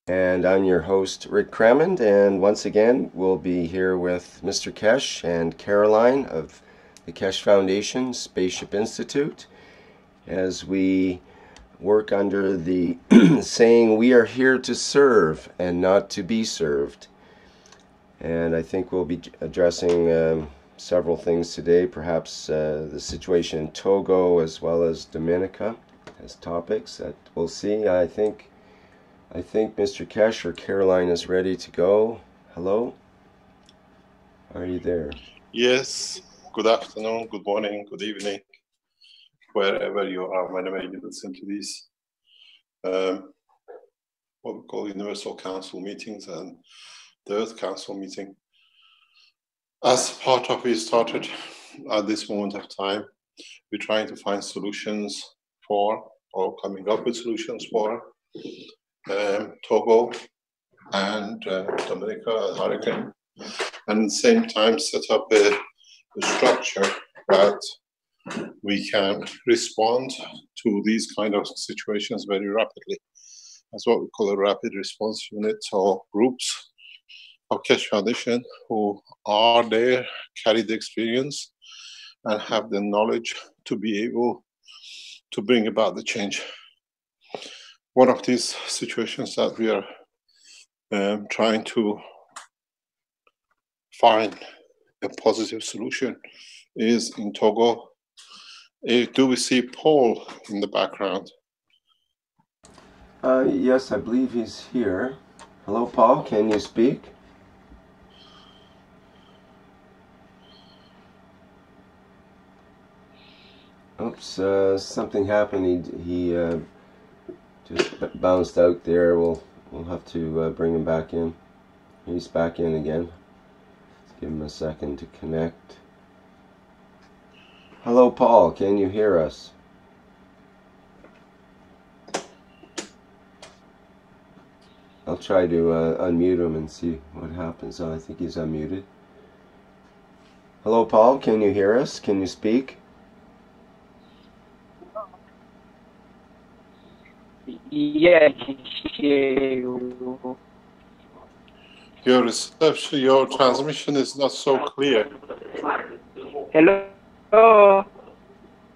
And I'm your host, Rick Crammond, and once again, we'll be here with Mr. Kesh and Caroline of the Kesh Foundation Spaceship Institute as we work under the saying, we are here to serve and not to be served. And I think we'll be addressing several things today, perhaps the situation in Togo as well as Dominica as topics that we'll see. I think Mr. Kesh or Caroline is ready to go. Hello? Are you there? Yes. Good afternoon, good morning, good evening, wherever you are, whenever you listen to these what we call Universal Council meetings and the Earth Council meeting. As part of it started at this moment of time, we're trying to find solutions for, or coming up with solutions for Togo and Dominica and Hurricane, and at the same time set up a structure that we can respond to these kind of situations very rapidly. That's what we call a rapid response unit, or groups of Kesh Foundation who are there, carry the experience, and have the knowledge to be able to bring about the change. One of these situations that we are trying to find a positive solution is in Togo. Do we see Paul in the background? Yes, I believe he's here. Hello, Paul. Can you speak? Oops, something happened. He just bounced out there. We'll have to bring him back in. He's back in again. Let's give him a second to connect. Hello, Paul. Can you hear us? I'll try to unmute him and see what happens. Oh, I think he's unmuted. Hello, Paul. Can you hear us? Can you speak? Yes. Your reception, your transmission is not so clear. Hello.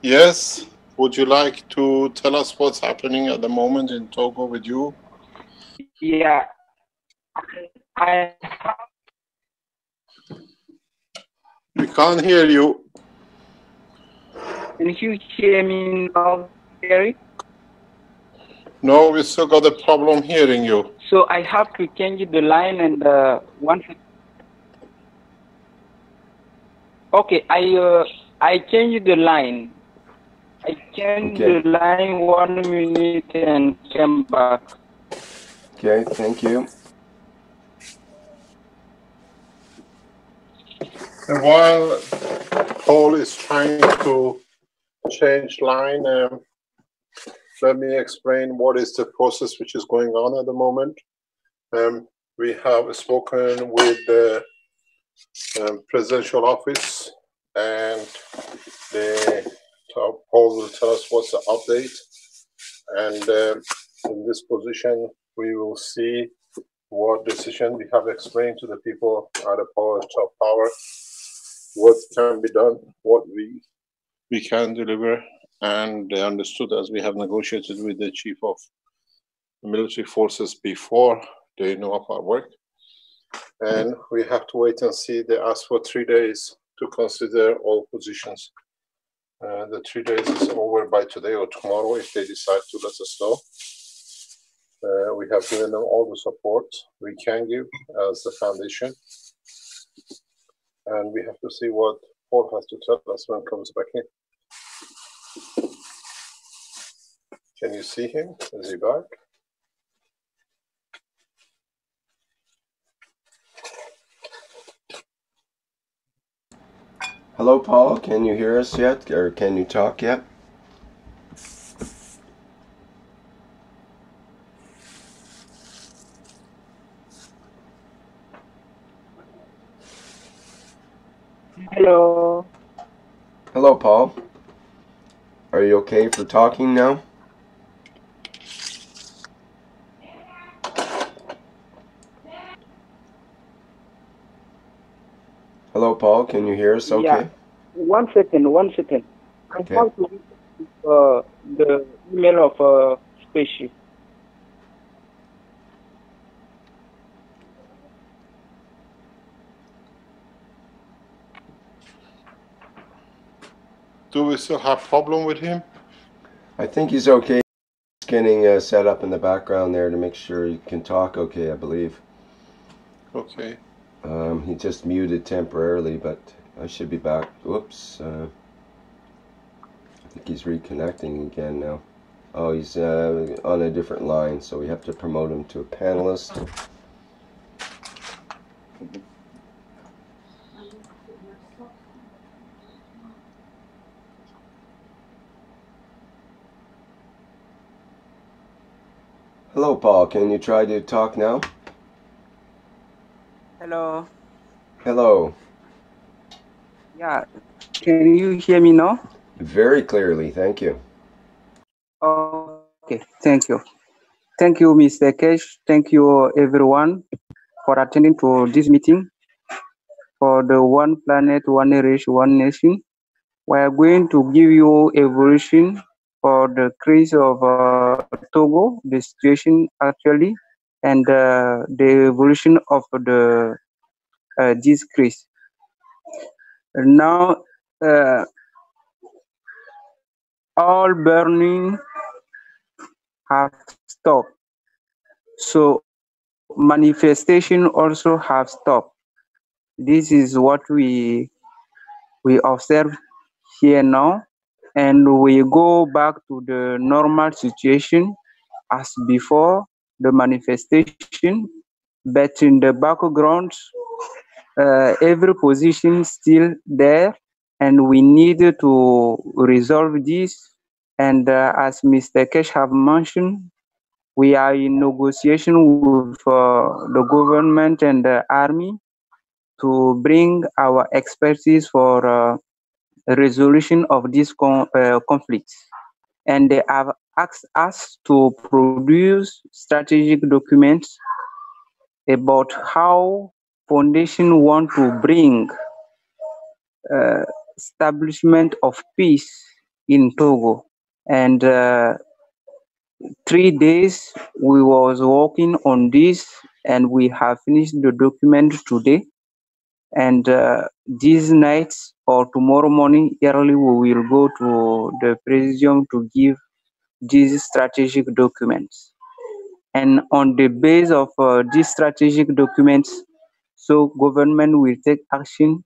Yes. Would you like to tell us what's happening at the moment in Togo with you? Yeah. We can't hear you. Can you hear me now, Gary? No, we still got a problem hearing you. So I have to change the line and once. Okay, I changed the line. I changed the line 1 minute and came back. Okay, thank you. And while Paul is trying to change line, let me explain what is the process which is going on at the moment. We have spoken with the presidential office, and Paul will tell us what's the update. And in this position, we will see what decision we have explained to the people at the top power, what can be done, what we can deliver, and they understood, as we have negotiated with the chief of the military forces before they know of our work. And we have to wait and see. They asked for 3 days to consider all positions. The 3 days is over by today or tomorrow if they decide to let us know. We have given them all the support we can give as the foundation. And we have to see what Paul has to tell us when he comes back in. Can you see him? Is he back? Hello, Paul. Can you hear us yet? Or can you talk yet? Hello. Hello, Paul. Are you okay for talking now? Hello, Paul. Can you hear us okay? Yeah. 1 second, 1 second. I Okay. have to read the email of spaceship. Do we still have problem with him? I think he's okay. He's getting set up in the background there to make sure he can talk okay, I believe. Okay. He just muted temporarily, but I should be back. Whoops. I think he's reconnecting again now. Oh, he's on a different line, so we have to promote him to a panelist. Hello, Paul. Can you try to talk now? Hello. Hello. Yeah. Can you hear me now? Very clearly, thank you. Okay. Thank you. Thank you, Mr. Kesh. Thank you, everyone, for attending to this meeting for the One Planet, One Race, One Nation. We are going to give you evolution for the case of Togo, the situation actually, and the evolution of the this case. Now, all burning have stopped. So manifestation also have stopped. This is what we observe here now, and we go back to the normal situation as before the manifestation, but in the background, every position still there, and we need to resolve this. And as Mr. Kesh have mentioned, we are in negotiation with the government and the army to bring our expertise for resolution of these conflicts. And they have asked us to produce strategic documents about how foundation want to bring establishment of peace in Togo. And 3 days we was working on this, and we have finished the document today. And this night or tomorrow morning early, we will go to the presidium to give these strategic documents. And on the base of these strategic documents, so government will take action.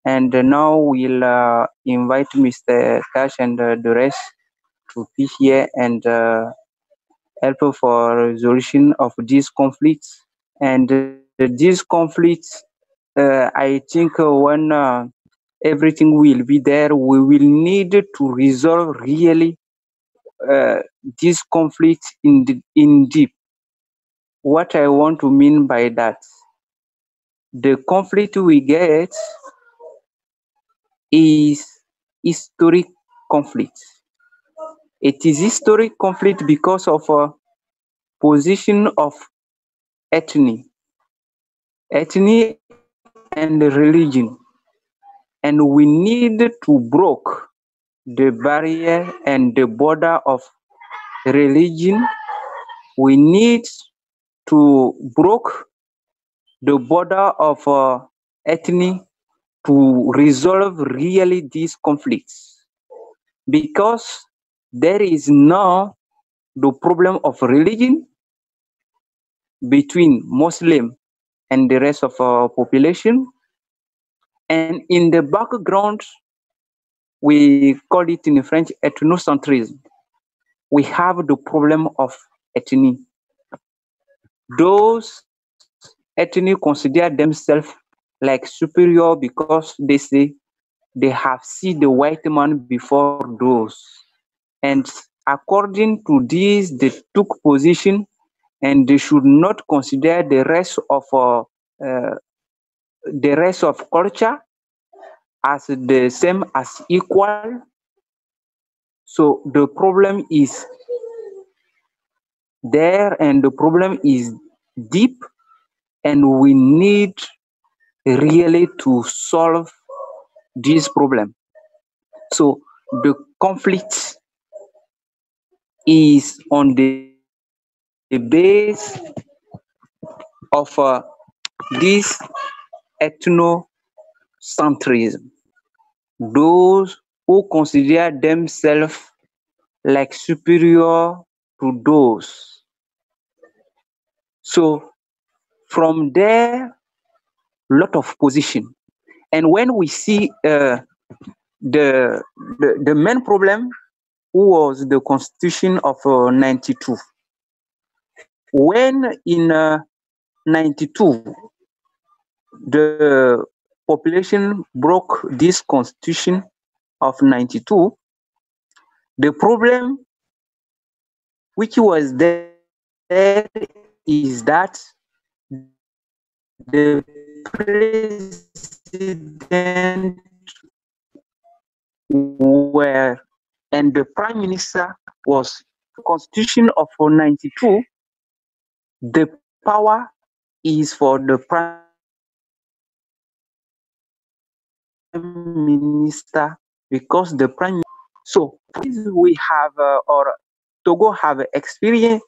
And now we'll invite Mr. Cash and the rest to be here and help for resolution of these conflicts. And these conflicts, I think when everything will be there, we will need to resolve really this conflict in deep. What I want to mean by that, the conflict we get is historic conflict. It is historic conflict because of a position of ethnic and religion, and we need to break the barrier and the border of religion. We need to break the border of ethnic to resolve really these conflicts, because there is now the problem of religion between Muslim and the rest of our population, and in the background we call it in French ethnocentrism. We have the problem of ethnic. Those ethnic consider themselves like superior because they say they have seen the white man before those. And according to this, they took position, and they should not consider the rest of culture as the same as equal. So the problem is there, and the problem is deep, and we need really to solve this problem. So the conflict is on the base of this ethnocentrism. Those who consider themselves like superior to those. So from there, lot of position. And when we see the main problem was the constitution of 92. When in 92, the population broke this constitution of 92, the problem which was there is that the president were and the prime minister was constitution of 92. The power is for the prime minister because the prime. So we have or Togo have experience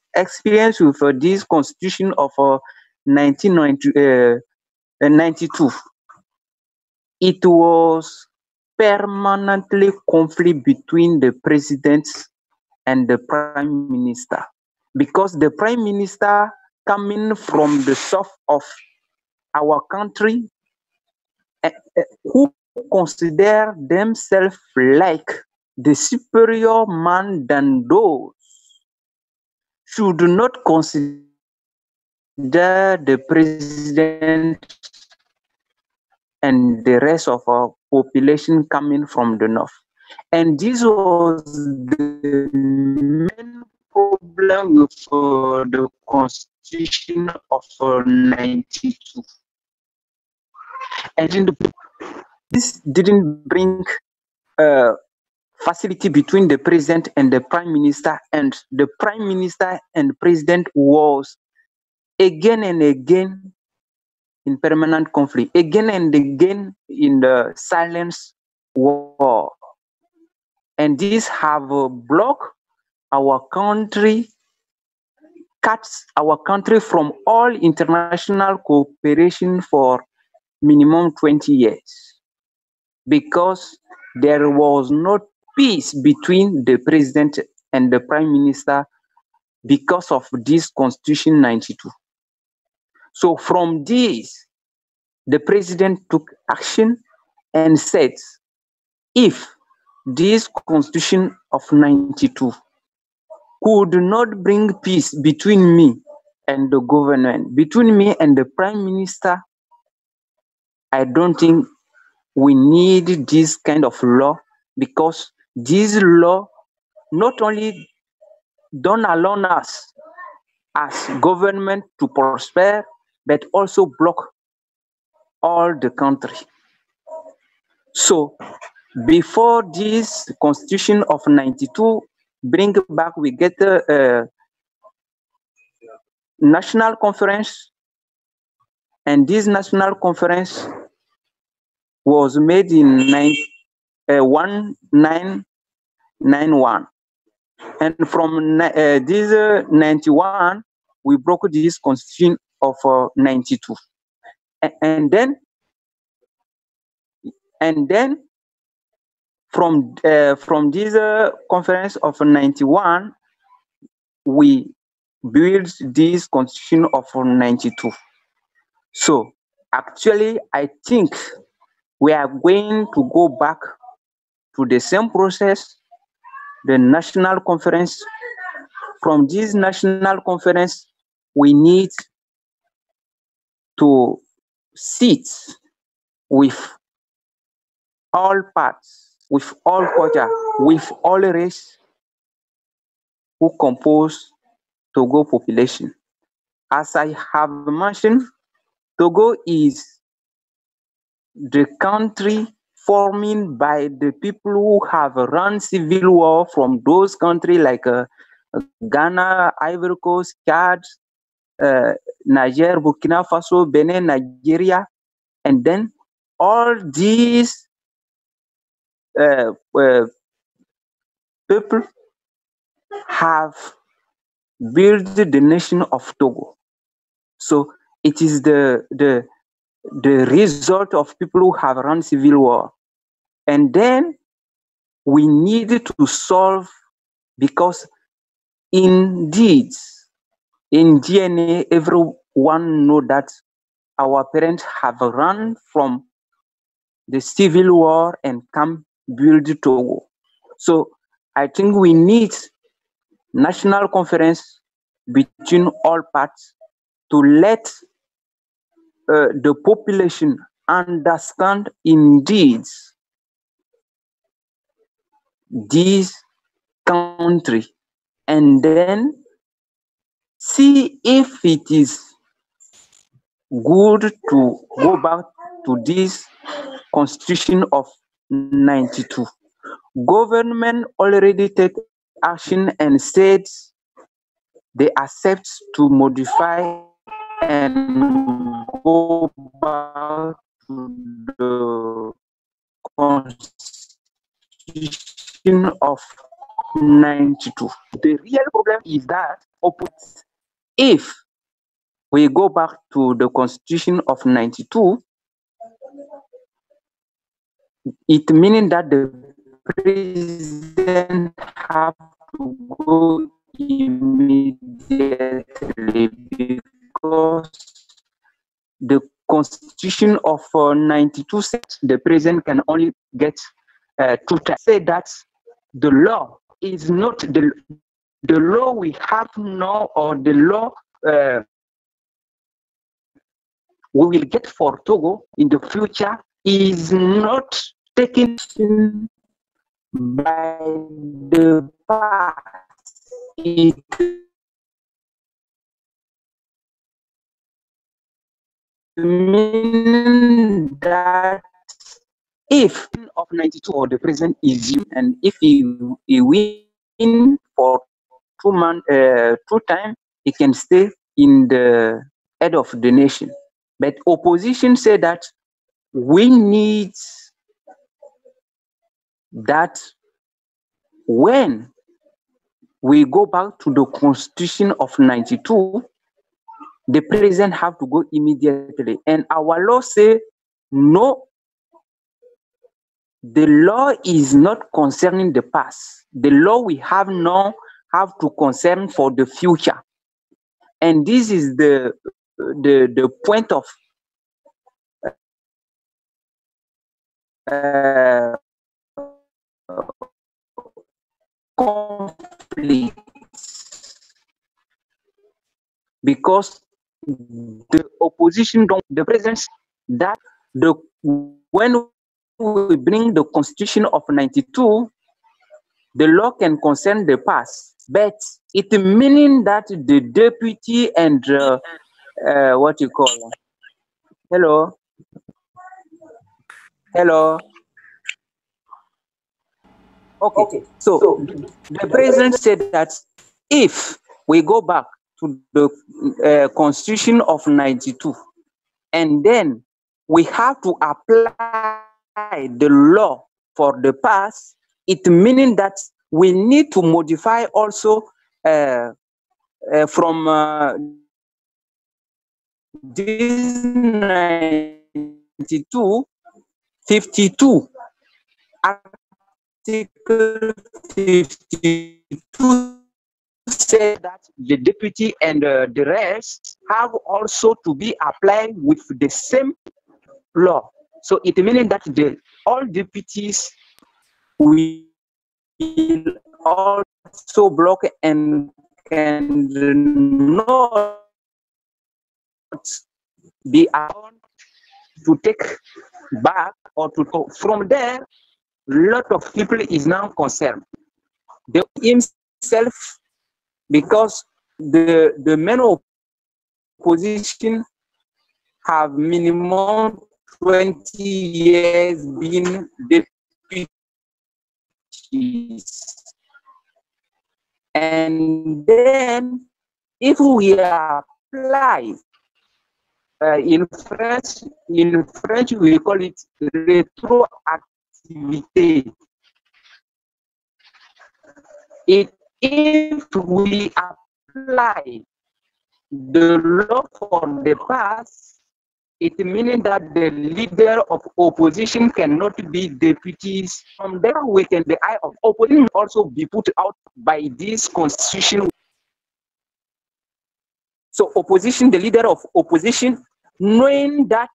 with this constitution of 1992. It was permanently conflict between the president and the prime minister because the prime minister coming from the south of our country who consider themselves like the superior man than those should not consider the president and the rest of our population coming from the north. And this was the main problem with the constitution of 92. And this didn't bring facility between the president and the prime minister, and the prime minister and president was again and again in permanent conflict, again and again in the silence war. And this have blocked our country, cuts our country from all international cooperation for minimum 20 years because there was no peace between the president and the prime minister because of this constitution 92. So from this, the president took action and said, if this constitution of 92 could not bring peace between me and the government, between me and the prime minister, I don't think we need this kind of law because this law not only don't allow us as government to prosper, but also block all the country. So before this constitution of 92 bring back, we get a national conference, and this national conference was made in 1991. And from this 91, we broke this constitution of 92. And then from this conference of 91, we built this constitution of 92. So actually, I think we are going to go back to the same process, the national conference. From this national conference, we need to sit with all parts, with all culture, with all race who compose Togo population. As I have mentioned, Togo is the country forming by the people who have run civil war from those countries like Ghana, Ivory Coast, Chad, Niger, Burkina Faso, Benin, Nigeria. And then all these uh, uh, people have built the nation of Togo. So it is the result of people who have run civil war. And then we need to solve, because indeed in DNA everyone know that our parents have run from the civil war and come build Togo. So I think we need national conference between all parts to let the population understand indeed this country, and then see if it is good to go back to this constitution of 92. Government already take action and said they accept to modify and go back to the constitution of 92. The real problem is that if we go back to the constitution of 92, it means that the president have to go immediately, because the constitution of 92 says the president can only get 2 times. Say that the law is not the law we have now, or the law we will get for Togo in the future is not taken by the past. It means that if of 92 or the president is you, and if he win for 2 times, he can stay in the head of the nation. But opposition say that we need that when we go back to the constitution of 92, the president have to go immediately. And our law say, no, the law is not concerning the past. The law we have now have to concern for the future. And this is the point of conflict, because the opposition don't, the president, that the when we bring the constitution of 92, the law can concern the past, but it meaning that the deputy and what you call, hello, okay. So the president said that if we go back to the constitution of 92, and then we have to apply the law for the past, it meaning that we need to modify also from this 92, 52, article 52 said that the deputy and the rest have also to be applied with the same law. So it meaning that all deputies will also block and can not be allowed to take back or to go. From there, a lot of people is now concerned. The himself, because the main opposition have minimum 20 years been deputies. And then if we apply in French we call it retroactivité. If we apply the law for the past, it means that the leader of opposition cannot be deputies. From there, we can the eye of opposition also be put out by this constitution. So opposition, the leader of opposition, knowing that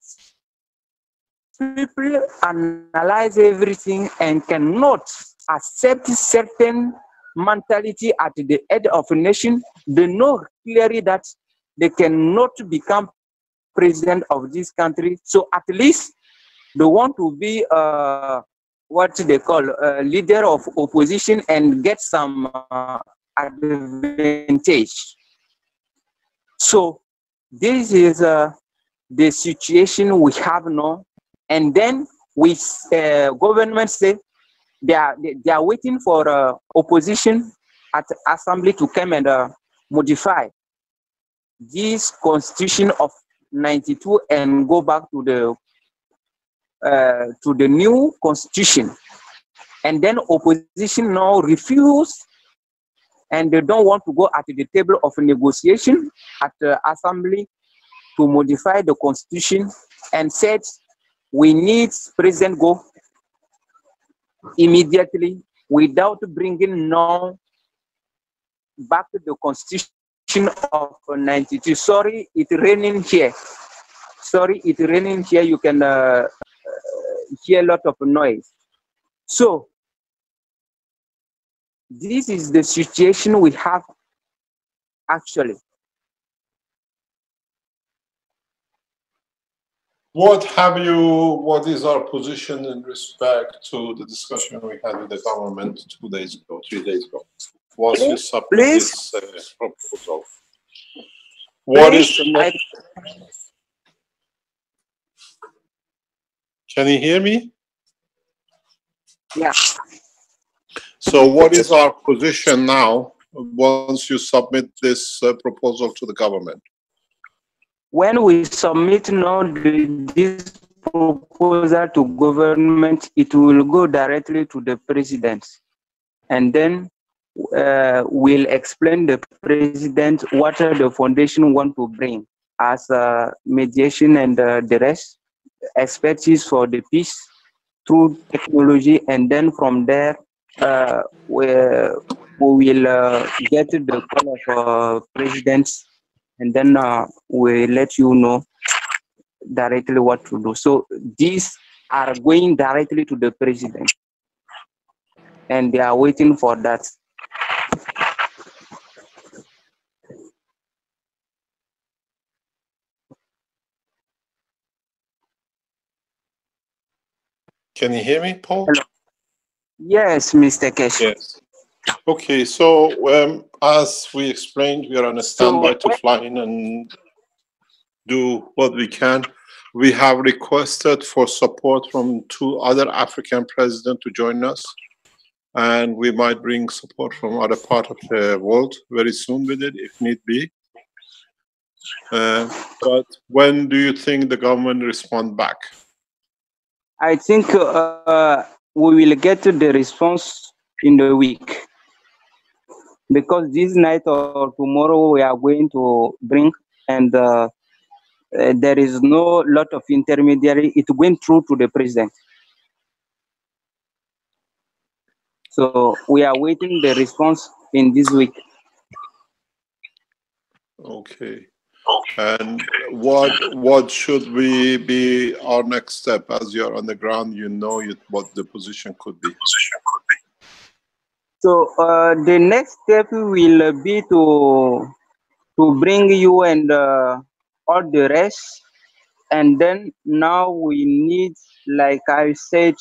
people analyze everything and cannot accept certain mentality at the head of a nation, they know clearly that they cannot become president of this country. So at least they want to be what they call a leader of opposition and get some advantage. So this is the situation we have now. And then we government say they are waiting for opposition at assembly to come and modify this constitution of 92 and go back to the new constitution. And then opposition now refuse, and they don't want to go at the table of negotiation at the assembly to modify the constitution, and said we need president go immediately without bringing now back the constitution of 92. Sorry, it's raining here. Sorry, it's raining here. You can hear a lot of noise. So this is the situation we have actually. What is our position in respect to the discussion we had with the government 2 days ago, 3 days ago? Once you submit this proposal. What is the next? Can you hear me? Yeah. So what is our position now once you submit this proposal to the government? When we submit now this proposal to government, it will go directly to the president, and then we'll explain the president what the foundation want to bring as mediation and the rest, expertise for the peace through technology, and then from there we will get the call of presidents, and then we'll let you know directly what to do. So these are going directly to the president, and they are waiting for that. Can you hear me, Paul? Hello. Yes, Mr. Kesh. Yes. Okay, so as we explained, we are on a standby to fly in and do what we can. We have requested for support from 2 other African presidents to join us, and we might bring support from other part of the world very soon with it, if need be. But when do you think the government will respond back? I think we will get the response in the week, because this night or tomorrow we are going to bring, and there is no lot of intermediary. It went through to the president. So we are waiting the response in this week. Okay. And what should we be our next step? As you're on the ground, you know what the position could be. So the next step will be to bring you and all the rest, and then now we need, like I said,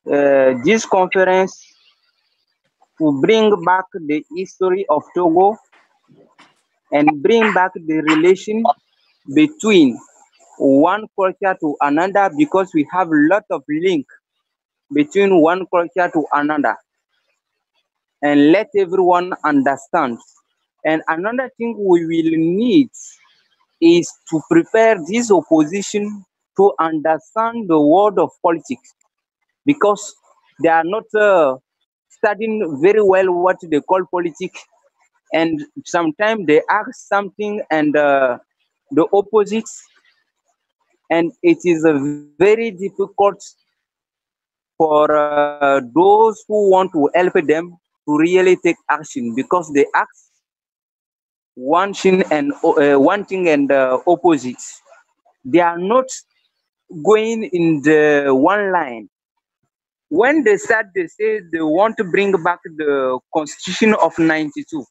this conference to bring back the history of Togo and bring back the relation between one culture to another, because we have a lot of link between one culture to another, and let everyone understand. And another thing we will need is to prepare this opposition to understand the world of politics, because they are not studying very well what they call politics, and sometimes they ask something and the opposite, and it is very difficult for those who want to help them to really take action, because they ask one thing and opposite. They are not going in the one line. When they start, they say they want to bring back the constitution of 92.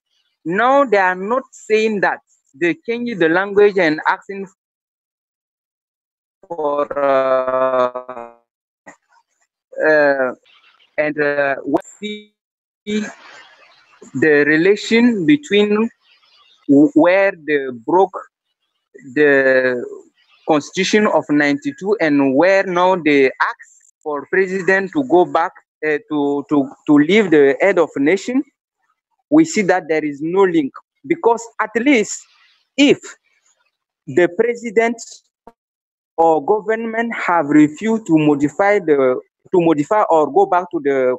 Now they are not saying that. They change the language and asking for and we see the relation between where they broke the constitution of 92 and where now they ask for president to go back to leave the head of nation. We see that there is no link, because at least if the president or government have refused to modify or go back to the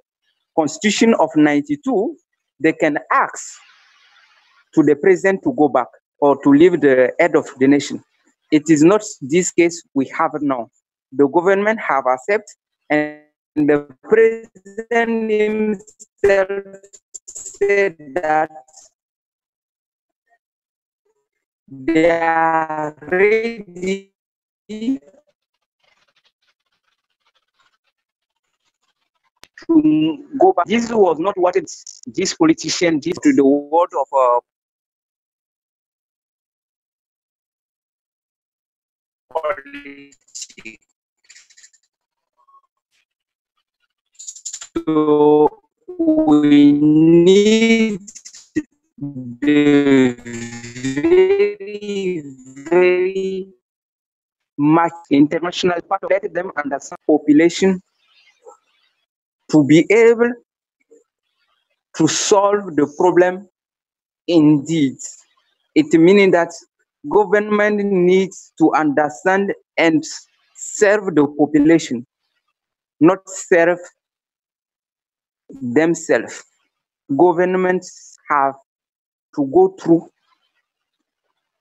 constitution of 92, they can ask to the president to go back or to leave the head of the nation. It is not this case we have now. The government have accepted, and the president himself said that they are ready to go back. This was not what this politician did to the world of politics. So we need the very much international part of let them understand population to be able to solve the problem indeed. It meaning that government needs to understand and serve the population, not serve themselves. Governments have to go through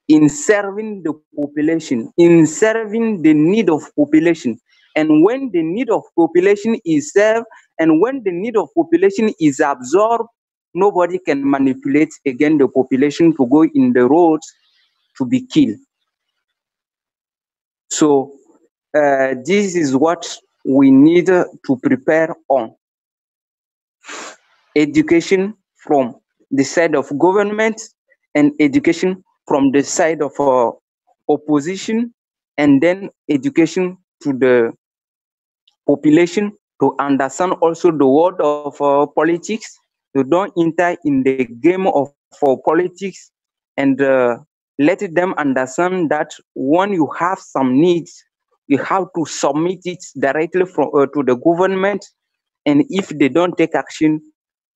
in serving the population, in serving the need of population. And when the need of population is served, and when the need of population is absorbed, nobody can manipulate again the population to go in the roads to be killed. So this is what we need to prepare on. Education from the side of government, and education from the side of opposition, and then education to the population to understand also the world of politics. To don't enter in the game of politics, and let them understand that when you have some needs, you have to submit it directly to the government, and if they don't take action,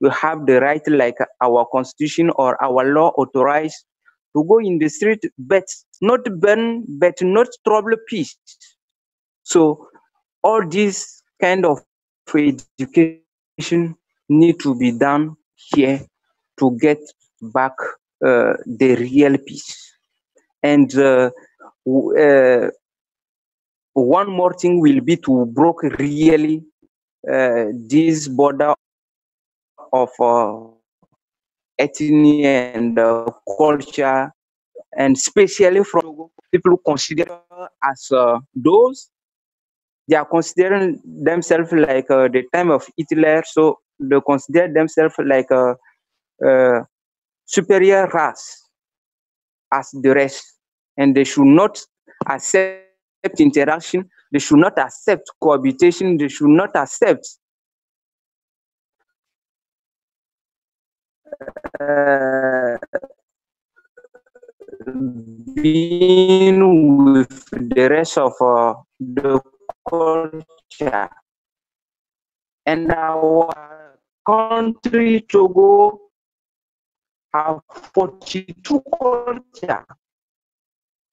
you have the right, like our constitution or our law authorize, to go in the street, but not burn, but not trouble peace. So all these kind of education need to be done here to get back the real peace. And one more thing will be to break really this border of ethnic and culture, and especially from people who consider as those, they are considering themselves like the time of Hitler, so they consider themselves like a superior race as the rest, and they should not accept interaction, they should not accept cohabitation, they should not accept being with the rest of the culture. And our country, Togo, have 42 culture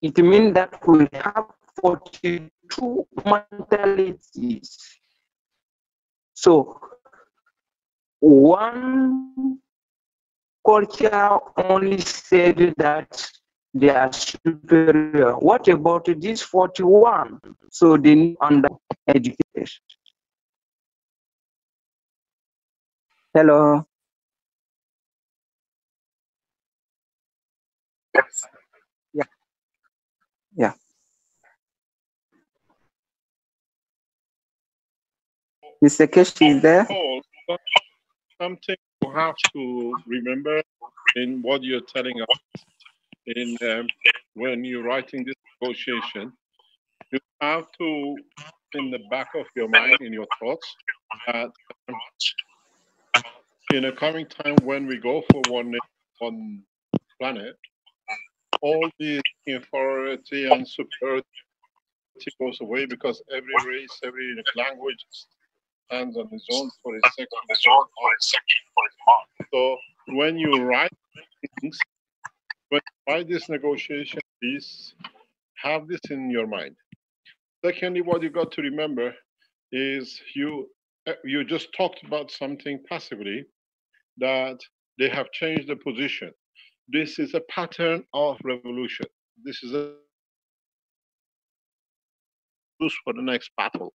it means that we have 42 mentalities. So one culture only said that they are superior. What about these 41? So they need under education. Hello. Yeah. Yeah. Mr. Kesh is there? Something you have to remember in what you're telling us in when you're writing this negotiation, you have to, in the back of your mind, in your thoughts, that in a coming time when we go for one planet, all the inferiority and superiority goes away because every race, every language stands on its own for its section, for its mark. So when you write things, when you write this negotiation piece, have this in your mind. Secondly, what you got to remember is you just talked about something passively that they have changed the position. This is a pattern of revolution. This is a use for the next battle.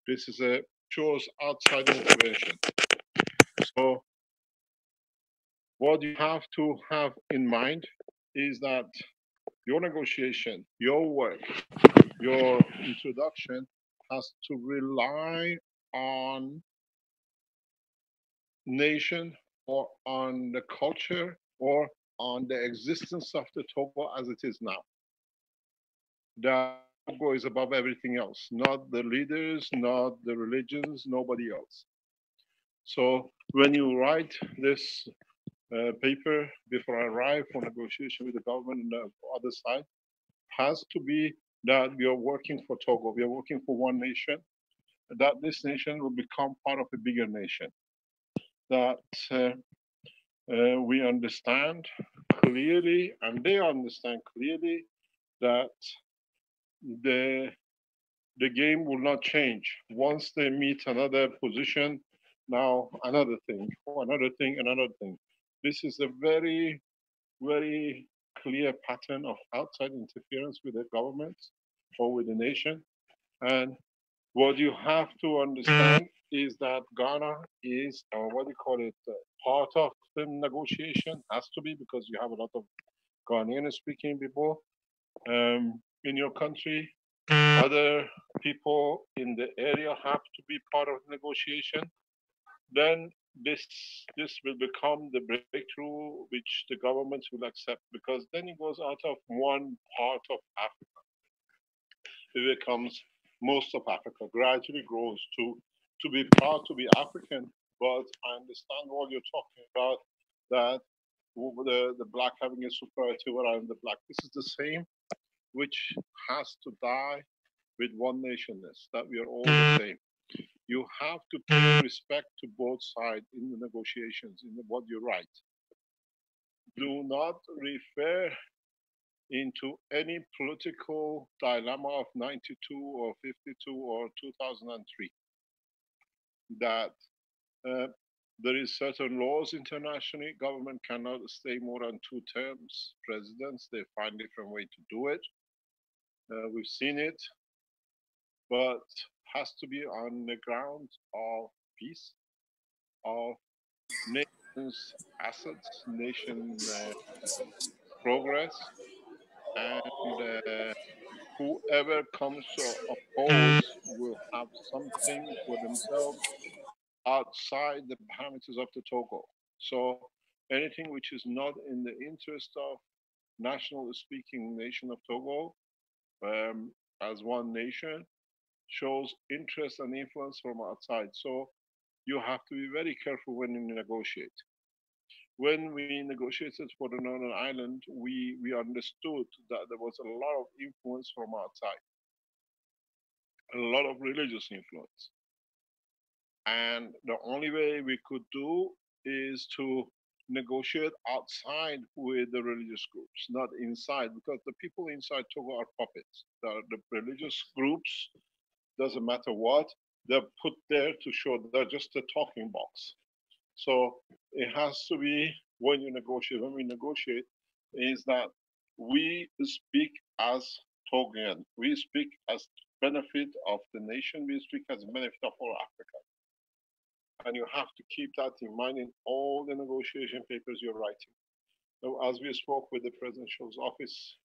This is a choose outside intervention. So what you have to have in mind is that your negotiation, your work, your introduction has to rely on nation or on the culture or on the existence of the Togo as it is now. The Togo is above everything else, not the leaders, not the religions, nobody else. So when you write this paper before I arrive for negotiation with the government on the other side, has to be that we are working for Togo, we are working for one nation, that this nation will become part of a bigger nation, that we understand clearly and they understand clearly that the the game will not change. Once they meet another position, now another thing, another thing, another thing. This is a very, very clear pattern of outside interference with the government or with the nation. And what you have to understand is that Ghana is, what do you call it, part of the negotiation, has to be, because you have a lot of Ghanaian speaking people in your country. Other people in the area have to be part of the negotiation. Then this will become the breakthrough which the governments will accept, because then it goes out of one part of Africa. It becomes most of Africa, gradually grows to be proud to be African. But I understand what you're talking about, that the black having a superiority around the black. This is the same which has to die with one nationness, that we are all the same. You have to pay respect to both sides in the negotiations, in what you write. Do not refer into any political dilemma of 92 or 52 or 2003, that uh, there is certain laws internationally. Government cannot stay more than 2 terms. Presidents, they find different way to do it. We've seen it, but has to be on the ground of peace, of nation's assets, nation progress, and whoever comes to oppose will have something for themselves outside the parameters of the Togo. So anything which is not in the interest of national speaking nation of Togo as one nation shows interest and influence from outside. So you have to be very careful when you negotiate. When we negotiated for the Northern Ireland, we understood that there was a lot of influence from outside, a lot of religious influence. And the only way we could do is to negotiate outside with the religious groups, not inside, because the people inside Togo are puppets. The religious groups, doesn't matter what, they're put there to show they're just a talking box. So it has to be when we negotiate, is that we speak as Togian. We speak as benefit of the nation. We speak as benefit of all Africa. And you have to keep that in mind in all the negotiation papers you're writing. So as we spoke with the presidential's office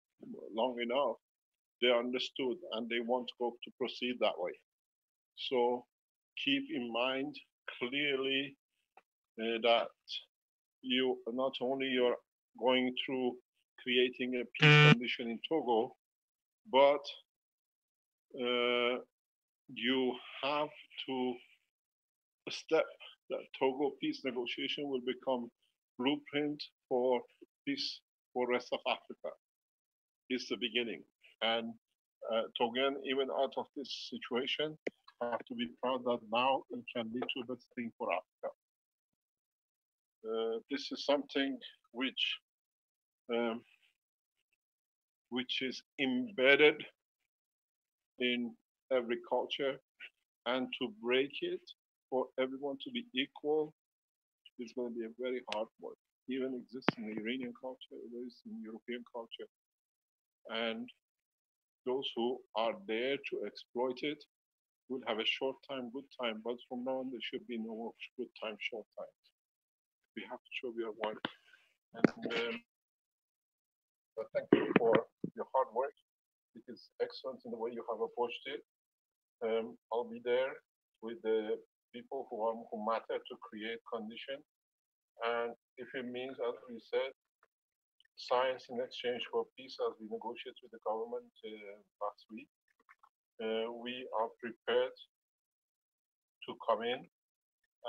long enough, they understood and they want to go to proceed that way. So keep in mind clearly that you not only you're going through creating a peace condition in Togo, but you have to step that Togo peace negotiation will become blueprint for peace for rest of Africa. It's the beginning. And Togan, even out of this situation, have to be proud that now it can lead to the best thing for Africa. This is something which is embedded in every culture, and to break it for everyone to be equal is going to be a very hard work. Even exists in the Iranian culture, it is in European culture, and those who are there to exploit it will have a short time, good time, but from now on there should be no more good time, short time. We have to show we are one. And thank you for your hard work. It is excellent in the way you have approached it. I'll be there with the people who matter to create condition. And if it means, as we said, science in exchange for peace, as we negotiate with the government last week, we are prepared to come in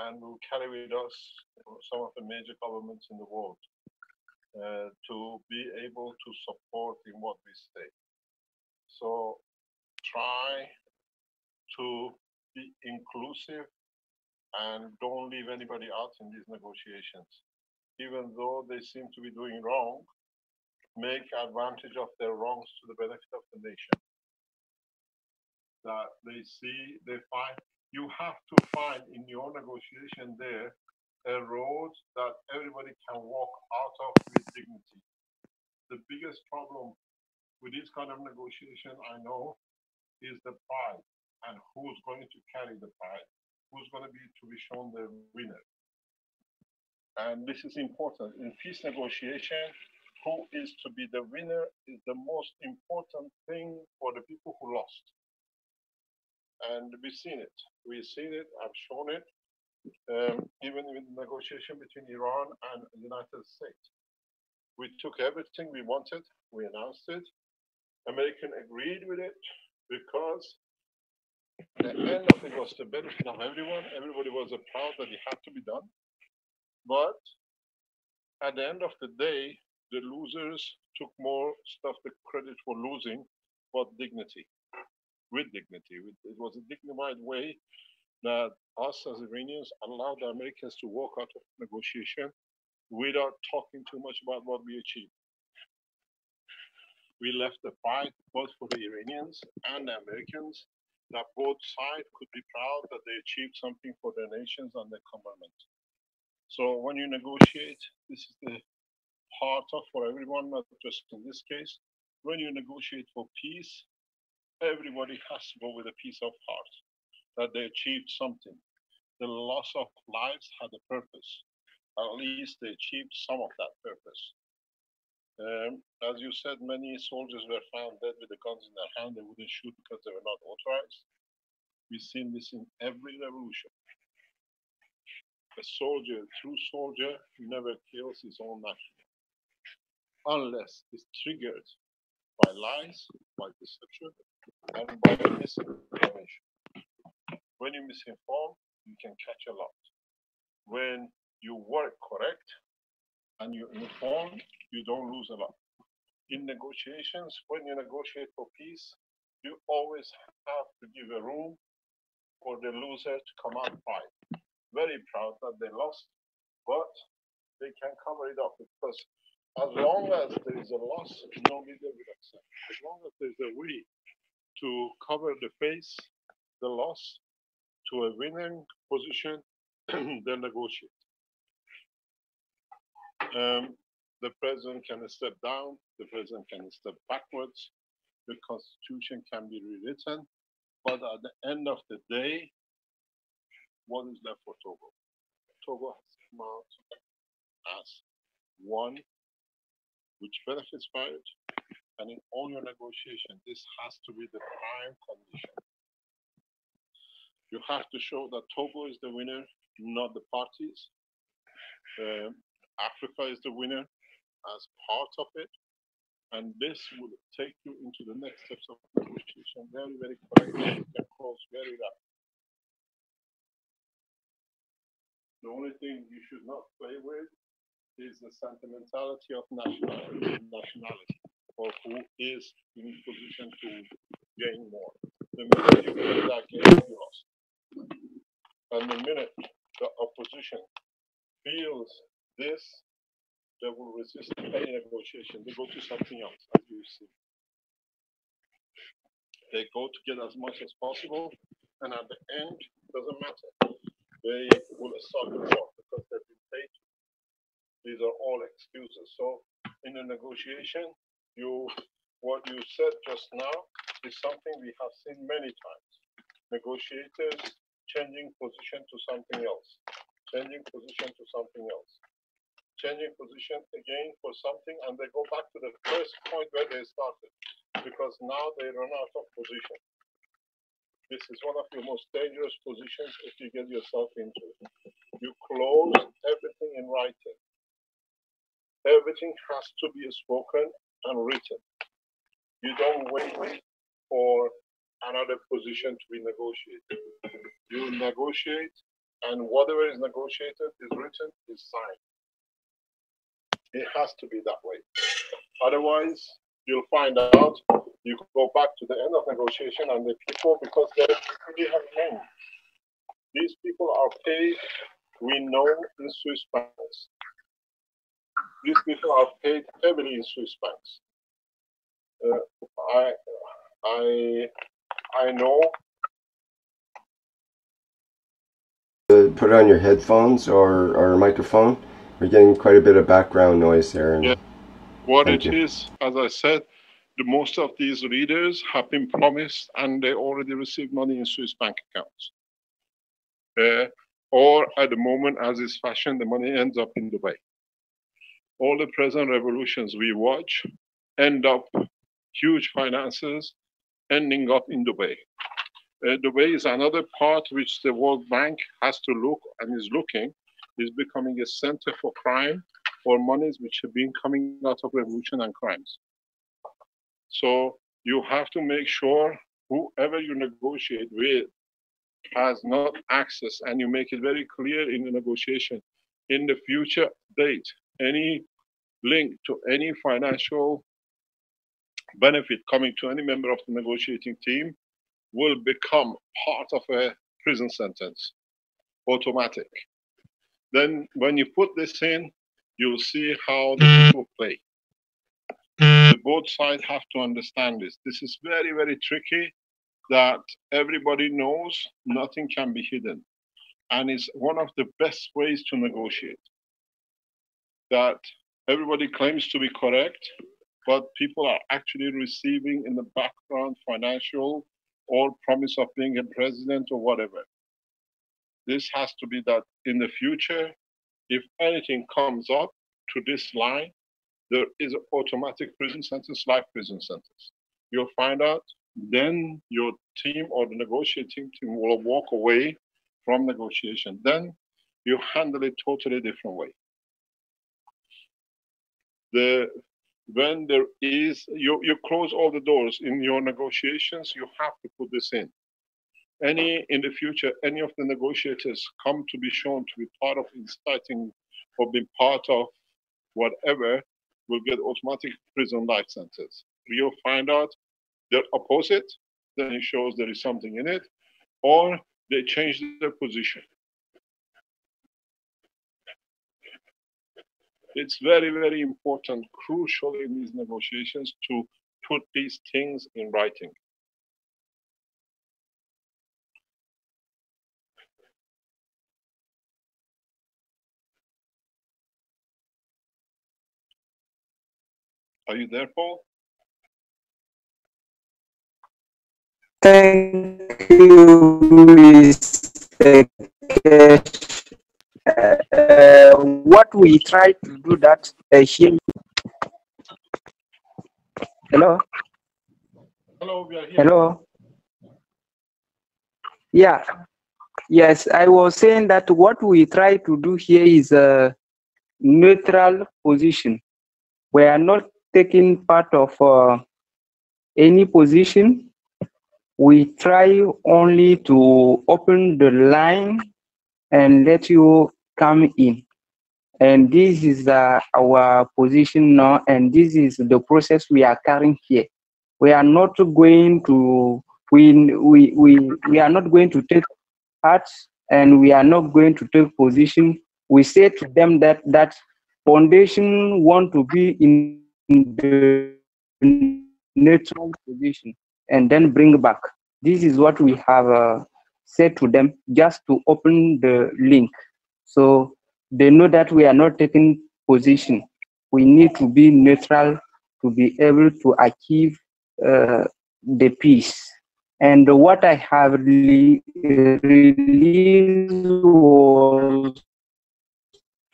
and we'll carry with us some of the major governments in the world to be able to support in what we say. So try to be inclusive and don't leave anybody out in these negotiations. Even though they seem to be doing wrong, make advantage of their wrongs to the benefit of the nation. That they see, they find, you have to find in your negotiation there a road that everybody can walk out of with dignity. The biggest problem with this kind of negotiation, I know, is the pride and who's going to carry the pride, who's going to be shown the winner. And this is important. In peace negotiation, who is to be the winner is the most important thing for the people who lost. And we've seen it. We've seen it, I've shown it, even with the negotiation between Iran and the United States. We took everything we wanted, we announced it. American agreed with it because the end of it was the benefit of everyone. Everybody was proud that it had to be done. But at the end of the day, the losers took more stuff, the credit for losing, but dignity. With dignity. It was a dignified way that us as Iranians allowed the Americans to walk out of negotiation without talking too much about what we achieved. We left the fight both for the Iranians and the Americans, that both sides could be proud that they achieved something for their nations and their government. So when you negotiate, this is the heart of for everyone, not just in this case. When you negotiate for peace, everybody has to go with a peace of heart, that they achieved something. The loss of lives had a purpose. At least they achieved some of that purpose. As you said, many soldiers were found dead with the guns in their hand. They wouldn't shoot because they were not authorized. We've seen this in every revolution. A soldier, true soldier, never kills his own national, unless it's triggered by lies, by deception, and by misinformation. When you misinform, you can catch a lot. When you work correct and you inform, you don't lose a lot. In negotiations, when you negotiate for peace, you always have to give a room for the loser to come out fight. Very proud that they lost, but they can cover it up, because as long as there is a loss, no leader will accept. As long as there's a way to cover the face, the loss, to a winning position, they negotiate. The president can step down, the president can step backwards, the constitution can be rewritten, but at the end of the day, what is left for Togo? Togo has come out as one which benefits by it, and in all your negotiation, this has to be the prime condition. You have to show that Togo is the winner, not the parties. Africa is the winner as part of it, and this will take you into the next steps of negotiation very, very quickly. You can close very rapidly. The only thing you should not play with is the sentimentality of nationality, or who is in position to gain more. The minute you play that game, you lost. And the minute the opposition feels this, they will resist any negotiation. They go to something else, as you see. They go to get as much as possible, and at the end, doesn't matter. They will start the war because they've been paid. These are all excuses. So in a negotiation, what you said just now is something we have seen many times. Negotiators changing position to something else, changing position to something else, changing position again for something, and they go back to the first point where they started, because now they run out of position. This is one of your most dangerous positions if you get yourself into it. You close everything in writing. Everything has to be spoken and written. You don't wait for another position to be negotiated. You negotiate, and whatever is negotiated is written, is signed. It has to be that way. Otherwise, you'll find out you go back to the end of negotiation, and the people, because they have named, these people are paid, we know, in Swiss francs. These people are paid heavily in Swiss francs. I know. Put on your headphones or a microphone. We're getting quite a bit of background noise there. And yeah. What it is, as I said, most of these leaders have been promised and they already received money in Swiss bank accounts. Or at the moment, as is fashion, the money ends up in Dubai. All the present revolutions we watch end up huge finances ending up in Dubai. Dubai is another part which the World Bank has to look and is looking, is becoming a center for crime, for monies which have been coming out of revolution and crimes. So you have to make sure whoever you negotiate with has not access, and you make it very clear in the negotiation. In the future date, any link to any financial benefit coming to any member of the negotiating team will become part of a prison sentence, automatic. Then when you put this in, you'll see how the people play. Both sides have to understand this. This is very, very tricky, that everybody knows nothing can be hidden. And it's one of the best ways to negotiate. That everybody claims to be correct, but people are actually receiving in the background financial or promise of being a president or whatever. This has to be that in the future, if anything comes up to this line, there is an automatic prison sentence, life prison sentence. You'll find out, then your team or the negotiating team will walk away from negotiation. Then you handle it totally different way. When there is, you close all the doors in your negotiations, you have to put this in. In the future, any of the negotiators come to be shown to be part of inciting or being part of whatever will get automatic prison life sentence. You'll find out they're opposite, then it shows there is something in it, or they change their position. It's very, very important, crucial in these negotiations to put these things in writing. Are you there, Paul? Thank you, Mr. Kesh. What we try to do that here. Hello. Hello, we are here. Hello. Yeah. Yes, I was saying that what we try to do here is a neutral position. We are not taking part of any position. We try only to open the line and let you come in. And this is our position now, and this is the process we are carrying here. We are not going to we are not going to take parts, and we are not going to take position. We say to them that foundation want to be in the neutral position and then bring back. This is what we have said to them, just to open the link. So they know that we are not taking position. We need to be neutral to be able to achieve the peace. And what I have released was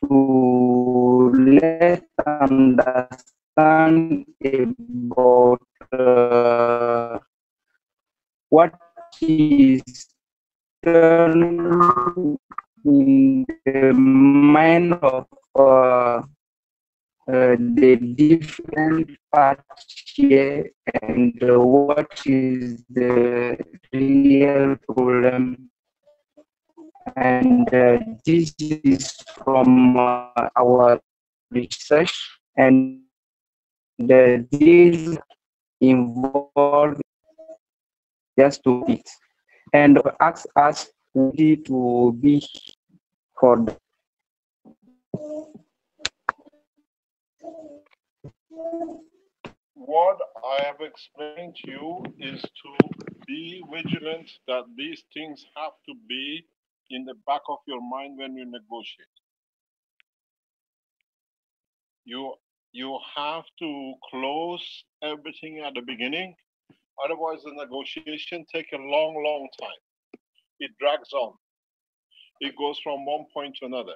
to let understand about what is done in the mind of the different parts here, and what is the real problem. And this is from our research, and this involved just to it, and ask us to be for the What I have explained to you is to be vigilant that these things have to be in the back of your mind when you negotiate. You have to close everything at the beginning, otherwise the negotiation take a long, long time. It drags on. It goes from one point to another.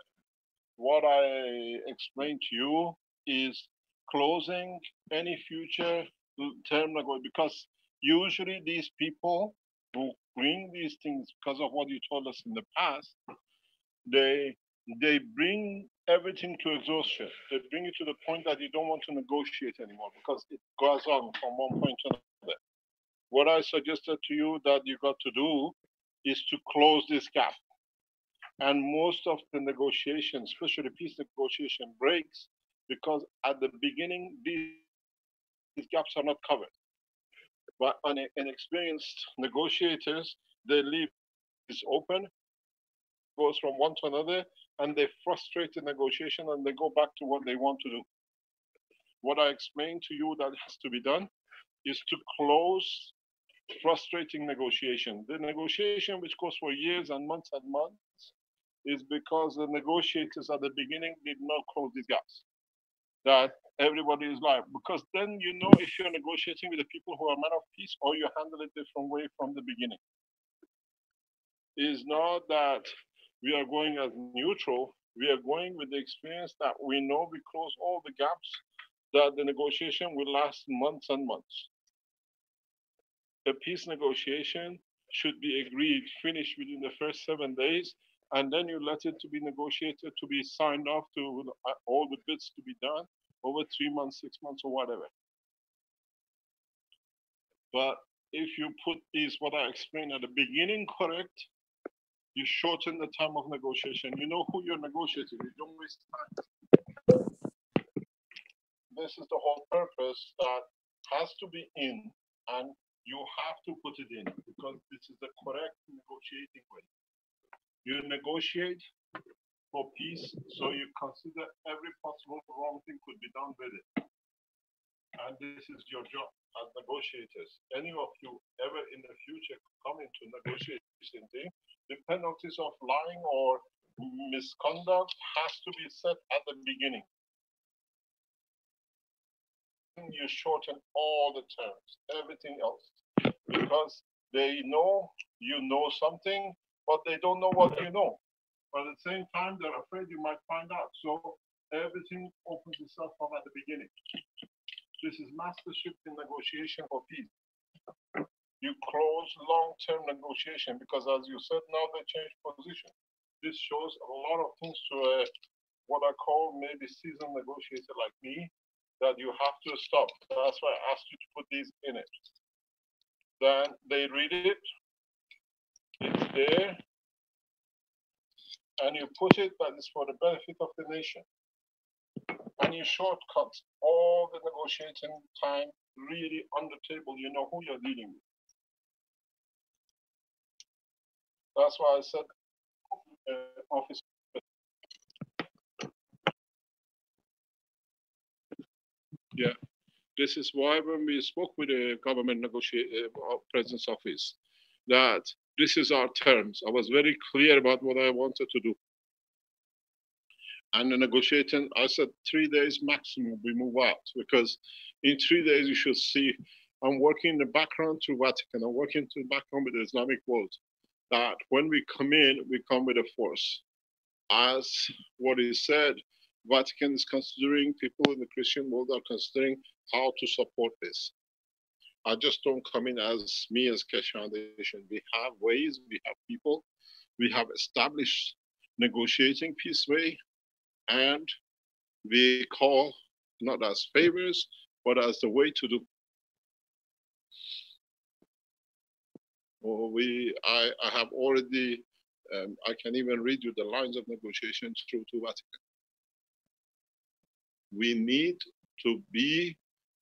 What I explained to you is closing any future term negotiation, because usually these people who bring these things, because of what you told us in the past, they bring everything to exhaustion. They bring it to the point that you don't want to negotiate anymore because it goes on from one point to another. What I suggested to you that you got to do is to close this gap. And most of the negotiations, especially peace negotiation, breaks because at the beginning these gaps are not covered. But inexperienced negotiators, they leave this open, goes from one to another, and they frustrate the negotiation and they go back to what they want to do. What I explained to you that has to be done is to close frustrating negotiation. The negotiation which goes for years and months is because the negotiators at the beginning did not close these gaps. That everybody is live. Because then you know if you're negotiating with the people who are men of peace or you handle it different way from the beginning. It is not that we are going as neutral, we are going with the experience that we know we close all the gaps, that the negotiation will last months and months. A peace negotiation should be agreed, finished within the first 7 days, and then you let it to be negotiated, to be signed off, to all the bits to be done over 3 months, 6 months, or whatever. But if you put these, what I explained at the beginning, correct, you shorten the time of negotiation. You know who you're negotiating with. Don't waste time. This is the whole purpose that has to be in, and you have to put it in because this is the correct negotiating way. You negotiate for peace, so you consider every possible wrong thing could be done with it. And this is your job as negotiators. Any of you ever in the future come into negotiation thing, the penalties of lying or misconduct has to be set at the beginning. You shorten all the terms, everything else, because they know you know something, but they don't know what you know. But at the same time, they're afraid you might find out. So everything opens itself up at the beginning. This is mastership in negotiation for peace. You close long-term negotiation because, as you said, now they change position. This shows a lot of things to what I call maybe seasoned negotiator like me, that you have to stop. That's why I asked you to put these in it. Then they read it, it's there, and you put it that is for the benefit of the nation. And you shortcut all the negotiating time really on the table. You know who you're dealing with. That's why I said office. Yeah, this is why when we spoke with the government president's office, that this is our terms. I was very clear about what I wanted to do. And the negotiating, I said 3 days maximum we move out, because in 3 days you should see I'm working in the background to Vatican. I'm working to the background with the Islamic world. That when we come in, we come with a force. As what is said, Vatican is considering, people in the Christian world are considering how to support this. I just don't come in as me as Keshe Foundation. We have ways, we have people, we have established negotiating peace way, and we call not as favors, but as the way to do. I have already, I can even read you the lines of negotiation through to Vatican. We need to be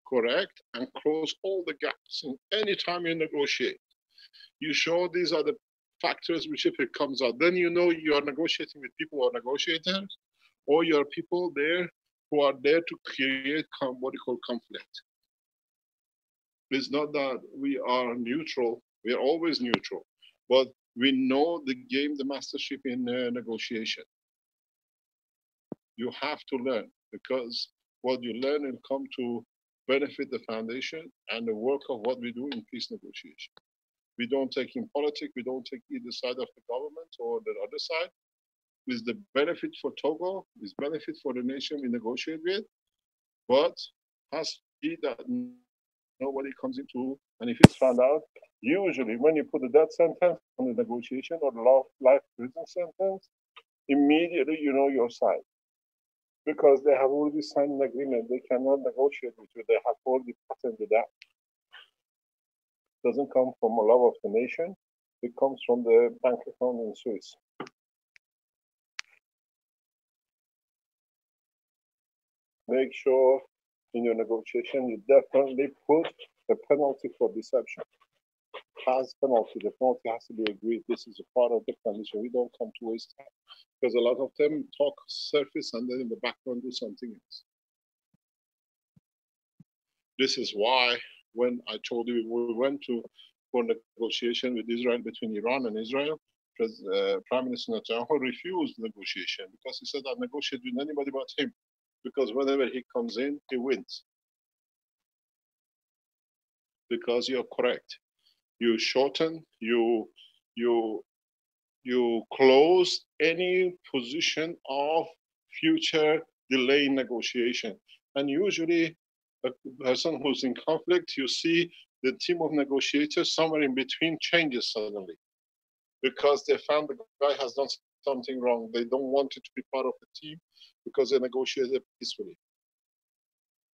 correct and close all the gaps. And any time you negotiate, you show these are the factors which, if it comes out, then you know you are negotiating with people who are negotiators, or you are people there who are there to create what you call conflict. It's not that we are neutral. We are always neutral, but we know the game, the mastership in negotiation. You have to learn, because what you learn will come to benefit the foundation and the work of what we do in peace negotiation. We don't take in politics, we don't take either side of the government or the other side. It's the benefit for Togo, it's benefit for the nation we negotiate with, but has to be that nobody comes into, and if it's found out, usually when you put a death sentence on the negotiation or the life prison sentence, immediately you know your side. Because they have already signed an agreement, they cannot negotiate with you, they have already patented that. It doesn't come from a love of the nation, it comes from the bank account in Swiss. Make sure in your negotiation you definitely put the penalty for deception. Has penalty, the penalty has to be agreed. This is a part of the condition. We don't come to waste time, because a lot of them talk surface and then in the background do something else. This is why when I told you we went for negotiation with Israel, between Iran and Israel, Prime Minister Netanyahu refused negotiation because he said I'll negotiate with anybody but him, because whenever he comes in, he wins. Because you're correct. You shorten, you close any position of future delay in negotiation. And usually a person who's in conflict, you see the team of negotiators somewhere in between changes suddenly, because they found the guy has done something wrong. They don't want it to be part of the team because they negotiated peacefully.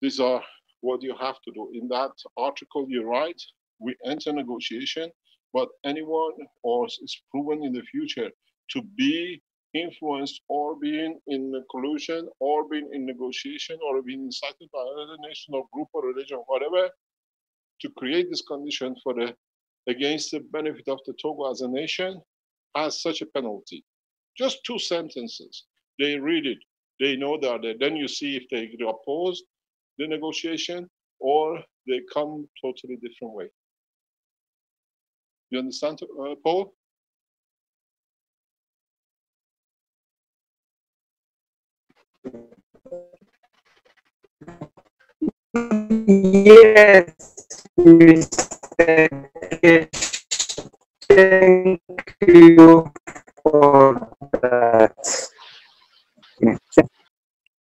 These are what you have to do. In that article you write, we enter negotiation, but anyone or is proven in the future to be influenced or being in collusion or being in negotiation or being incited by another nation or group or religion or whatever to create this condition for against the benefit of the Togo as a nation has such a penalty. Just 2 sentences. They read it. They know that. Then you see if they oppose the negotiation or they come totally different way. You understand, Paul? Yes, Mr. Kish, thank you for that. Yeah.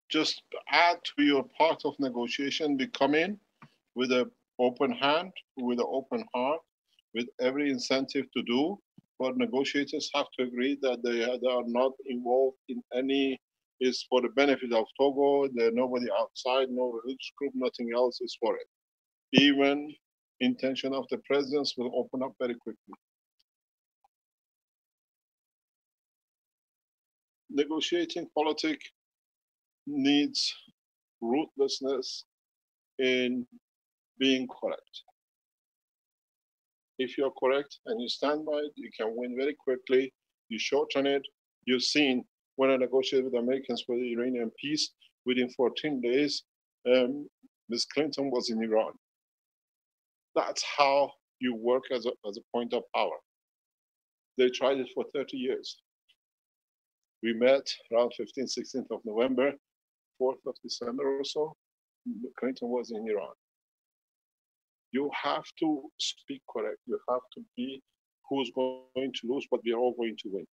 Just add to your part of negotiation. We come in with an open hand, with an open heart, with every incentive to do. But negotiators have to agree that they are not involved in any, is for the benefit of Togo. There's nobody outside, no religious group, nothing else is for it. Even intention of the presidents will open up very quickly. Negotiating politics needs ruthlessness in being correct. If you're correct and you stand by it, you can win very quickly. You shorten it. You've seen when I negotiated with the Americans for the Iranian peace, within 14 days, Ms. Clinton was in Iran. That's how you work as a point of power. They tried it for 30 years. We met around 15th, 16th of November, 4th of December or so. Clinton was in Iran. You have to speak correct. You have to be who's going to lose, but we are all going to win.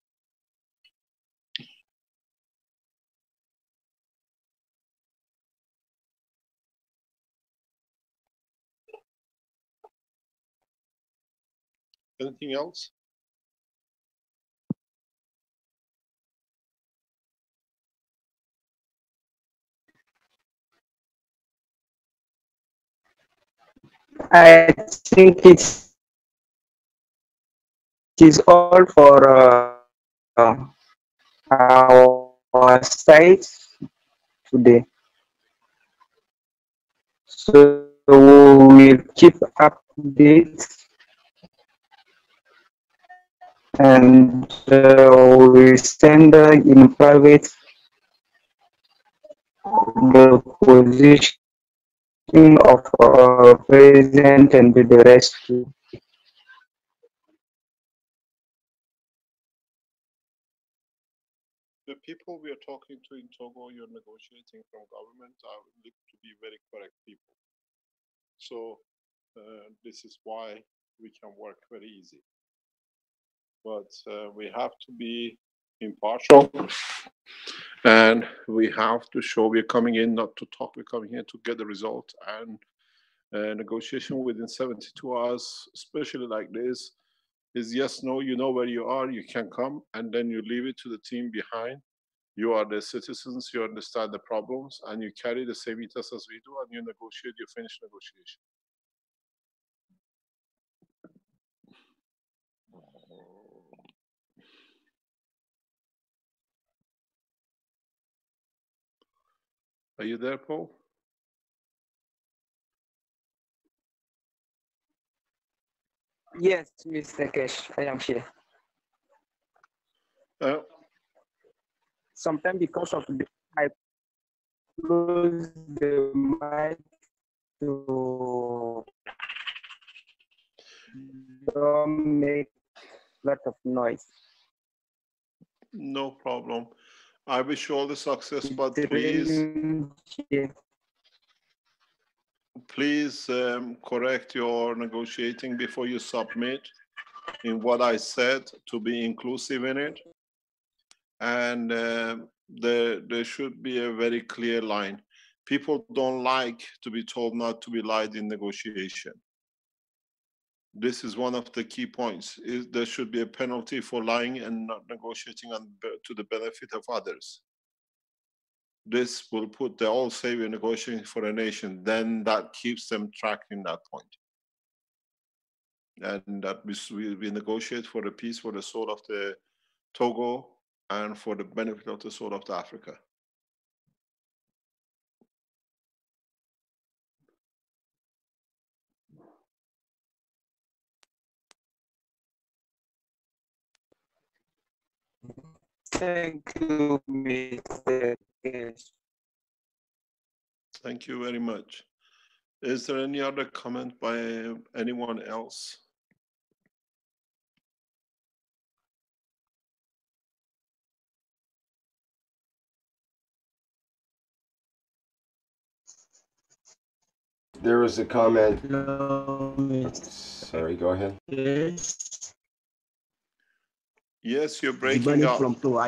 Anything else? I think it is all for our site today. So we'll keep updates and we'll send in private the position of president and the rest. The people we are talking to in Togo, you're negotiating from government, are to be very correct people. So this is why we can work very easy. But we have to be impartial, and we have to show we're coming in not to talk, we're coming here to get the result. And negotiation within 72 hours, especially like this, is yes, no, you know where you are, you can come, and then you leave it to the team behind. You are the citizens, you understand the problems, and you carry the same ethos as we do, and you negotiate, you finish negotiation. Are you there, Paul? Yes, Mr. Kesh, I am here. Sometimes because of the, I close the mic to don't make a lot of noise. No problem. I wish you all the success, but It's please correct your negotiating before you submit in what I said to be inclusive in it. And there should be a very clear line. People don't like to be told not to be lied in negotiation. This is one of the key points. There should be a penalty for lying and not negotiating to the benefit of others. This will put the all say we're negotiating for a nation, then that keeps them tracked in that point. And that we negotiate for the peace, for the soul of the Togo, and for the benefit of the soul of the Africa. Thank you, Mr. Kesh. Thank you very much. Is there any other comment by anyone else? There was a comment. Hello, Sorry, go ahead. Yes, you're breaking up. From Pro.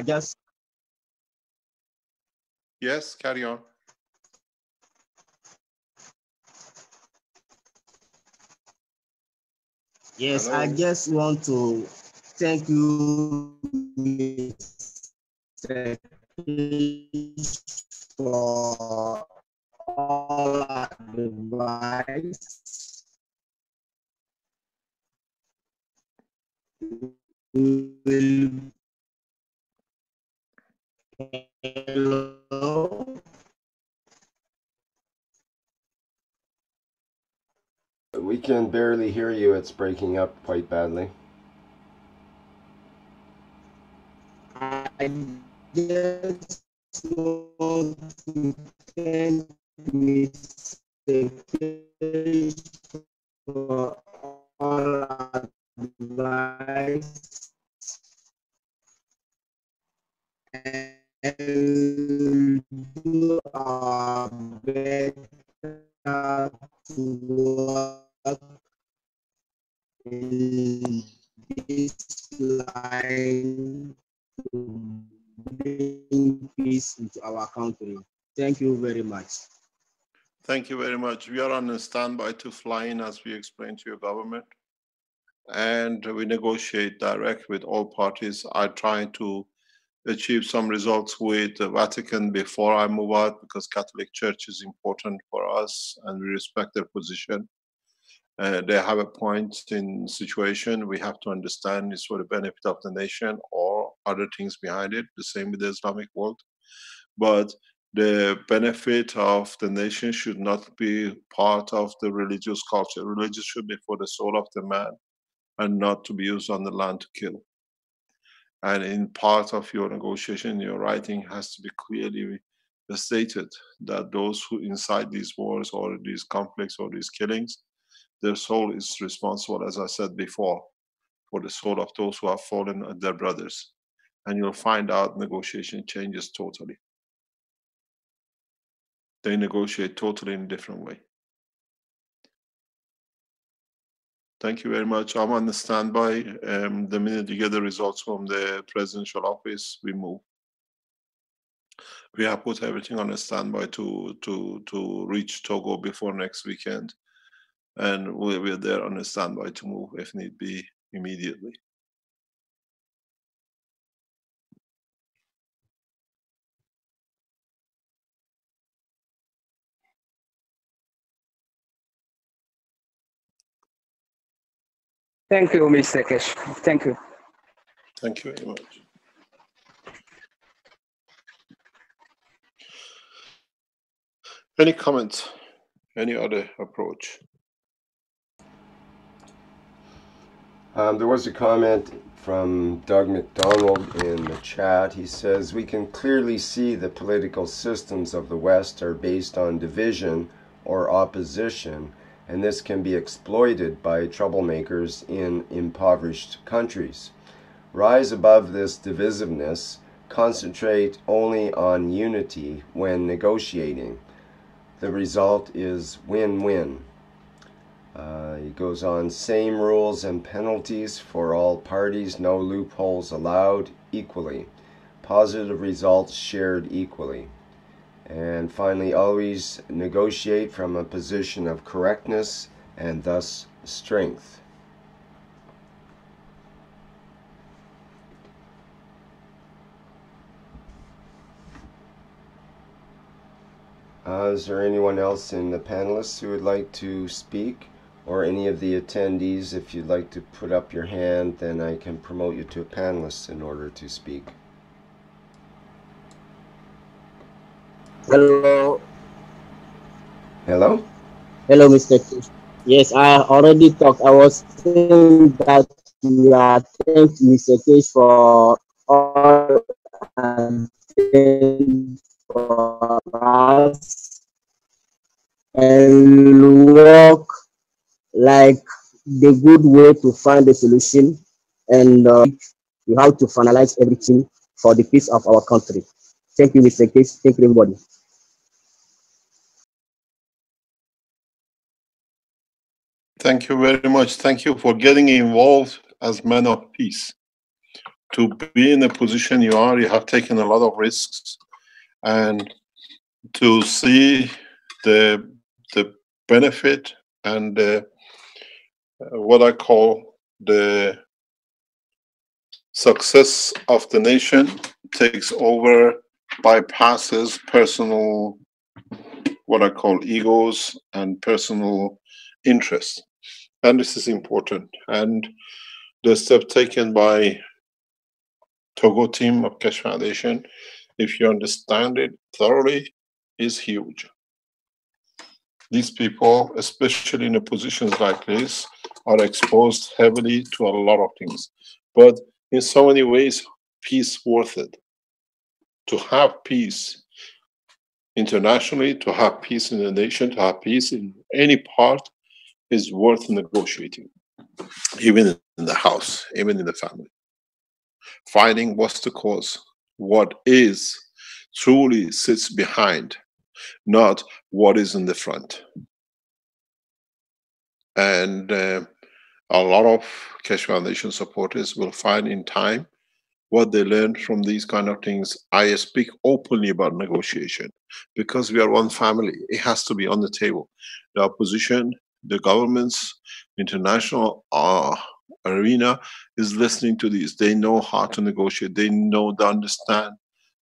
Yes, carry on. Yes, Hello? I just want to thank you, Mr. for all advice. Hello. We can barely hear you. It's breaking up quite badly. I just want to thank Mr. Page for all advice and do our better to work in this line to bring peace into our country. Thank you very much. Thank you very much. We are on a standby to fly in, as we explained to your government. And we negotiate direct with all parties. I try to achieve some results with the Vatican before I move out, because Catholic Church is important for us and we respect their position. They have a point in situation we have to understand is for the benefit of the nation or other things behind it, the same with the Islamic world. But the benefit of the nation should not be part of the religious culture. Religious should be for the soul of the man and not to be used on the land to kill. And in part of your negotiation, your writing has to be clearly stated that those who incite these wars or these conflicts or these killings, their soul is responsible, as I said before, for the soul of those who have fallen and their brothers. And you'll find out negotiation changes totally. They negotiate totally in a different way. Thank you very much. I'm on the standby. The minute you get the results from the presidential office, we move. We have put everything on a standby to reach Togo before next weekend. And we're there on a standby to move if need be immediately. Thank you, Mr. Kesh. Thank you. Thank you very much. Any comments? Any other approach? There was a comment from Doug McDonald in the chat. He says, we can clearly see the political systems of the West are based on division or opposition, and this can be exploited by troublemakers in impoverished countries. Rise above this divisiveness, concentrate only on unity when negotiating. The result is win-win. He goes on, same rules and penalties for all parties, no loopholes allowed, equally. Positive results shared equally. And finally, always negotiate from a position of correctness and thus strength. Is there anyone else in the panelists who would like to speak? Or any of the attendees, if you'd like to put up your hand, then I can promote you to a panelist in order to speak. Hello. Hello? Hello, Mr. Kesh. Yes, I already talked. I was saying that we are thank Mr. Kesh for all for us and work like the good way to find a solution and we have to finalize everything for the peace of our country. Thank you, Mr. Case. Thank you, everybody. Thank you very much. Thank you for getting involved as men of peace. To be in the position you are, you have taken a lot of risks, and to see the benefit and what I call the success of the nation takes over, bypasses personal, what I call egos and personal interests. And this is important. And the step taken by Togo team of Cash Foundation, if you understand it thoroughly, is huge. These people, especially in positions like this, are exposed heavily to a lot of things. But in so many ways, peace worth it. To have peace internationally, to have peace in the nation, to have peace in any part is worth negotiating, even in the house, even in the family. Finding what's the cause, what is truly sits behind, not what is in the front. And a lot of Cash Foundation supporters will find in time what they learned from these kind of things. I speak openly about negotiation because we are one family. It has to be on the table. The opposition, the governments, international arena is listening to these. They know how to negotiate. They know, they understand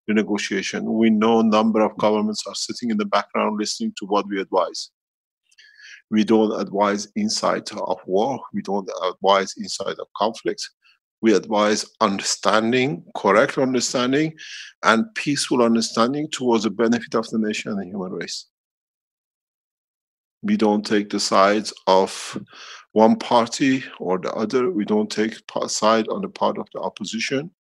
the negotiation. We know a number of governments are sitting in the background listening to what we advise. We don't advise inside of war. We don't advise inside of conflicts. We advise understanding, correct understanding, and peaceful understanding towards the benefit of the nation and the human race. We don't take the sides of one party or the other. We don't take side on the part of the opposition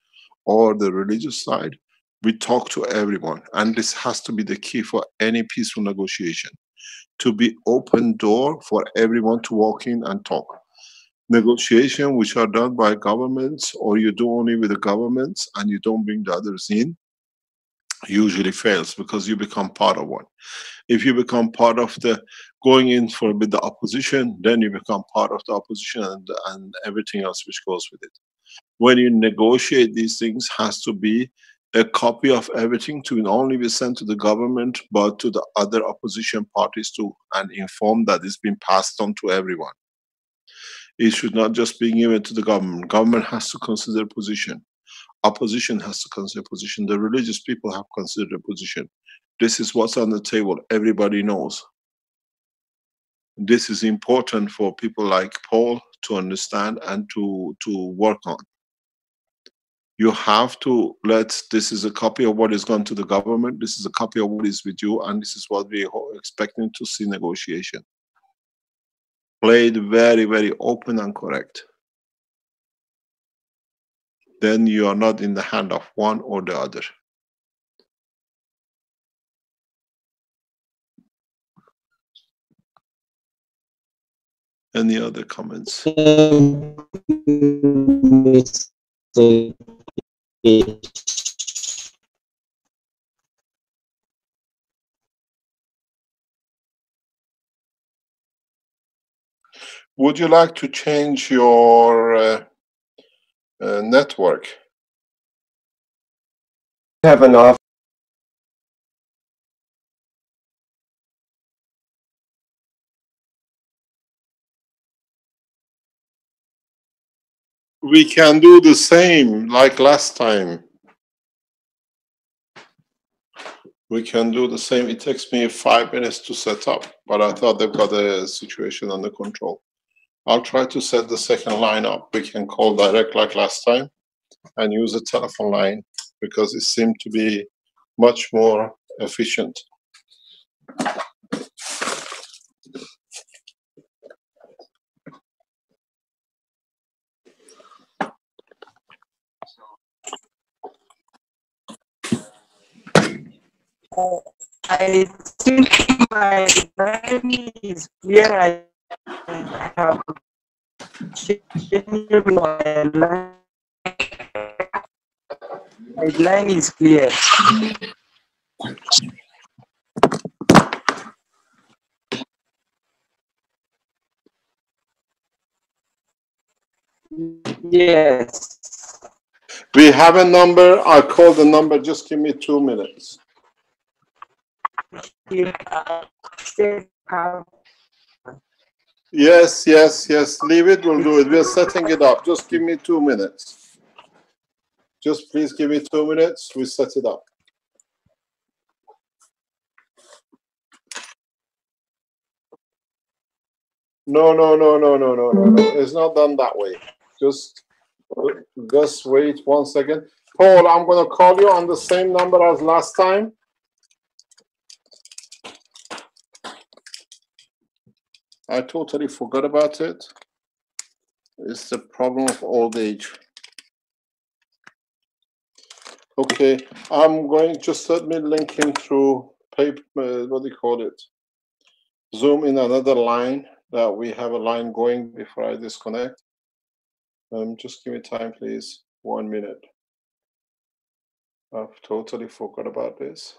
or the religious side. We talk to everyone, and this has to be the key for any peaceful negotiation. To be open door for everyone to walk in and talk. Negotiation which are done by governments, or you do only with the governments and you don't bring the others in, usually fails because you become part of one. If you become part of the going in for with the opposition, then you become part of the opposition and everything else which goes with it. When you negotiate, these things has to be a copy of everything to not only be sent to the government but to the other opposition parties too, and inform that it's been passed on to everyone. It should not just be given to the government. Government has to consider position. Opposition has to consider position. The religious people have considered a position. This is what's on the table. Everybody knows. This is important for people like Paul to understand and to work on. You have to let, this is a copy of what is gone to the government, this is a copy of what is with you, and this is what we are expecting to see negotiation. Play it very, very open and correct. Then you are not in the hand of one or the other. Any other comments? Would you like to change your network? Have an off. We can do the same like last time. We can do the same. It takes me 5 minutes to set up, but I thought they've got the situation under control. I'll try to set the second line up. We can call direct like last time and use a telephone line because it seemed to be much more efficient. I think my line is clear. I have changed my line. My line is clear. Yes. We have a number. I'll call the number. Just give me 2 minutes. Yes, yes, yes. Leave it. We'll do it. We're setting it up. Just give me 2 minutes. Just please give me 2 minutes. We set it up. No, no, no, no, no, no, no, no. It's not done that way. Just wait 1 second. Paul, I'm going to call you on the same number as last time. I totally forgot about it. It's the problem of old age. Okay, I'm going, just let me link him through paper, what do you call it? Zoom in another line, that we have a line going before I disconnect. Just give me time, please. 1 minute. I've totally forgot about this.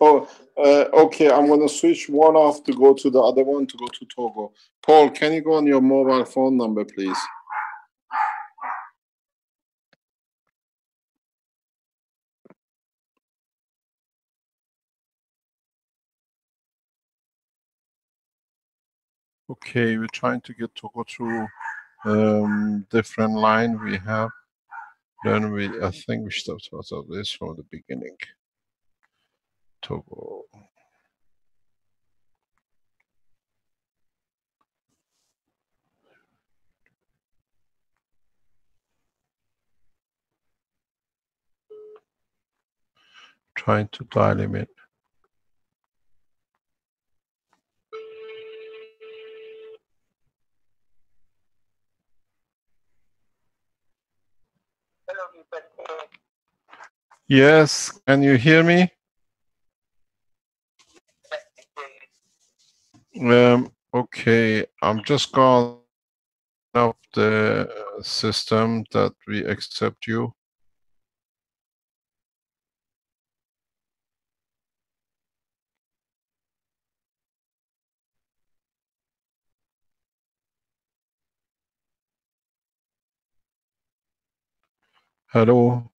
Oh, okay. I'm going to switch one off to go to the other one to go to Togo. Paul, can you go on your mobile phone number, please? Okay, we're trying to get Togo through different line we have. Then I think we should start this from the beginning. Togo. Trying to dial him in. Yes, can you hear me? Okay, I'm just going up the system that we accept you. Hello,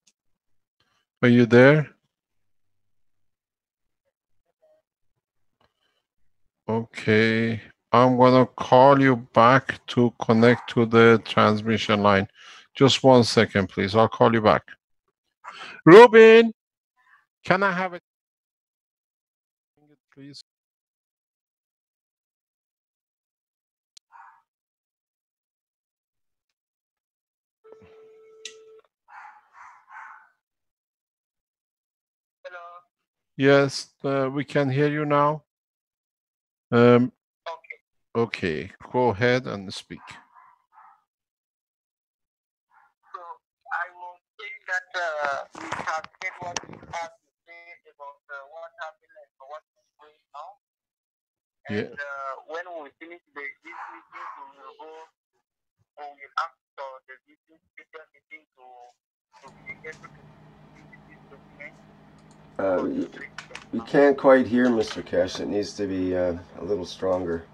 are you there? Okay, I'm gonna call you back to connect to the transmission line. Just 1 second, please. I'll call you back. Ruben, can I have it, please? Yes, we can hear you now. Okay, go ahead and speak. So I will say that we have said what we have to say about what happened and what is going on. And when we finish this meeting, we will go, we will ask for the special meeting to be able to finish this document. We can't quite hear Mr. Kesh. It needs to be a little stronger.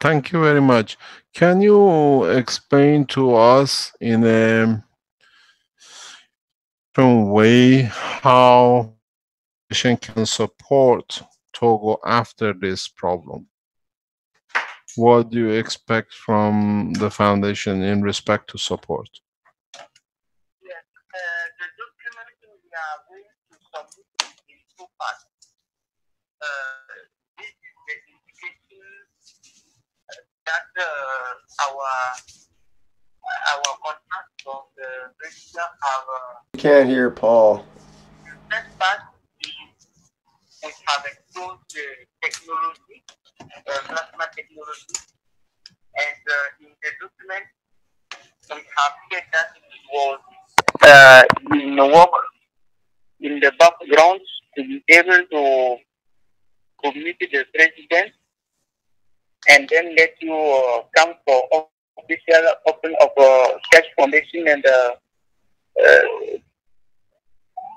Thank you very much. Can you explain to us in a different way how can support Togo after this problem? What do you expect from the foundation in respect to support? Yes, the document we are going to submit in two parts. This is the indication that our contract from the register have. You can't hear Paul. The first part we have exposed the technology, plasma technology, and in the document we have said that it was in work in the background to be able to communicate the president and then let you come for official open of cash foundation and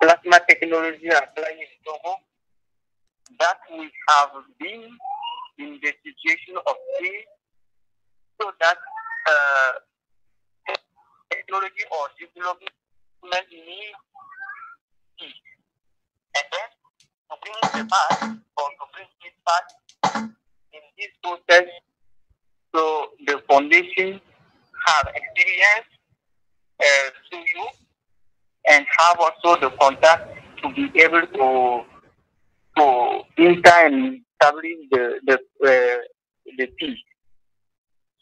plasma technology applying in Togo. That we have been in the situation of peace, so that technology or development needs peace. And then to bring the part or to bring this part in this process, so the foundation have experience to you and have also the contact to be able to enter and establish the peace.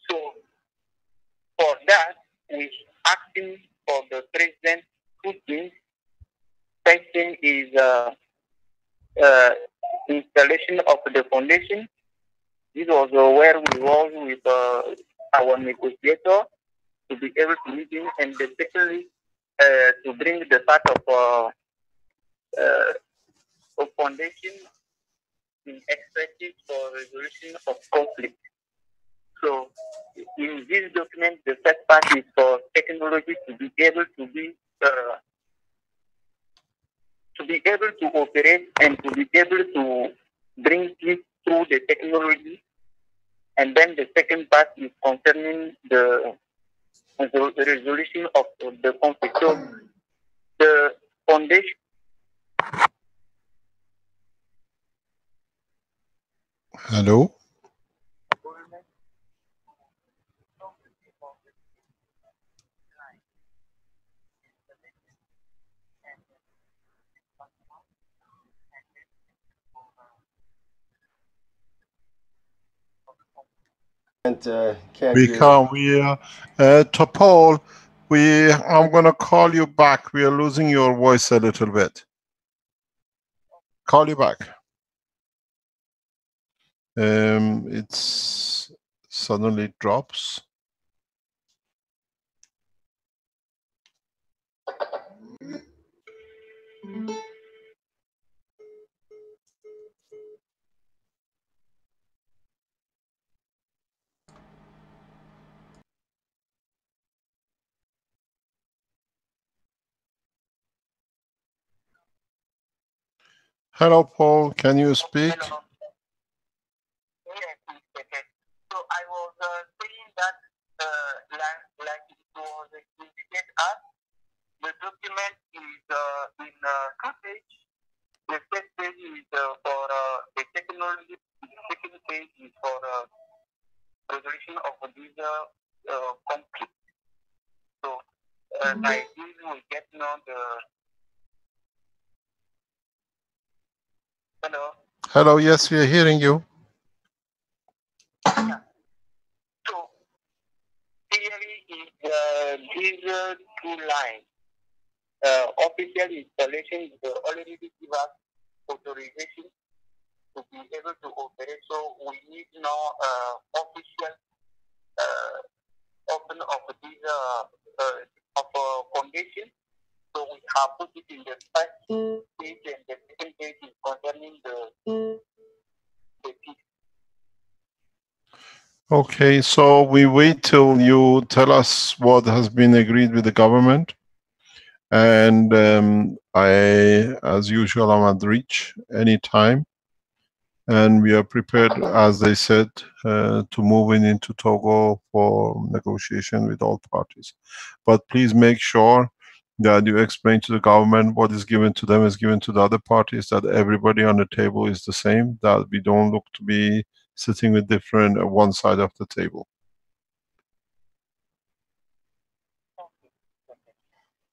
So for that, we asking for the president two things. First thing is uh, installation of the foundation. This was where we was with our negotiator to be able to meet him, and secondly, to bring the part of foundation in expertise for resolution of conflict. So, in this document, the first part is for technology to be able to operate and to be able to bring it through the technology. And then the second part is concerning the resolution of the conflict. So the foundation. Hello? Can't We hear. can't. To Paul, I'm gonna call you back. We are losing your voice a little bit. Call you back. It's suddenly drops. Hello, Paul. Can you speak? Hello. Yes, so I was saying that like it was indicated us, the document is in two pages. The first page is for the technology. The second page is for resolution of this conflict. So by this we get now the. Hello. Hello. Yes, we are hearing you. Yeah. So theory is these two lines. Official installation already give us authorization to be able to operate. So we need now official open of this foundation. So we have put it in the first page, and the second page is concerning the piece. Okay, so we wait till you tell us what has been agreed with the government. And I, as usual, I'm at reach anytime. And we are prepared, as they said, to move into Togo for negotiation with all parties. But please make sure that you explain to the government what is given to them is given to the other parties, that everybody on the table is the same, that we don't look to be sitting with different one side of the table.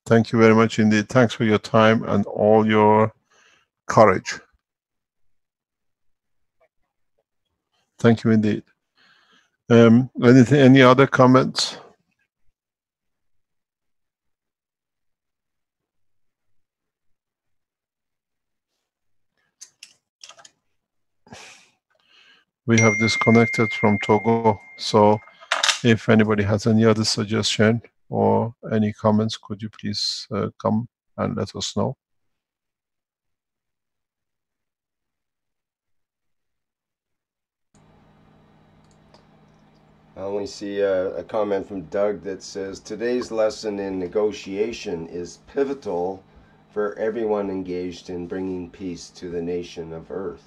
Thank you very much indeed. Thanks for your time and all your courage. Thank you indeed. Any other comments? We have disconnected from Togo, so if anybody has any other suggestion or any comments, could you please come and let us know? I only see a comment from Doug that says today's lesson in negotiation is pivotal for everyone engaged in bringing peace to the nation of Earth.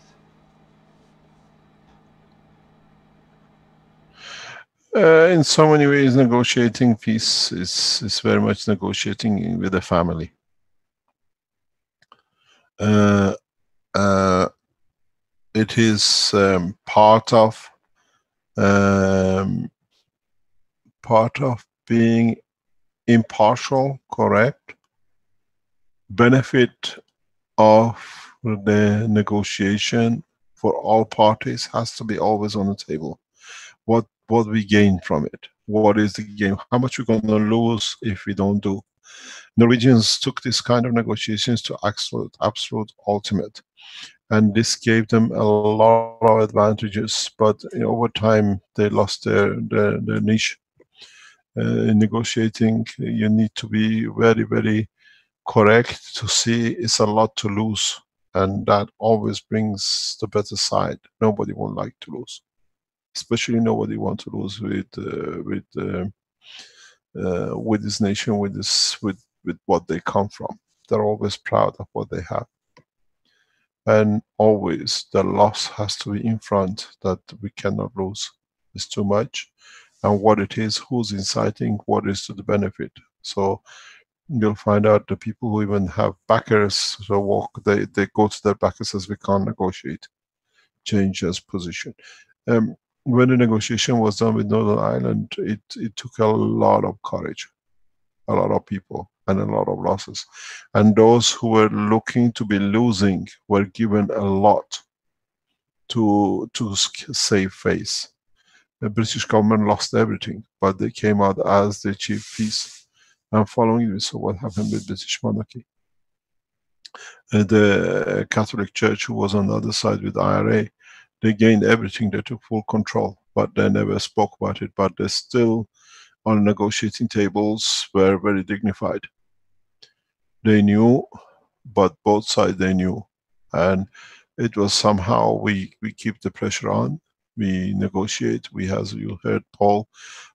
In so many ways, negotiating peace is very much negotiating with the family. It is part of being impartial, correct. Benefit of the negotiation for all parties has to be always on the table. What we gain from it? What is the game? How much we're gonna lose if we don't do? Norwegians took this kind of negotiations to absolute ultimate, and this gave them a lot of advantages. But over time, they lost their niche. In negotiating, you need to be very, very correct to see it's a lot to lose, and that always brings the better side. Nobody would like to lose, especially nobody want to lose with this nation, with what they come from. They're always proud of what they have, and always the loss has to be in front, that we cannot lose. It's too much, and what it is, who's inciting, what is to the benefit. So you'll find out the people who even have backers, so they go to their backers as we can't negotiate, change as position. When the negotiation was done with Northern Ireland, it took a lot of courage, a lot of people, and a lot of losses. And those who were looking to be losing were given a lot to save face. The British government lost everything, but they came out as the chief peace. And following this, so what happened with British monarchy? The Catholic Church, who was on the other side with IRA, they gained everything, they took full control, but they never spoke about it. But they still, on negotiating tables, were very dignified. They knew, but both sides they knew. And it was somehow we keep the pressure on, we negotiate. We, as you heard Paul,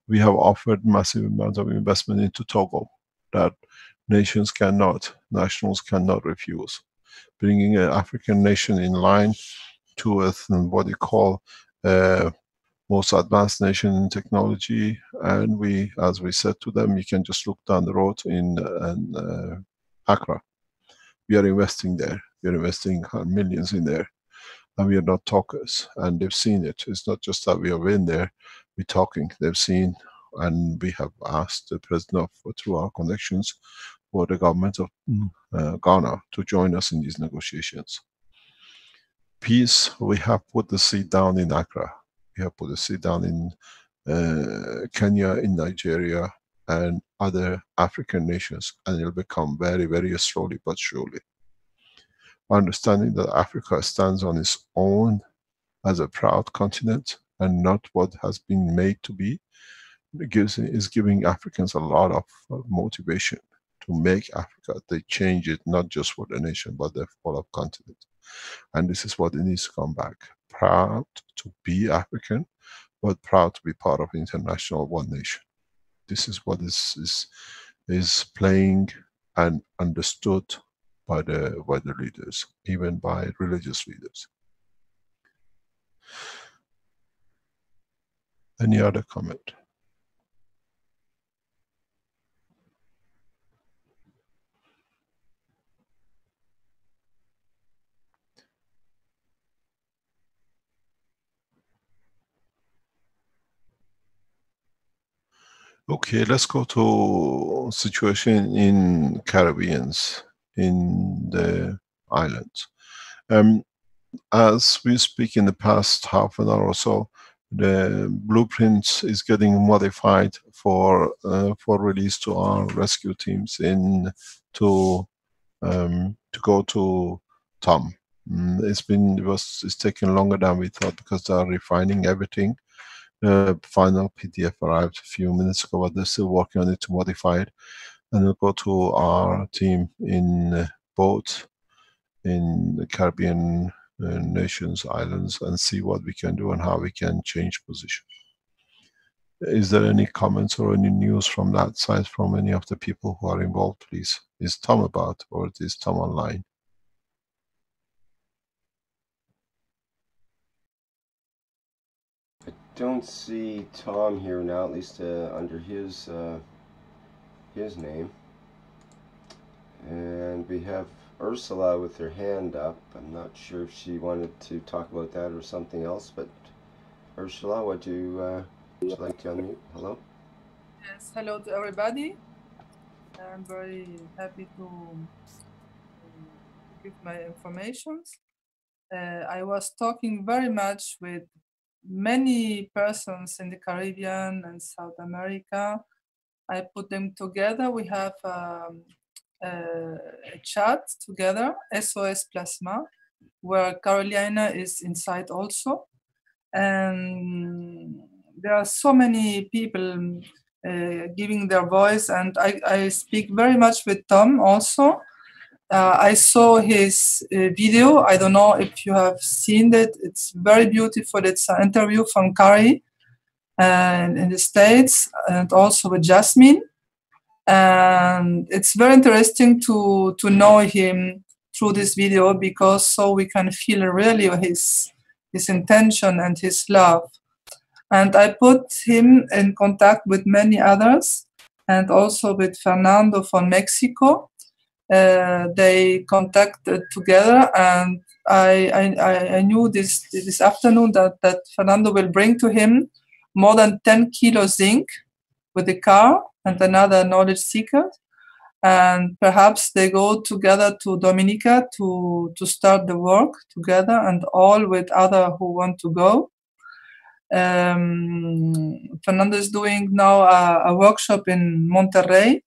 we have offered massive amounts of investment into Togo that nations cannot, nationals cannot refuse. Bringing an African nation in line to what you call most advanced nation in technology, and we, as we said to them, you can just look down the road in Accra. We are investing there. We are investing millions in there, and we are not talkers. And they've seen it. It's not just that we have been there. We're talking. They've seen, and we have asked the president of, through our connections, for the government of Ghana to join us in these negotiations. Peace, we have put the seed down in Accra. We have put the seed down in Kenya, in Nigeria, and other African nations, and it'll become very, very slowly but surely. Understanding that Africa stands on its own as a proud continent and not what has been made to be, is giving Africans a lot of motivation to make Africa. They change it not just for the nation, but the whole continent. And this is what it needs to come back. Proud to be African, but proud to be part of international one nation. This is what is playing and understood by the leaders, even by religious leaders. Any other comment? Okay, let's go to situation in Caribbeans, in the islands. As we speak, in the past half an hour or so, the blueprint is getting modified for release to our rescue teams to go to Tom. It's taking longer than we thought because they are refining everything. The final PDF arrived a few minutes ago, but they're still working on it to modify it, and we'll go to our team in both in the Caribbean nations, islands, and see what we can do and how we can change position. Is there any comments or any news from that side from any of the people who are involved, please? Is Tom about, or is Tom online? I don't see Tom here now, at least under his name. And we have Ursula with her hand up. I'm not sure if she wanted to talk about that or something else, but Ursula, would you like to unmute? Hello? Yes, hello to everybody. I'm very happy to give my informations. I was talking very much with many persons in the Caribbean and South America. I put them together. We have a chat together, SOS Plasma, where Carolina is inside also. And there are so many people giving their voice, and I speak very much with Tom also. I saw his video. I don't know if you have seen it. It's very beautiful. It's an interview from Kari and in the States, and also with Jasmine. And it's very interesting to know him through this video, because so we can feel really his intention and his love. And I put him in contact with many others, and also with Fernando from Mexico. They contacted together, and I knew this afternoon that Fernando will bring to him more than 10 kilos zinc with the car and another knowledge seeker. And perhaps they go together to Dominica to start the work together, and all with other who want to go. Fernando is doing now a workshop in Monterrey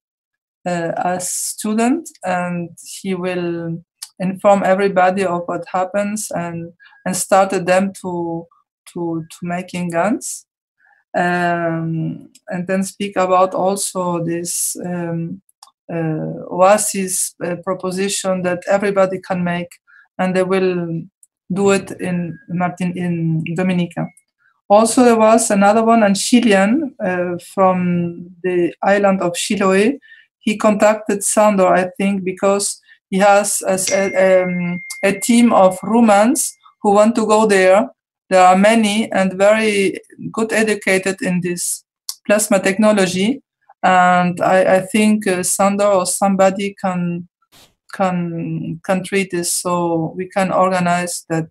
as student, and he will inform everybody of what happens and started them to making guns, and then speak about also this Oasis proposition that everybody can make, and they will do it in Dominica. Also, there was another one, a Chilean from the island of Chiloé. He contacted Sandor, I think, because he has a team of Romans who want to go there. There are many and very good educated in this plasma technology. And I think Sandor or somebody can treat this, so we can organize that.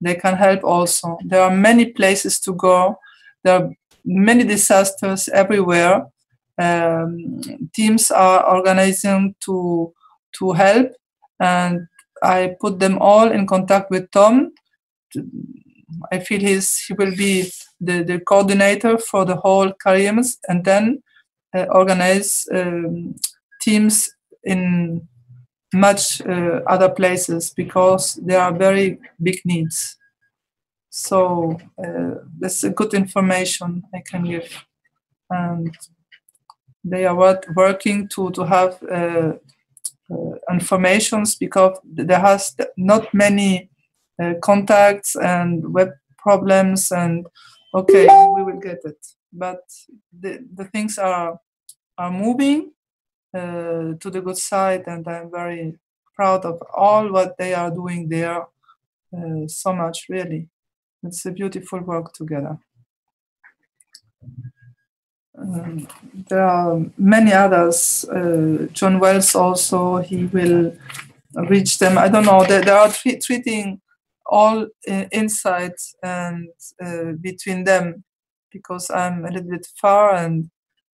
They can help also. There are many places to go. There are many disasters everywhere. Teams are organizing to help, and I put them all in contact with Tom. I feel he will be the coordinator for the whole Caribbean, and then organize teams in much other places, because there are very big needs. So that's a good information I can give. And they are working to have informations, because there has not many contacts and web problems, and okay, we will get it. But the things are moving to the good side, and I'm very proud of all what they are doing there. So much, really. It's a beautiful work together. There are many others. John Wells also, he will reach them. I don't know. They are treating all insights and between them, because I'm a little bit far, and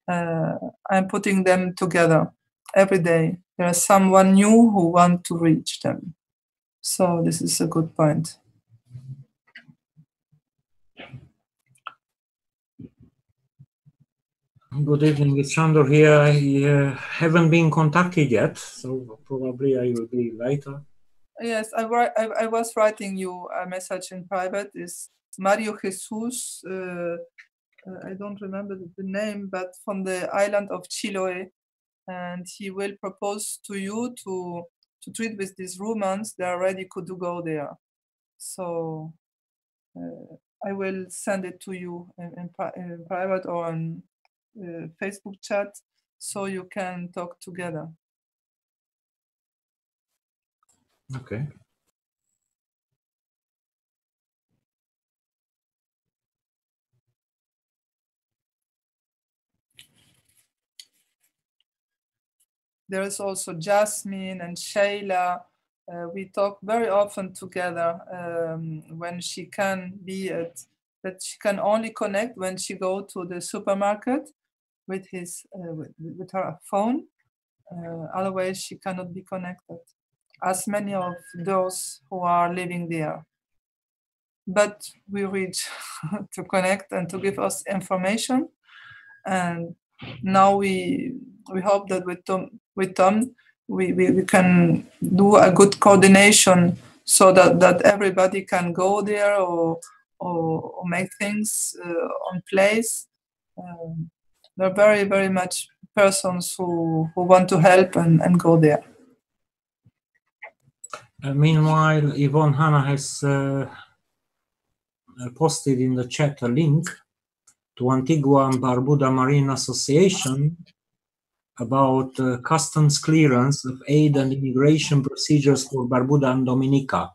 I'm putting them together every day. There's someone new who want to reach them. So this is a good point. Good evening, it's Sandor here. I haven't been contacted yet, so probably I will be later. Yes, I was writing you a message in private. Is Mario Jesus, I don't remember the name, but from the island of Chiloé, and he will propose to you to treat with these Romans. They already could go there. So I will send it to you in private or on Facebook chat, so you can talk together. Okay. There is also Jasmine and Shayla. We talk very often together when she can be but she can only connect when she go to the supermarket with with her phone. Otherwise, she cannot be connected, as many of those who are living there. But we reach to connect and to give us information. And now we hope that with Tom we can do a good coordination so that everybody can go there or make things on place. There are very much persons who want to help and go there. Meanwhile, Yvonne Hanna has posted in the chat a link to Antigua and Barbuda Marine Association about customs clearance of aid and immigration procedures for Barbuda and Dominica.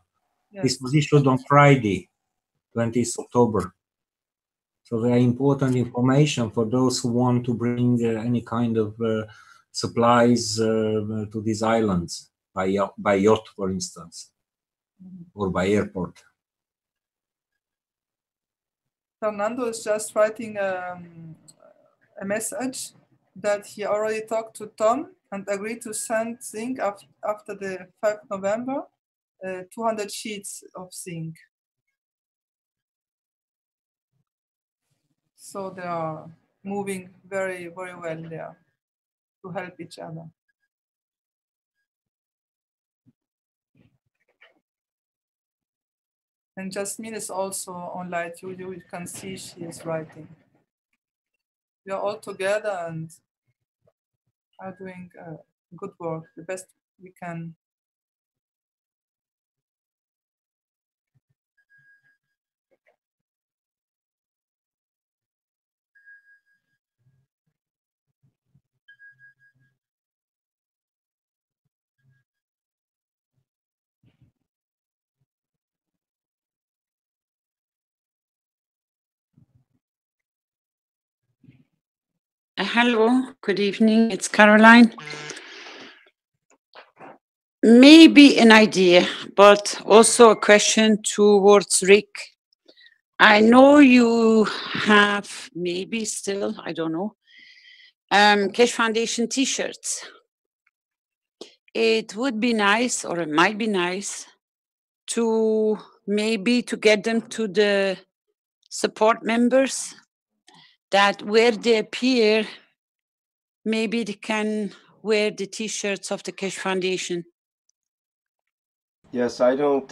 Yes. This was issued on Friday, 20th October. So very important information for those who want to bring any kind of supplies to these islands by yacht, for instance, or by airport. Fernando is just writing a message that he already talked to Tom and agreed to send zinc after the 5th November, 200 sheets of zinc. So they are moving very well there to help each other. And Jasmine is also online. You can see she is writing. We are all together and are doing good work, the best we can. Hello, good evening. It's Caroline. Maybe an idea, but also a question towards Rick. I know you have maybe still, I don't know, Keshe Foundation t-shirts. It would be nice, or it might be nice, to maybe to get them to the support members, that where they appear, maybe they can wear the t-shirts of the Keshe Foundation. Yes, I don't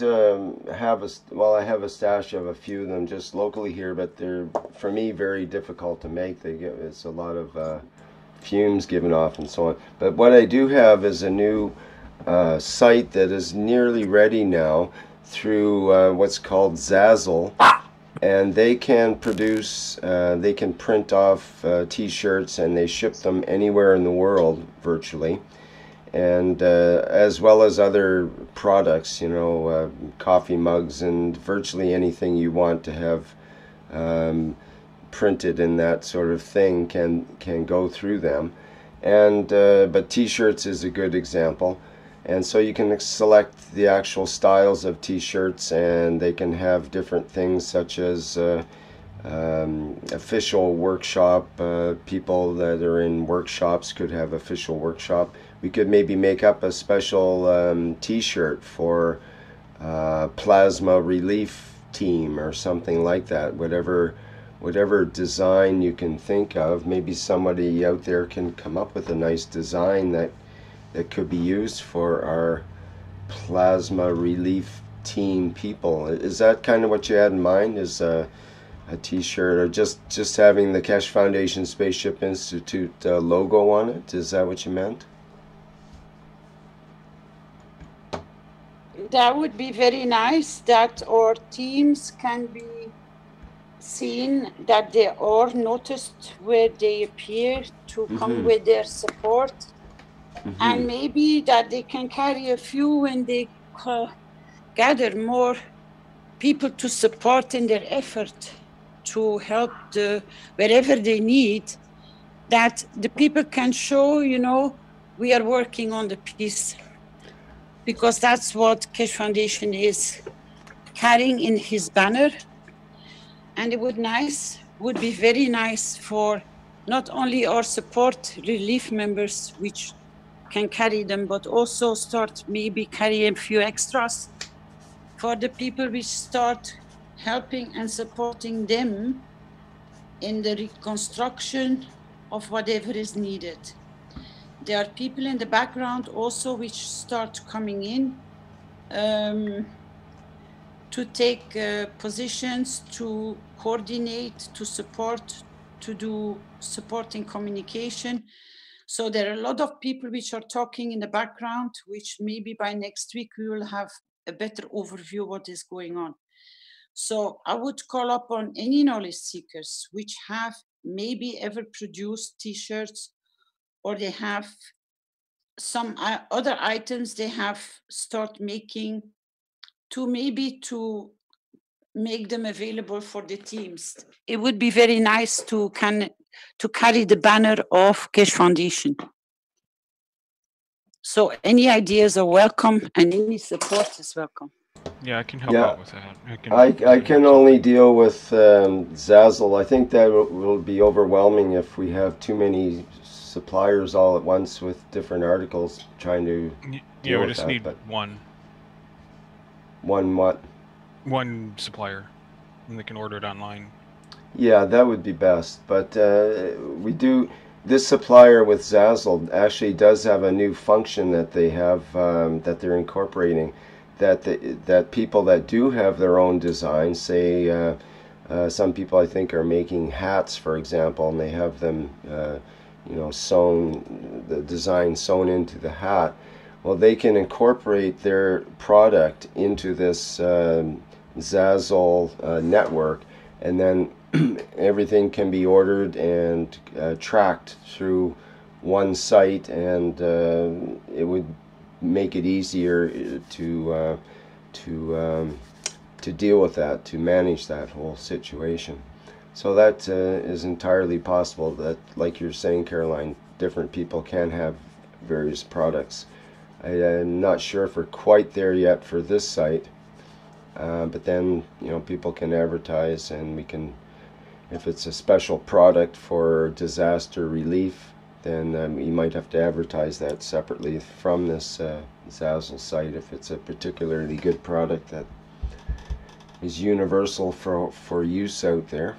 have I have a stash of a few of them just locally here, but they're, for me, very difficult to make. It's a lot of fumes given off and so on. But what I do have is a new site that is nearly ready now through what's called Zazzle, and they can produce, they can print off t-shirts, and they ship them anywhere in the world virtually. And as well as other products, you know, coffee mugs and virtually anything you want to have printed in that sort of thing can go through them. And but t-shirts is a good example. And so you can select the actual styles of t-shirts, and they can have different things such as official workshop. People that are in workshops could have official workshop. We could maybe make up a special T-shirt for plasma relief team or something like that. Whatever design you can think of, maybe somebody out there can come up with a nice design that could be used for our plasma relief team people. Is that kind of what you had in mind? Is a T-shirt, or just having the Keshe Foundation Spaceship Institute logo on it? Is that what you meant? That would be very nice, that our teams can be seen, that they are noticed where they appear to come with their support, and maybe that they can carry a few when they gather more people to support in their effort to help wherever they need, that the people can show, we are working on the peace. Because that's what Keshe Foundation is carrying in his banner. And it would be very nice for not only our support relief members, which can carry them, but also start maybe carrying a few extras for the people which start helping and supporting them in the reconstruction of whatever is needed. There are people in the background also which start coming in to take positions, to coordinate, to support, to do supporting communication. So there are a lot of people which are talking in the background, which maybe by next week we will have a better overview of what is going on. So I would call upon any knowledge seekers which have maybe ever produced T-shirts, or they have some other items they have start making, to make them available for the teams. It would be very nice to carry the banner of Keshe Foundation. So any ideas are welcome, and any support is welcome. Yeah, I can help out with that. I can only deal with Zazzle. I think that will be overwhelming if we have too many suppliers all at once with different articles trying to deal we with just need one. One what? One supplier, and they can order it online. Yeah, that would be best. But this supplier with Zazzle actually does have a new function that they have that they're incorporating. That people that do have their own designs, say some people I think are making hats, for example, and they have them sewn, the design sewn into the hat. Well, they can incorporate their product into this Zazzle network, and then everything can be ordered and tracked through one site, and it would make it easier to deal with that, to manage that whole situation. So that is entirely possible. That, like you're saying, Caroline, different people can have various products. I'm not sure if we're quite there yet for this site, but then people can advertise, and we can, if it's a special product for disaster relief, then you might have to advertise that separately from this Zazzle site if it's a particularly good product that is universal for use out there.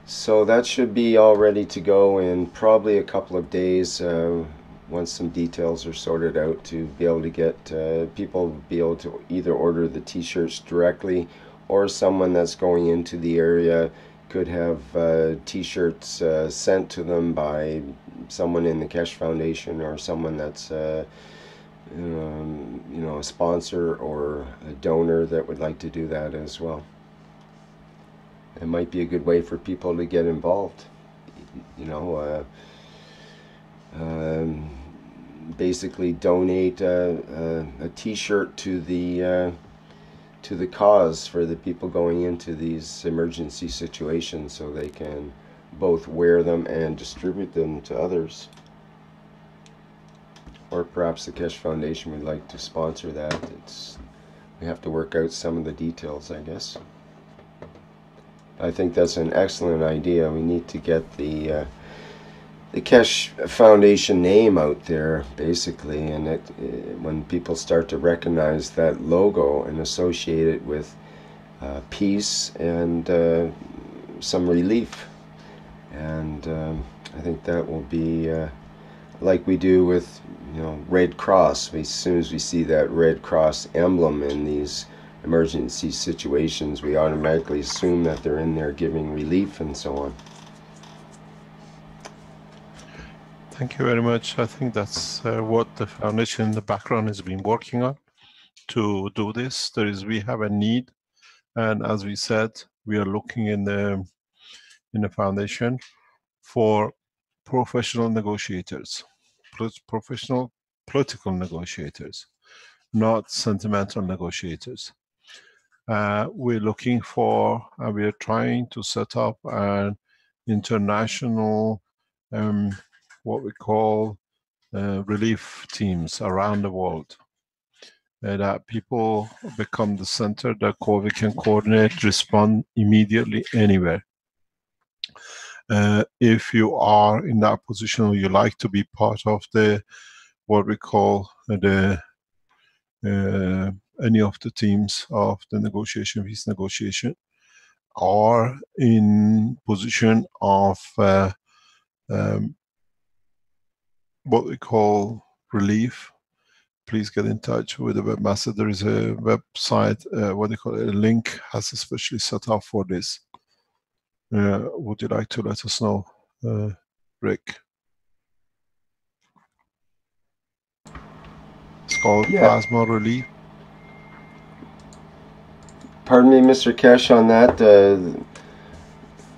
So that should be all ready to go in probably a couple of days, once some details are sorted out, to be able to get people be able to either order the T-shirts directly, or someone that's going into the area could have T-shirts sent to them by someone in the Keshe Foundation, or someone that's a sponsor or a donor that would like to do that as well. It might be a good way for people to get involved. Basically donate a T-shirt to the cause for the people going into these emergency situations, so they can both wear them and distribute them to others. Or perhaps the Keshe Foundation would like to sponsor that. It's we have to work out some of the details, I guess. I think that's an excellent idea. We need to get the Keshe Foundation name out there, basically, and when people start to recognize that logo and associate it with peace and some relief, and I think that will be like we do with, you know, Red Cross. As soon as we see that Red Cross emblem in these emergency situations, we automatically assume that they're in there giving relief and so on. Thank you very much. I think that's what the foundation in the background has been working on to do this. We have a need, and as we said, we are looking in the foundation for professional negotiators, professional political negotiators, not sentimental negotiators. We're looking for, we are trying to set up an international, what we call relief teams around the world. That people become the center that we can coordinate, respond immediately anywhere. If you are in that position or you like to be part of the, what we call the any of the teams of the negotiation, peace negotiation, are in position of what we call relief, please get in touch with the webmaster. There is a website, what they call it, a link has especially set up for this. Would you like to let us know, Rick? It's called Plasma Relief. Pardon me, Mr. Keshe, on that.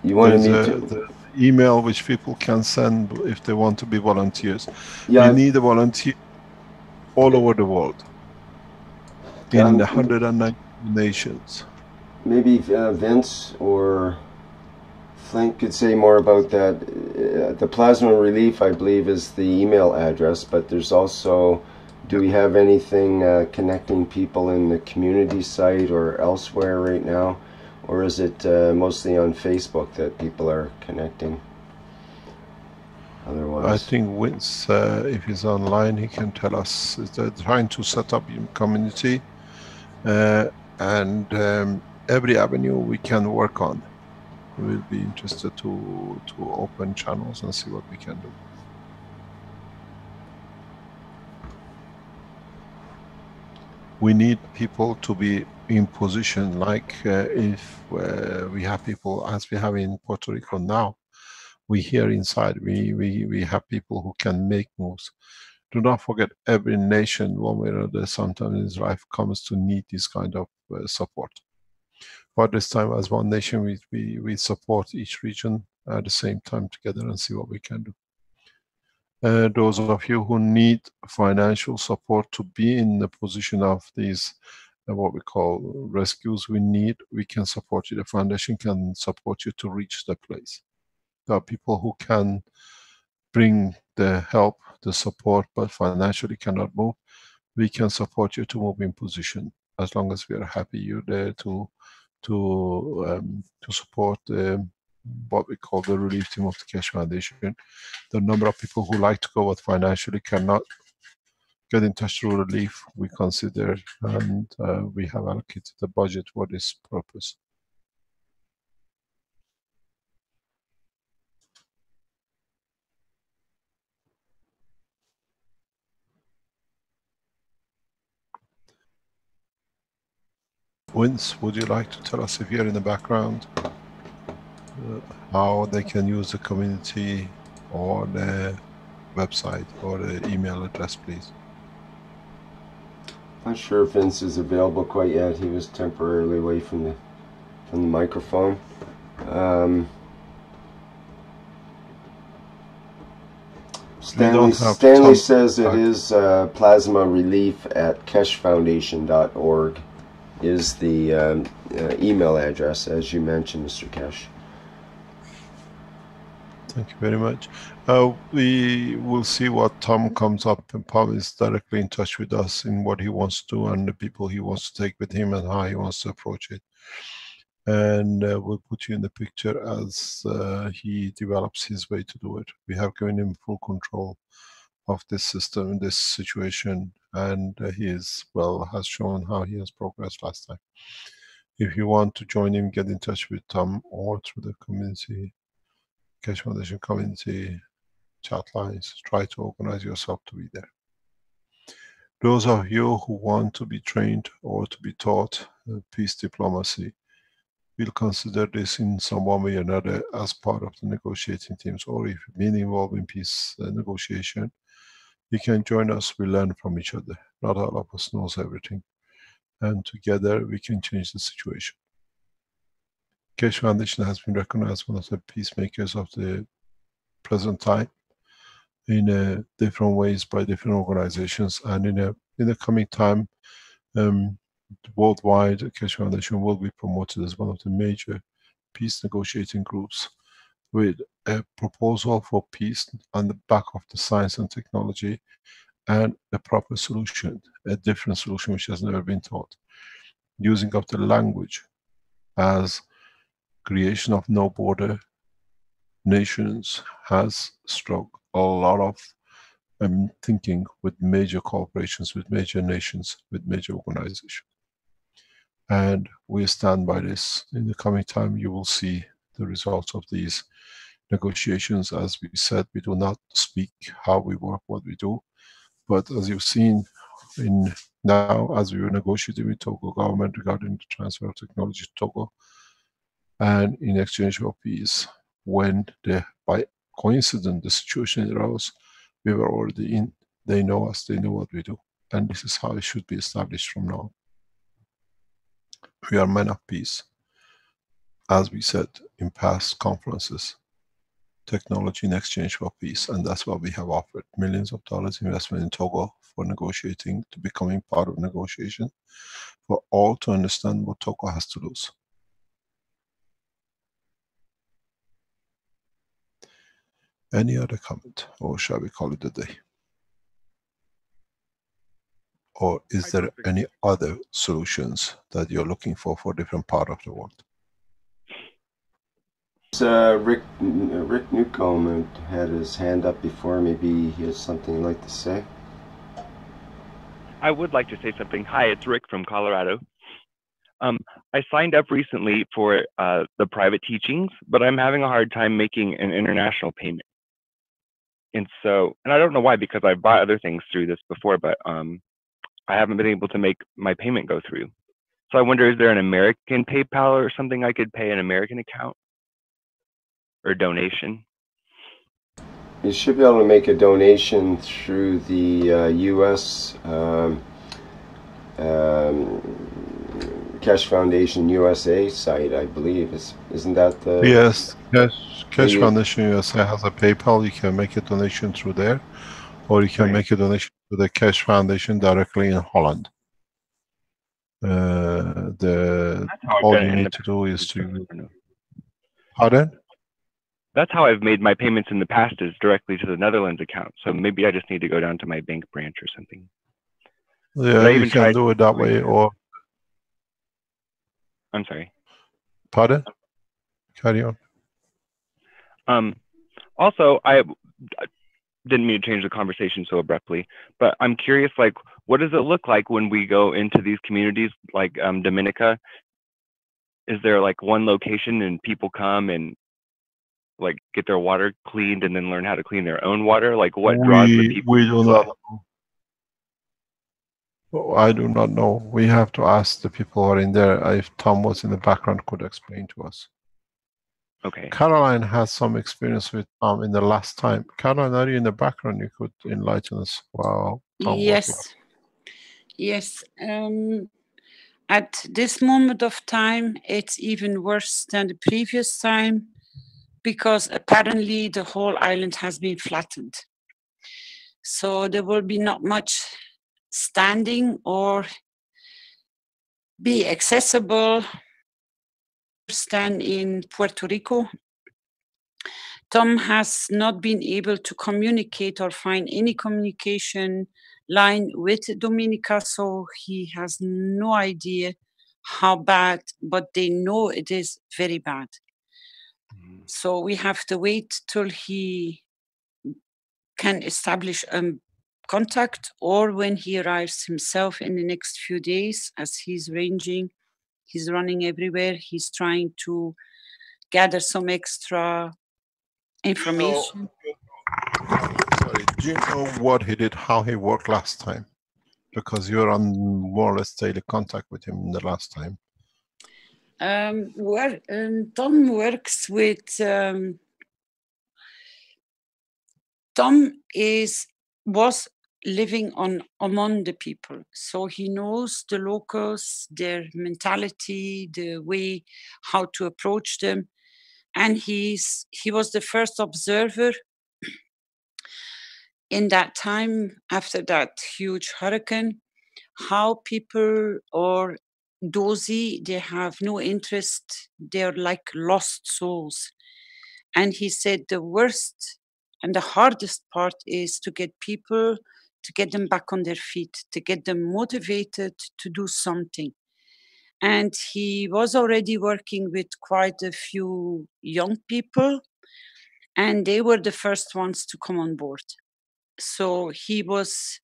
You wanted me to... The email which people can send if they want to be volunteers. Yeah, we need a volunteer all over the world, in the 190 nations. Maybe Vince or Flint could say more about that. The Plasma Relief, I believe, is the email address, but there's also, do we have anything connecting people in the community site or elsewhere right now? Or is it mostly on Facebook that people are connecting? Otherwise, I think Vince, if he's online, he can tell us. They're trying to set up a community, and every avenue we can work on. We'll be interested to open channels and see what we can do. We need people to be in position, like if we have people, as we have in Puerto Rico now, we here inside, we have people who can make moves. Do not forget, every nation, one way or other, sometimes in its life comes to need this kind of support. But this time, as one nation, we support each region at the same time together and see what we can do. Those of you who need financial support to be in the position of these, what we call rescues, we can support you. The foundation can support you to reach the place. There are people who can bring the help, the support, but financially cannot move. We can support you to move in position, as long as we are happy you're there to support what we call the relief team of the Keshe Foundation. The number of people who like to go but financially cannot get in touch through relief, we consider, and we have allocated the budget for this purpose. Vince, would you like to tell us, if you're in the background, how they can use the community or the website or the email address, please? I'm not sure if Vince is available quite yet. He was temporarily away from the microphone. Stanley says it is plasma relief at keshefoundation.org is the email address, as you mentioned, Mr. Keshe. Thank you very much. We will see what Tom comes up, and Tom is directly in touch with us in what he wants to do and the people he wants to take with him and how he wants to approach it. And we'll put you in the picture as he develops his way to do it. We have given him full control of this system, this situation, and he is, well, has shown how he has progressed last time. If you want to join him, get in touch with Tom or through the community, Keshe Foundation community chat lines. Try to organize yourself to be there. Those of you who want to be trained or to be taught peace diplomacy, we'll consider this in some one way or another as part of the negotiating teams, or if you've been involved in peace negotiation, you can join us. We learn from each other. Not all of us knows everything, and together we can change the situation. Keshe Foundation has been recognized one of the peacemakers of the present time in different ways by different organizations, and in the coming time, worldwide, Keshe Foundation will be promoted as one of the major peace negotiating groups with a proposal for peace on the back of the science and technology and a proper solution, a different solution which has never been taught, using of the language as creation of no border nations has struck a lot of thinking with major corporations, with major nations, with major organizations. And we stand by this. In the coming time, you will see the results of these negotiations. As we said, we do not speak how we work, what we do. But as you've seen in now, as we were negotiating with Togo government regarding the transfer of technology to Togo, and in exchange for peace, when by coincidence the situation arose, we were already in. They know us, they know what we do. And this is how it should be established from now. We are men of peace. As we said in past conferences, technology in exchange for peace, and that's what we have offered. Millions of dollars investment in Togo for negotiating, to becoming part of negotiation, for all to understand what Togo has to lose. Any other comment, or shall we call it a day? Or is there any other solutions that you're looking for different part of the world? Rick Newcomb had his hand up before. Maybe he has something he'd like to say. I would like to say something. Hi, it's Rick from Colorado. I signed up recently for the private teachings, but I'm having a hard time making an international payment. And I don't know why, because I've bought other things through this before, but I haven't been able to make my payment go through. So I wonder, is there an American PayPal or something I could pay an American account or donation? You should be able to make a donation through the U.S. Keshe Foundation USA site, I believe. Isn't that the... Yes, Keshe Foundation USA has a PayPal. You can make a donation through there, or you can make a donation to the Keshe Foundation directly in Holland. All you need to do is to... Pardon? That's how I've made my payments in the past, is directly to the Netherlands account. So maybe I just need to go down to my bank branch or something. Yeah, you can do it that way, or... I'm sorry. Pardon? Carry on. Also, I didn't mean to change the conversation so abruptly, but I'm curious, like, what does it look like when we go into these communities like Dominica? Is there like one location and people come and like get their water cleaned and then learn how to clean their own water? Like, what draws the people? We do not know. I do not know. We have to ask the people who are in there. If Tom was in the background, could explain to us. Okay. Caroline has some experience with Tom in the last time. Caroline, are you in the background? You could enlighten us. Wow. Tom, yes. Yes. At this moment of time, it's even worse than the previous time, because apparently the whole island has been flattened. So there will be not much standing or be accessible. Stand in Puerto Rico, Tom has not been able to communicate or find any communication line with Dominica, so he has no idea how bad, but they know it is very bad. So we have to wait till he can establish a contact, or when he arrives himself in the next few days, as he's ranging, he's running everywhere, he's trying to gather some extra information. Sorry, do you know what he did, how he worked last time? Because you're on more or less daily contact with him the last time. Tom works with Tom was living among the people, so he knows the locals, their mentality, the way how to approach them, and he was the first observer in that time after that huge hurricane, how people are dozy, they have no interest, they're like lost souls. And he said the worst and the hardest part is to get people, to get them back on their feet, to get them motivated to do something. And he was already working with quite a few young people, and they were the first ones to come on board. So he was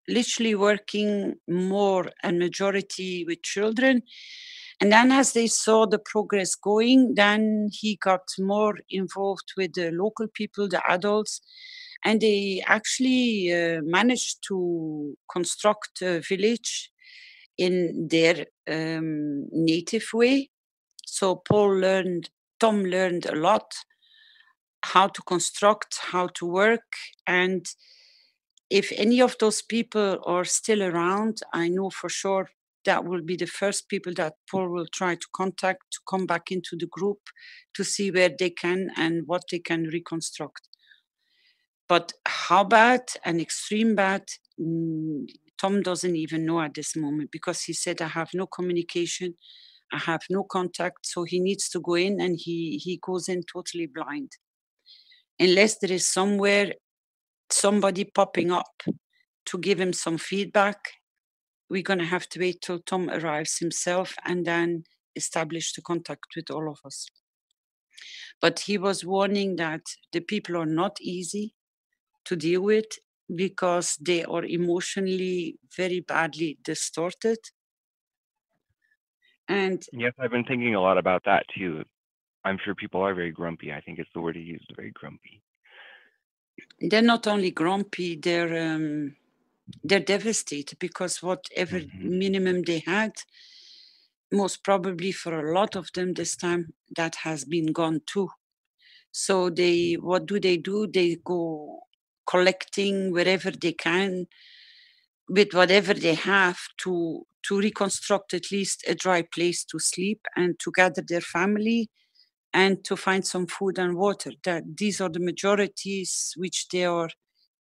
literally working more and majority with children. And then as they saw the progress going, then he got more involved with the local people, the adults, and they actually managed to construct a village in their native way. So Tom learned a lot how to construct, how to work, and if any of those people are still around, I know for sure that will be the first people that Paul will try to contact to come back into the group to see where they can and what they can reconstruct. But how bad and extreme bad, Tom doesn't even know at this moment, because he said, I have no communication, I have no contact, so he needs to go in, and he goes in totally blind. Unless there is somewhere somebody popping up to give him some feedback, we're going to have to wait till Tom arrives himself and then establish the contact with all of us. But he was warning that the people are not easy to deal with because they are emotionally very badly distorted. And yes, I've been thinking a lot about that too. I'm sure people are very grumpy. I think it's the word he used, very grumpy. They're not only grumpy, they're devastated, because whatever minimum they had, most probably for a lot of them this time, that has been gone too. So what do? They go collecting wherever they can, with whatever they have, to reconstruct at least a dry place to sleep and to gather their family and to find some food and water. That these are the majorities which they are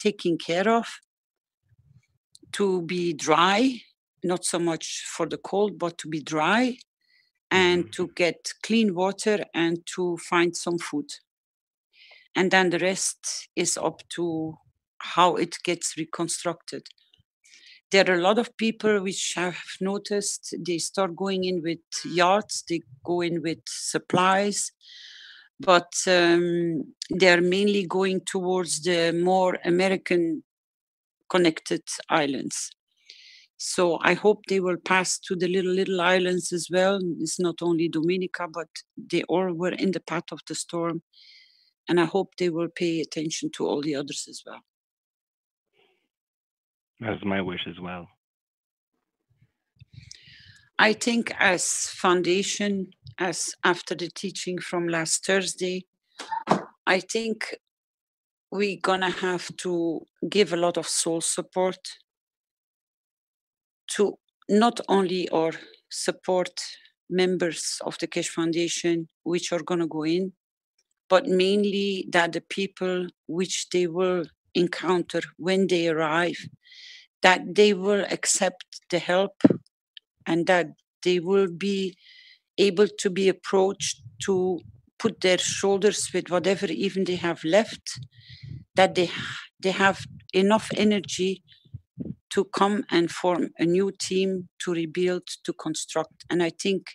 taking care of, to be dry, not so much for the cold, but to be dry, and to get clean water and to find some food. And then the rest is up to how it gets reconstructed. There are a lot of people which have noticed they start going in with yachts, they go in with supplies, but they're mainly going towards the more American connected islands. So I hope they will pass to the little islands as well. It's not only Dominica, but they all were in the path of the storm. And I hope they will pay attention to all the others as well. That's my wish as well. I think as foundation, as after the teaching from last Thursday, I think we're gonna have to give a lot of soul support to not only our support members of the Keshe Foundation, which are gonna go in, but mainly that the people which they will encounter when they arrive, that they will accept the help and that they will be able to be approached to put their shoulders with whatever even they have left, that they have enough energy to come and form a new team, to rebuild, to construct. And I think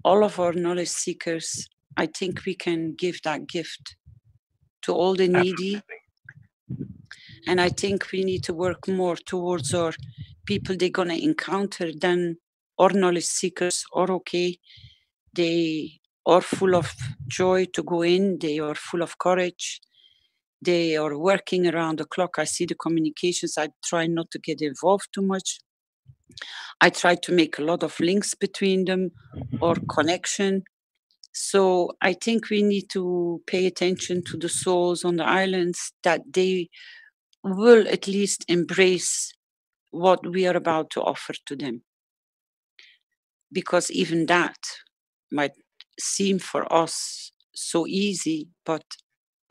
all of our knowledge seekers, I think we can give that gift to all the needy. And I think we need to work more towards our people they're going to encounter than our knowledge seekers are okay. They are full of joy to go in. They are full of courage. They are working around the clock. I see the communications. I try not to get involved too much. I try to make a lot of links between them or connection. So I think we need to pay attention to the souls on the islands, that they will at least embrace what we are about to offer to them. Because even that might seem for us so easy, but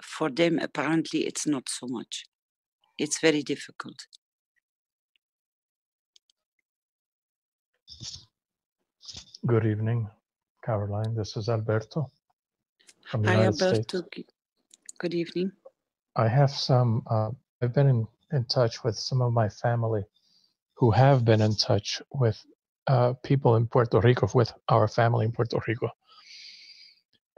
for them, apparently, it's not so much. It's very difficult. Good evening, Caroline. This is Alberto from the Hi, United Alberto. States. Good evening. I have I've been in touch with some of my family who have been in touch with people in Puerto Rico, with our family in Puerto Rico.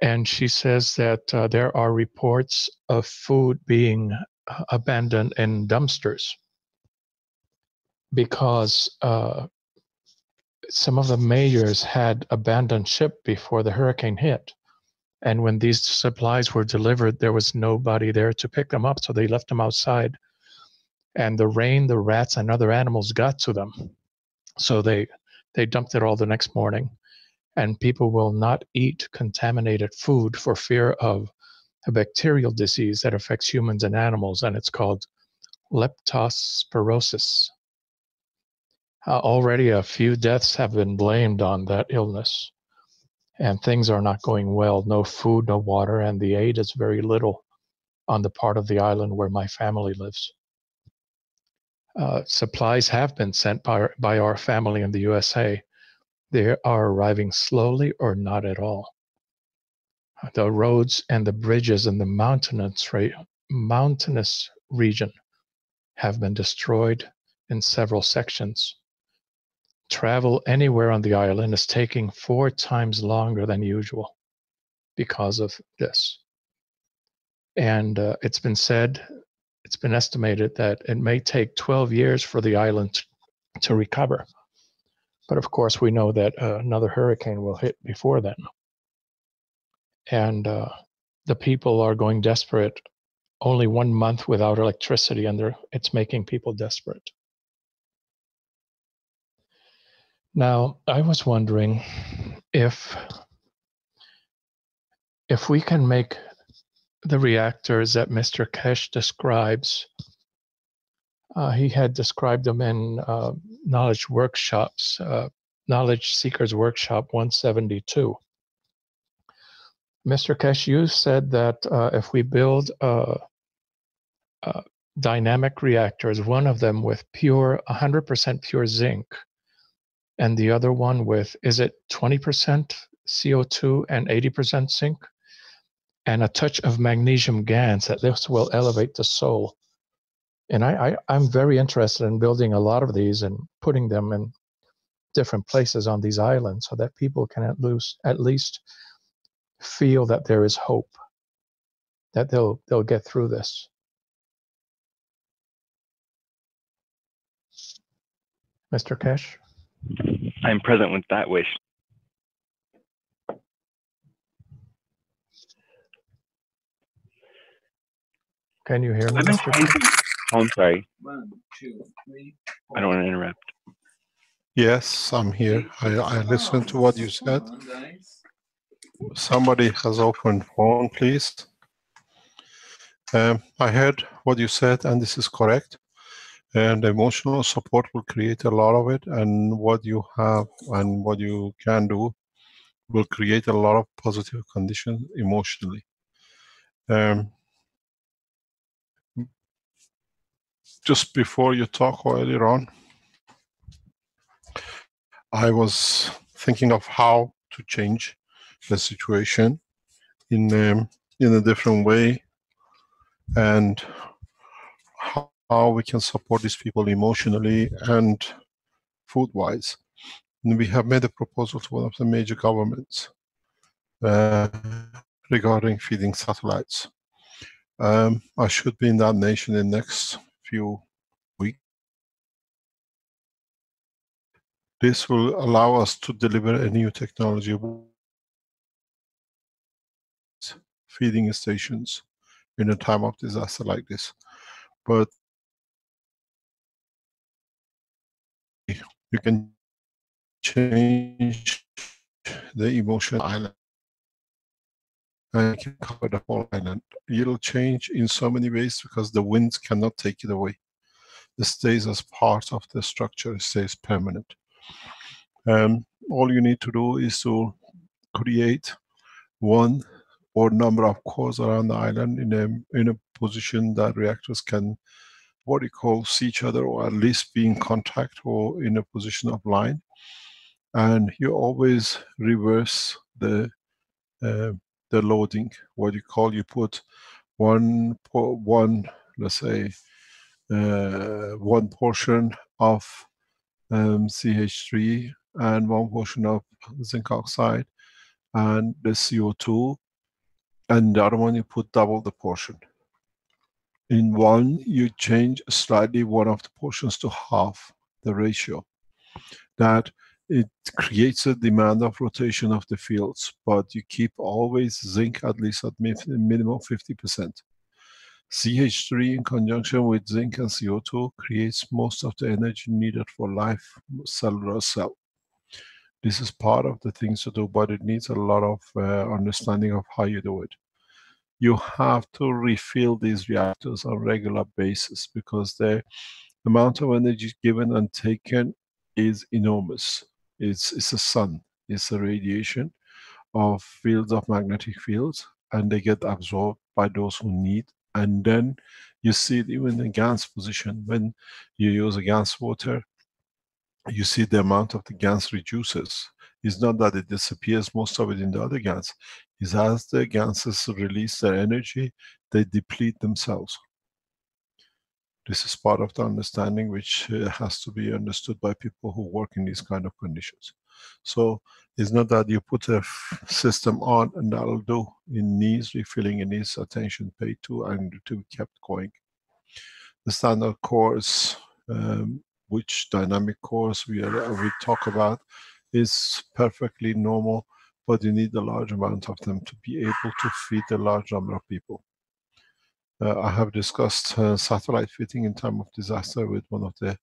And she says that there are reports of food being abandoned in dumpsters because some of the mayors had abandoned ship before the hurricane hit. And when these supplies were delivered, there was nobody there to pick them up, so they left them outside. And the rain, the rats, and other animals got to them. So they dumped it all the next morning. And people will not eat contaminated food for fear of a bacterial disease that affects humans and animals, and it's called leptospirosis. Already a few deaths have been blamed on that illness. And things are not going well. No food, no water, and the aid is very little on the part of the island where my family lives. Supplies have been sent by our family in the USA. They are arriving slowly or not at all. The roads and the bridges in the mountainous region have been destroyed in several sections. Travel anywhere on the island is taking 4 times longer than usual because of this. And it's been estimated that it may take 12 years for the island to recover. But of course, we know that another hurricane will hit before then. And the people are going desperate. Only 1 month without electricity, and it's making people desperate. Now, I was wondering if we can make the reactors that Mr. Kesh describes. He had described them in Knowledge Workshops, Knowledge Seekers Workshop 172. Mr. Kesh, you said that if we build dynamic reactors, one of them with 100% pure zinc, and the other one with, is it 20% CO2 and 80% zinc? And a touch of magnesium GaNs, that this will elevate the soul. And I'm very interested in building a lot of these and putting them in different places on these islands so that people can at least feel that there is hope, that they'll get through this. Mr. Kesh? I'm present with that wish. Can you hear me, Mr. Kesh? Oh, I'm sorry. 1, 2, 3, 4. I don't want to interrupt. Yes, I'm here. I listened to what you said. Somebody has opened phone, please. I heard what you said, and this is correct. And emotional support will create a lot of it, and what you have and what you can do will create a lot of positive conditions emotionally. Just before you talk earlier on, I was thinking of how to change the situation, in a different way, and how we can support these people emotionally and food-wise. And we have made a proposal to one of the major governments regarding feeding satellites. I should be in that nation in the next few weeks. This will allow us to deliver a new technology, feeding stations in a time of disaster like this. But you can change the emotion island, and you can cover the whole island. It'll change in so many ways because the winds cannot take it away. It stays as part of the structure, it stays permanent. All you need to do is to create one or number of cores around the island in a position that reactors can, what you call, see each other, or at least be in contact or in a position of line. And you always reverse the loading. What you call, you put one let's say one portion of CH3 and one portion of zinc oxide and the CO2, and the other one you put double the portion. In one, you change slightly one of the portions to half the ratio. That it creates a demand of rotation of the fields, but you keep always zinc at least at minimum 50%. CH3 in conjunction with zinc and CO2 creates most of the energy needed for life cellular cell. This is part of the things to do, but it needs a lot of understanding of how you do it. You have to refill these reactors on a regular basis because the amount of energy given and taken is enormous. It's a sun, it's a radiation of fields, of magnetic fields, and they get absorbed by those who need. And then you see it even in gas position. When you use a gas water, you see the amount of the gas reduces. It's not that it disappears, most of it in the other gas. It's as the gases release their energy, they deplete themselves. This is part of the understanding which has to be understood by people who work in these kind of conditions. So it's not that you put a system on and that'll do. It needs refilling, it needs attention paid to and to be kept going. The standard cores, which dynamic cores we talk about, is perfectly normal, but you need a large amount of them to be able to feed a large number of people. I have discussed satellite feeding in time of disaster with one of the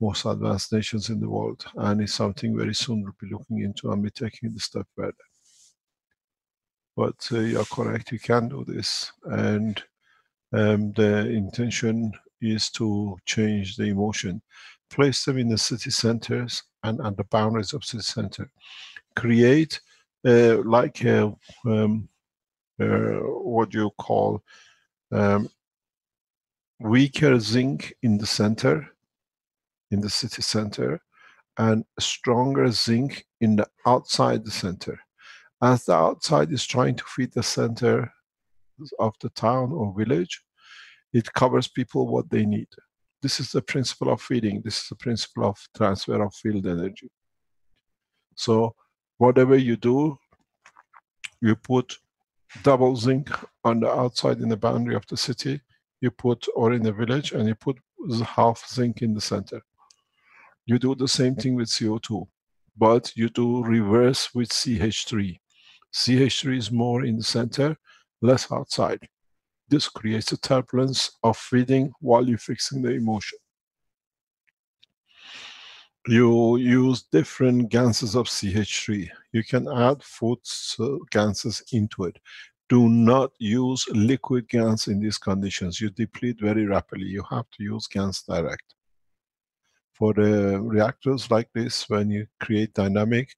most advanced nations in the world, and it's something very soon we'll be looking into and be taking the step further. But you're correct, you can do this, and the intention is to change the emotion. Place them in the city centers and at the boundaries of city center. Create like a, what you call weaker zinc in the center, in the city center, and stronger zinc in the outside the center. As the outside is trying to feed the center of the town or village, it covers people what they need. This is the principle of feeding. This is the principle of transfer of field energy. So whatever you do, you put double zinc on the outside in the boundary of the city, you put, or in the village, and you put half zinc in the center. You do the same thing with CO2, but you do reverse with CH3. CH3 is more in the center, less outside. This creates a turbulence of feeding while you're fixing the emotion. You use different ganses of CH3. You can add food ganses into it. Do not use liquid gas in these conditions. You deplete very rapidly. You have to use gas direct. For the reactors like this, when you create dynamic,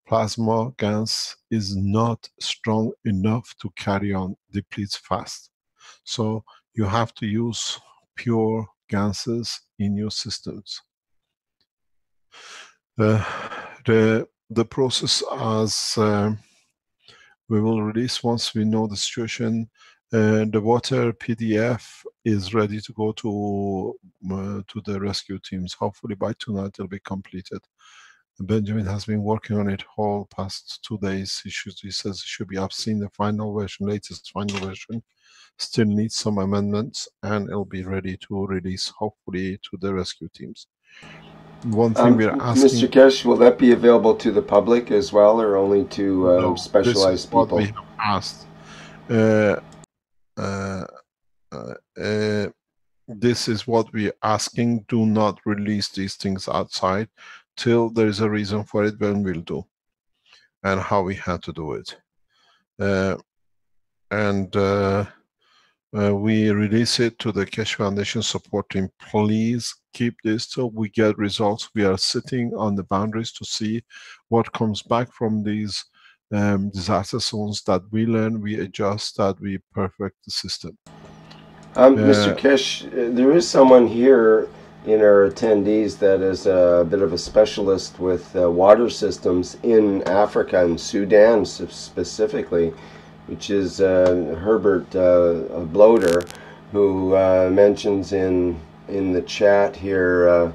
plasma gas is not strong enough to carry on, depletes fast. So you have to use pure gases in your systems. The process as We will release once we know the situation. The water PDF is ready to go to the rescue teams. Hopefully by tonight it'll be completed. Benjamin has been working on it whole past 2 days. He says it should be. I've seen the final version, latest final version. Still needs some amendments, and it'll be ready to release hopefully to the rescue teams. One thing we're asking, Mr. Kesh, will that be available to the public as well, or only to no, specialized people? This is what we have asked. This is what we're asking. Do not release these things outside till there is a reason for it. When we'll do, and how we had to do it, we release it to the Keshe Foundation support team. Please keep this till we get results. We are sitting on the boundaries to see what comes back from these disaster zones. That we learn, we adjust, that we perfect the system. Mr. Kesh, there is someone here in our attendees that is a bit of a specialist with water systems in Africa and Sudan specifically, which is Herbert Bloder, who mentions in the chat here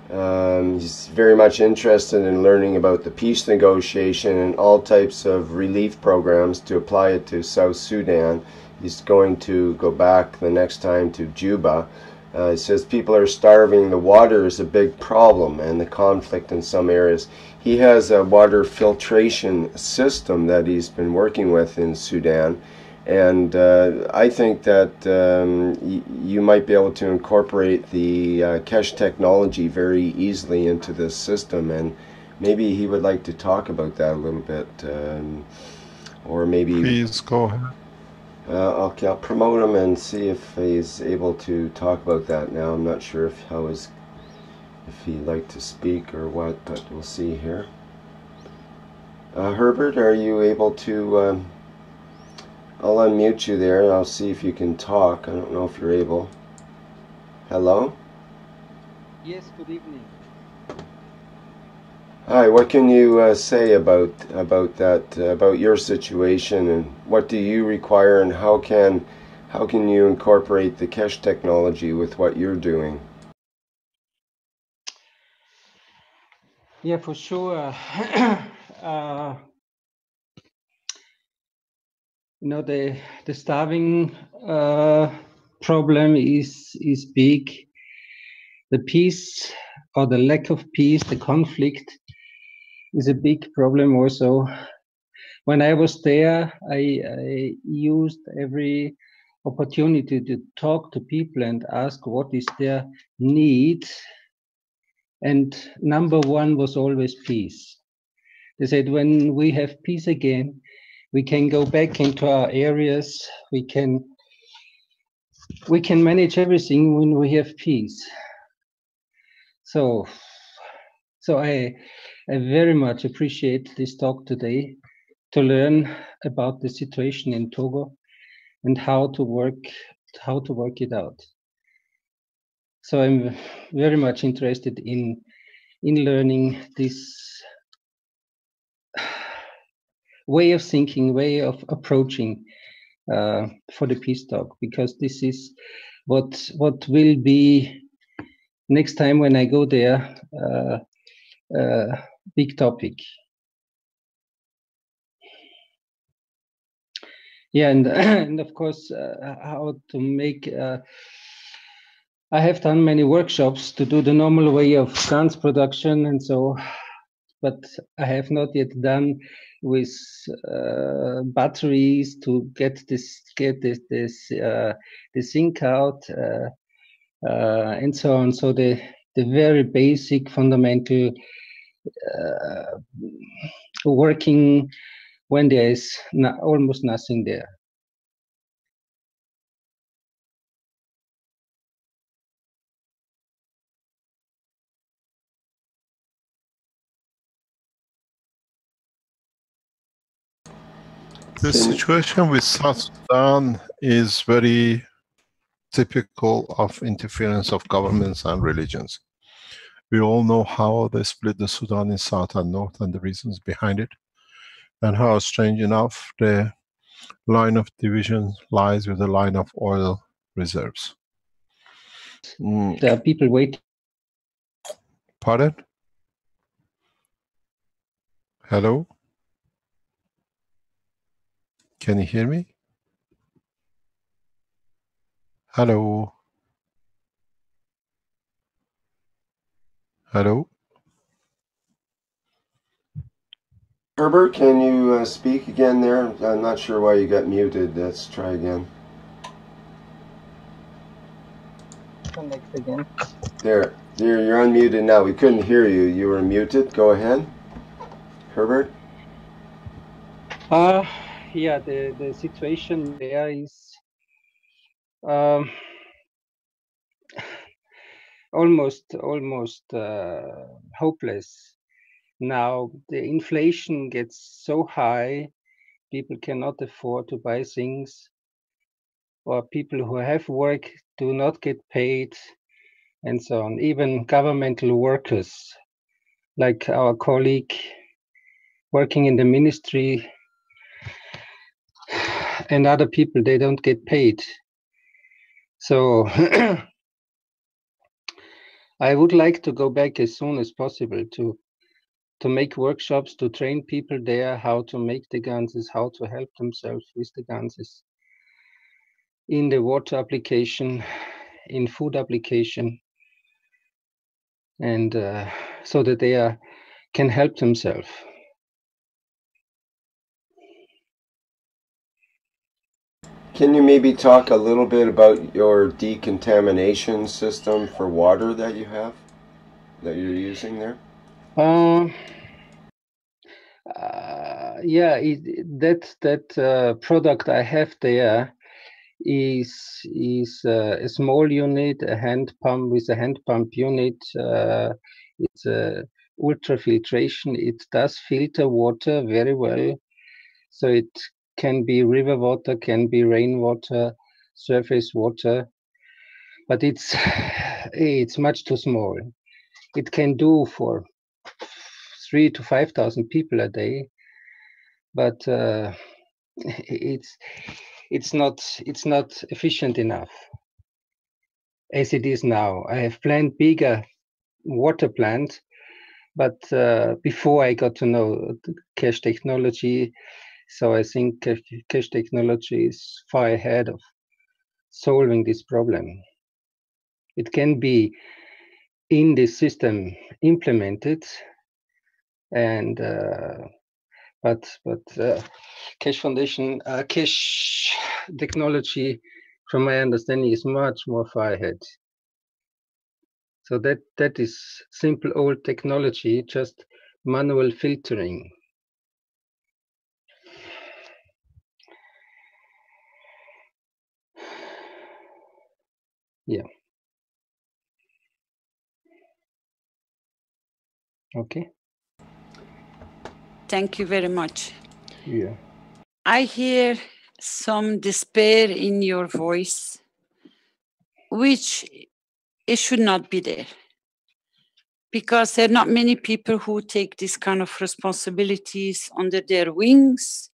he's very much interested in learning about the peace negotiation and all types of relief programs to apply it to South Sudan. He's going to go back the next time to Juba. He says people are starving, the water is a big problem, and the conflict in some areas. He has a water filtration system that he's been working with in Sudan, and I think that you might be able to incorporate the Keshe technology very easily into this system, and maybe he would like to talk about that a little bit, or maybe... Please go ahead. Okay, I'll promote him and see if he's able to talk about that now. I'm not sure if he'd like to speak or what, but we'll see here. Herbert, are you able to... I'll unmute you there and I'll see if you can talk. I don't know if you're able. Hello? Yes, good evening. Hi, what can you say about that, about your situation, and what do you require, and how can you incorporate the Keshe technology with what you're doing? Yeah, for sure. The starving problem is big. The peace or the lack of peace, the conflict, is a big problem also. When I was there, I used every opportunity to talk to people and ask what is their need. And number one was always peace. They said, when we have peace again, we can go back into our areas. We can manage everything when we have peace. So I very much appreciate this talk today, to learn about the situation in Togo and how to work it out. So I'm very much interested in learning this way of thinking, way of approaching for the peace talk, because this is what will be next time when I go there, big topic. Yeah, and of course, how to make. I have done many workshops to do the normal way of guns production, and so, but I have not yet done with batteries to get this zinc out, and so on. So the very basic fundamental working when there is almost nothing there. The situation with South Sudan is very typical of interference of governments and religions. We all know how they split the Sudan in South and North and the reasons behind it. and how, strange enough, the line of division lies with the line of oil reserves. There are people waiting. Pardon? Hello? Can you hear me? Hello? Hello? Herbert, can you speak again there? I'm not sure why you got muted. Let's try again. Connect again. There, you're unmuted now. We couldn't hear you. You were muted. Go ahead, Herbert. Yeah, the situation there is almost hopeless. Now the inflation gets so high, people cannot afford to buy things, or people who have work do not get paid, and so on. Even governmental workers, like our colleague working in the ministry, and other people, they don't get paid. So I would like to go back as soon as possible to make workshops, to train people there how to make the ganses, how to help themselves with the ganses in the water application, in food application, and so that they can help themselves. Can you maybe talk a little bit about your decontamination system for water that you have, that you're using there? Yeah, that product I have there is a small unit, a hand pump with a hand pump unit. It's a ultrafiltration. It does filter water very well, so it can be river water, can be rainwater, surface water, but it's much too small. It can do for 3,000 to 5,000 people a day, but it's not efficient enough as it is now. I have planned bigger water plant, but before I got to know cache technology, so I think cache technology is far ahead of solving this problem. It can be in this system implemented, and but cache foundation, cache technology, from my understanding, is much more far ahead. So that is simple old technology, just manual filtering. Yeah. Okay. Thank you very much. Yeah. I hear some despair in your voice, which it should not be there. Because there are not many people who take this kind of responsibilities under their wings,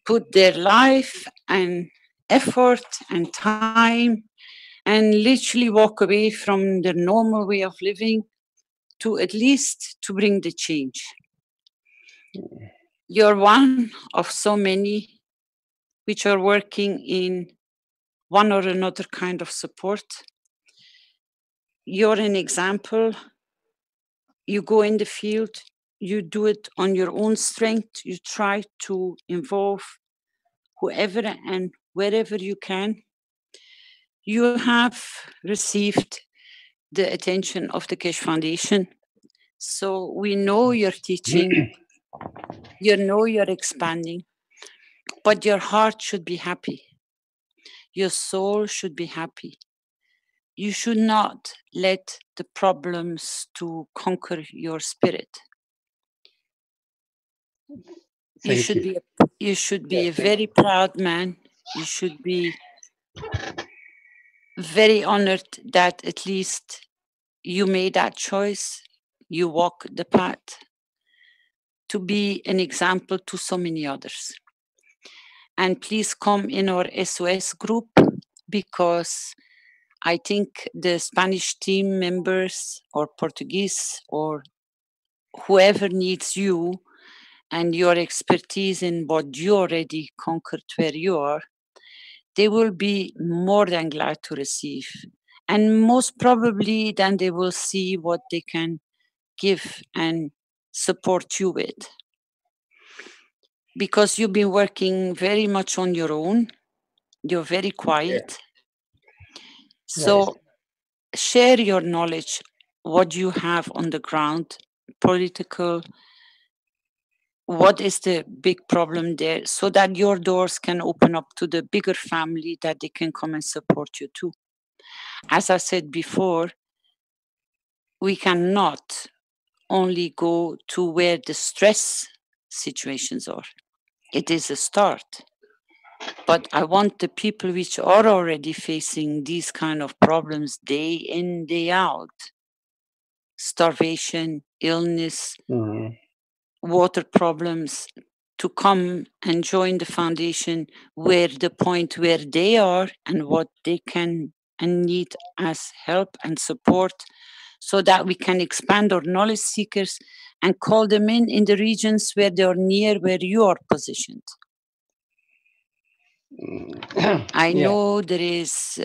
put their life and effort and time, and literally walk away from their normal way of living to at least to bring the change. You're one of so many which are working in one or another kind of support. You're an example. You go in the field, you do it on your own strength, you try to involve whoever and wherever you can. You have received the attention of the Keshe Foundation. So we know you're teaching, you know you're expanding, but your heart should be happy. Your soul should be happy. You should not let the problems to conquer your spirit. You should be a very proud man. You should be very honored that at least you made that choice. You walk the path. to be an example to so many others. And please come in our SOS group, because I think the Spanish team members or Portuguese or whoever needs you and your expertise in what you already conquered where you are, they will be more than glad to receive. And most probably then they will see what they can give and support you with. Because you've been working very much on your own. You're very quiet. So share your knowledge, what you have on the ground, political, what is the big problem there, so that your doors can open up to the bigger family that they can come and support you too. As I said before, we cannot only go to where the stress situations are. It is a start. But I want the people which are already facing these kind of problems day in, day out, starvation, illness, water problems, to come and join the foundation where the point where they are and what they can and need as help and support, so that we can expand our knowledge seekers and call them in the regions where they are near where you are positioned. I know there is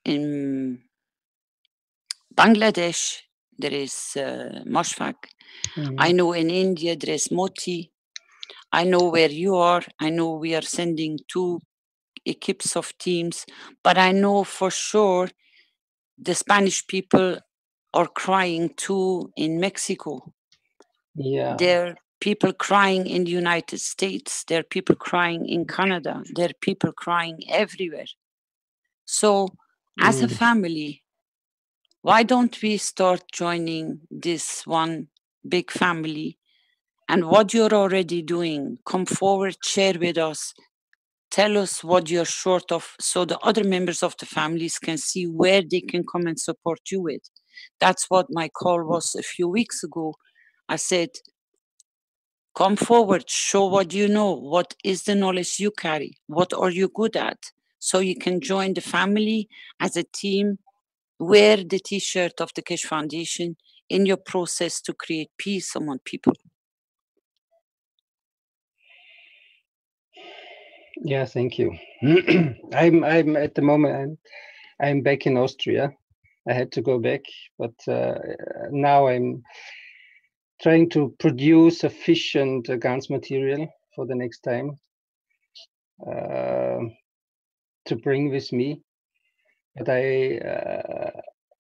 in Bangladesh, there is Mashfaq. I know in India there is Moti. I know where you are. I know we are sending 2 equips of teams, but I know for sure the Spanish people are crying too in Mexico. There are people crying in the United States. There are people crying in Canada. There are people crying everywhere. So as a family, why don't we start joining this one big family? And what you're already doing, come forward, share with us, tell us what you're short of, so the other members of the families can see where they can come and support you with. That's what my call was a few weeks ago. I said, come forward, show what you know, what is the knowledge you carry, what are you good at, so you can join the family as a team, wear the t-shirt of the Keshe Foundation in your process to create peace among people. Yeah, thank you. I'm at the moment, I'm back in Austria. I had to go back, but now I'm trying to produce sufficient GANS material for the next time to bring with me. But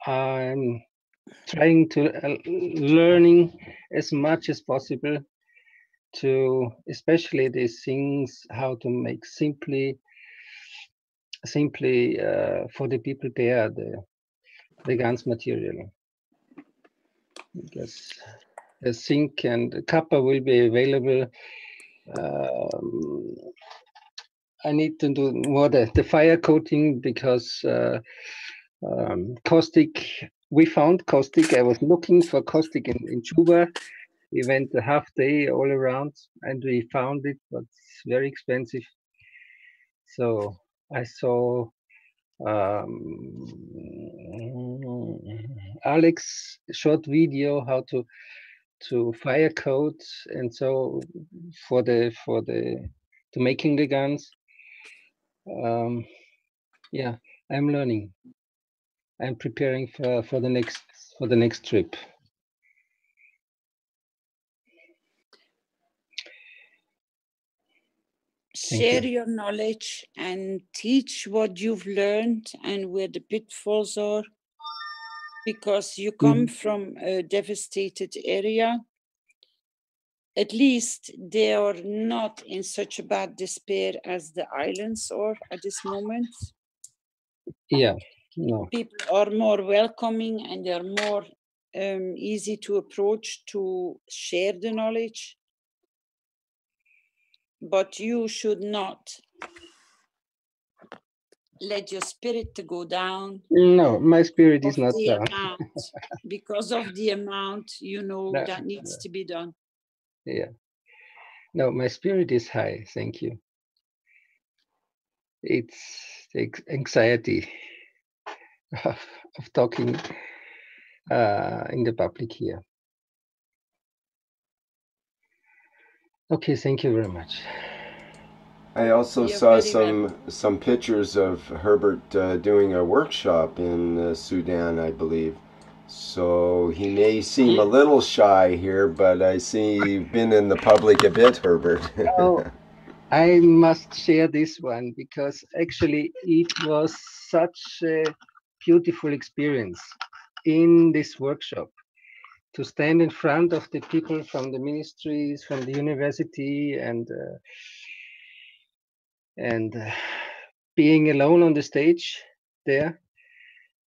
I'm trying to learning as much as possible to, especially these things, how to make simply for the people there the GANS material. Because the zinc and the copper will be available. I need to do more the fire coating, because caustic, we found caustic. I was looking for caustic in Juba. We went a half day all around and we found it, but it's very expensive. So I saw Alex short video how to fire coat, and so for to making the guns. Yeah, I'm learning. I'm preparing for the next trip. Share your knowledge and teach what you've learned and where the pitfalls are, because you come from a devastated area. At least they are not in such a bad despair as the islands are at this moment. Yeah, no. People are more welcoming and they're more easy to approach to share the knowledge. But you should not let your spirit to go down. No, my spirit is not down. Because of the amount, you know, that needs to be done. Yeah. No, my spirit is high. Thank you. It's the anxiety of talking in the public here. Okay, thank you very much. I also saw some pictures of Herbert doing a workshop in Sudan, I believe. So he may seem a little shy here, but I see you've been in the public a bit, Herbert. Oh, I must share this one because actually it was such a beautiful experience in this workshop to stand in front of the people from the ministries, from the university, and being alone on the stage there.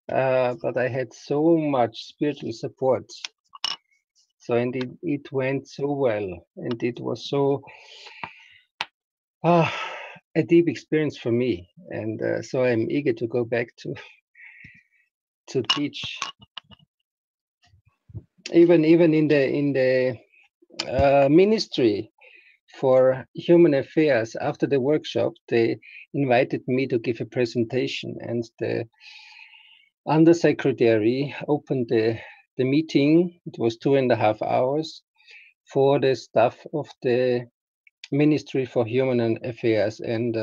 But I had so much spiritual support. So, and it went so well, and it was so a deep experience for me. And so I'm eager to go back to teach. Even in the ministry for human affairs, after the workshop, they invited me to give a presentation, and the undersecretary opened the meeting. It was 2.5 hours for the staff of the Ministry for Human Affairs and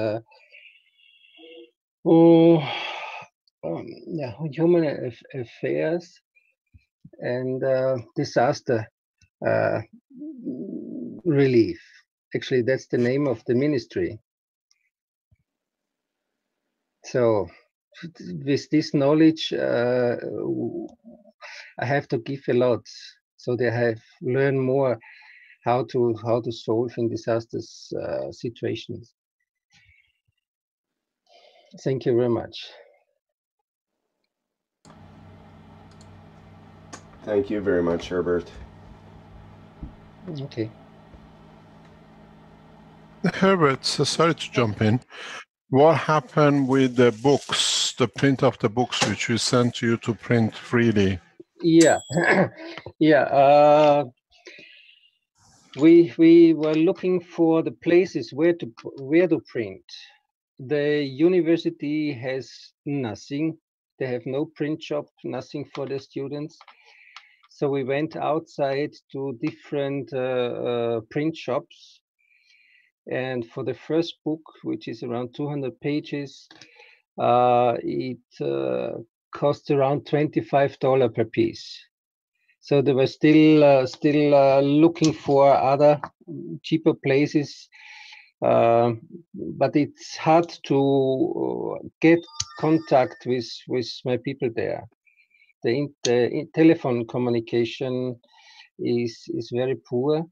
human affairs and disaster relief. Actually, that's the name of the ministry. So with this knowledge, I have to give a lot. So they have learned more how to solve in disasters situations. Thank you very much. Thank you very much, Herbert. Okay. Herbert, sorry to jump in. What happened with the books, the print of the books which we sent to you to print freely? Yeah, yeah. We were looking for the places where to print. The university has nothing. They have no print shop, nothing for the students. So we went outside to different print shops. And for the first book, which is around 200 pages, it cost around $25 per piece. So they were still looking for other cheaper places, but it's hard to get contact with my people there. The telephone communication is very poor,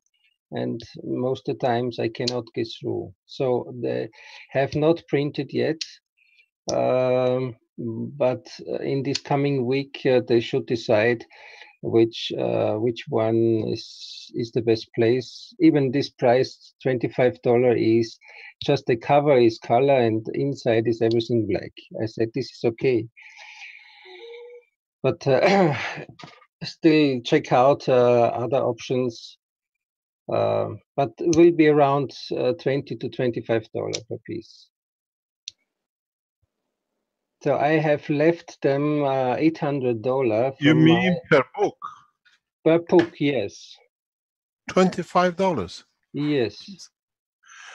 and most of the times I cannot get through. So they have not printed yet, but in this coming week they should decide which one is the best place. Even this price, $25, is just the cover is color and inside is everything black. I said this is okay, but still check out other options. But it will be around $20 to $25 per piece. So I have left them $800. You mean per book? Per book, yes. $25? Yes.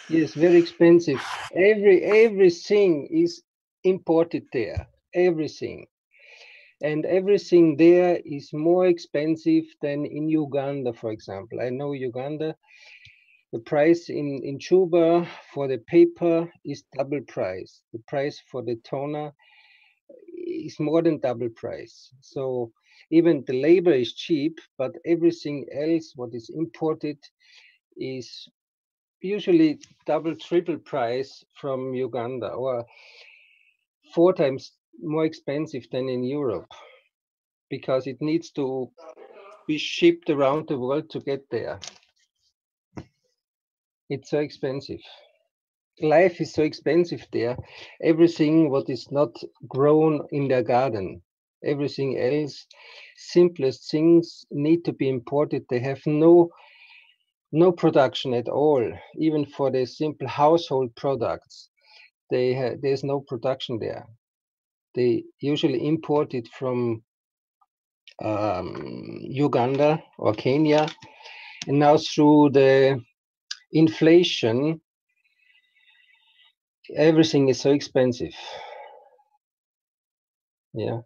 Yes, very expensive. Everything is imported there. Everything. And everything there is more expensive than in Uganda, for example. I know Uganda, the price in Juba for the paper is double price. The price for the toner is more than double price. So even the labor is cheap, but everything else what is imported is usually double, triple price from Uganda, or 4 times more expensive than in Europe, because it needs to be shipped around the world to get there. It's so expensive. Life is so expensive there. Everything what is not grown in their garden, everything else, simplest things need to be imported. They have no no production at all, even for the simple household products. There's no production there. They usually import it from Uganda or Kenya, and now through the inflation, everything is so expensive. Yeah.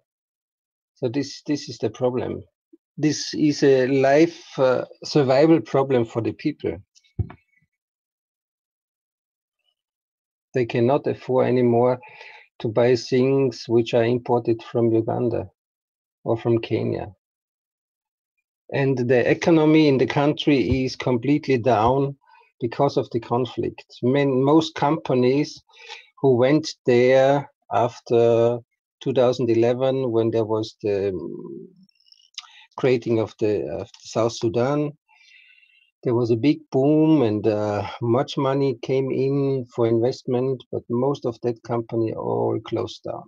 So this is the problem. This is a life survival problem for the people. They cannot afford anymore to buy things which are imported from Uganda or from Kenya. And the economy in the country is completely down because of the conflict. Most companies who went there after 2011, when there was the creating of the South Sudan, there was a big boom and much money came in for investment, but most of that company all closed down.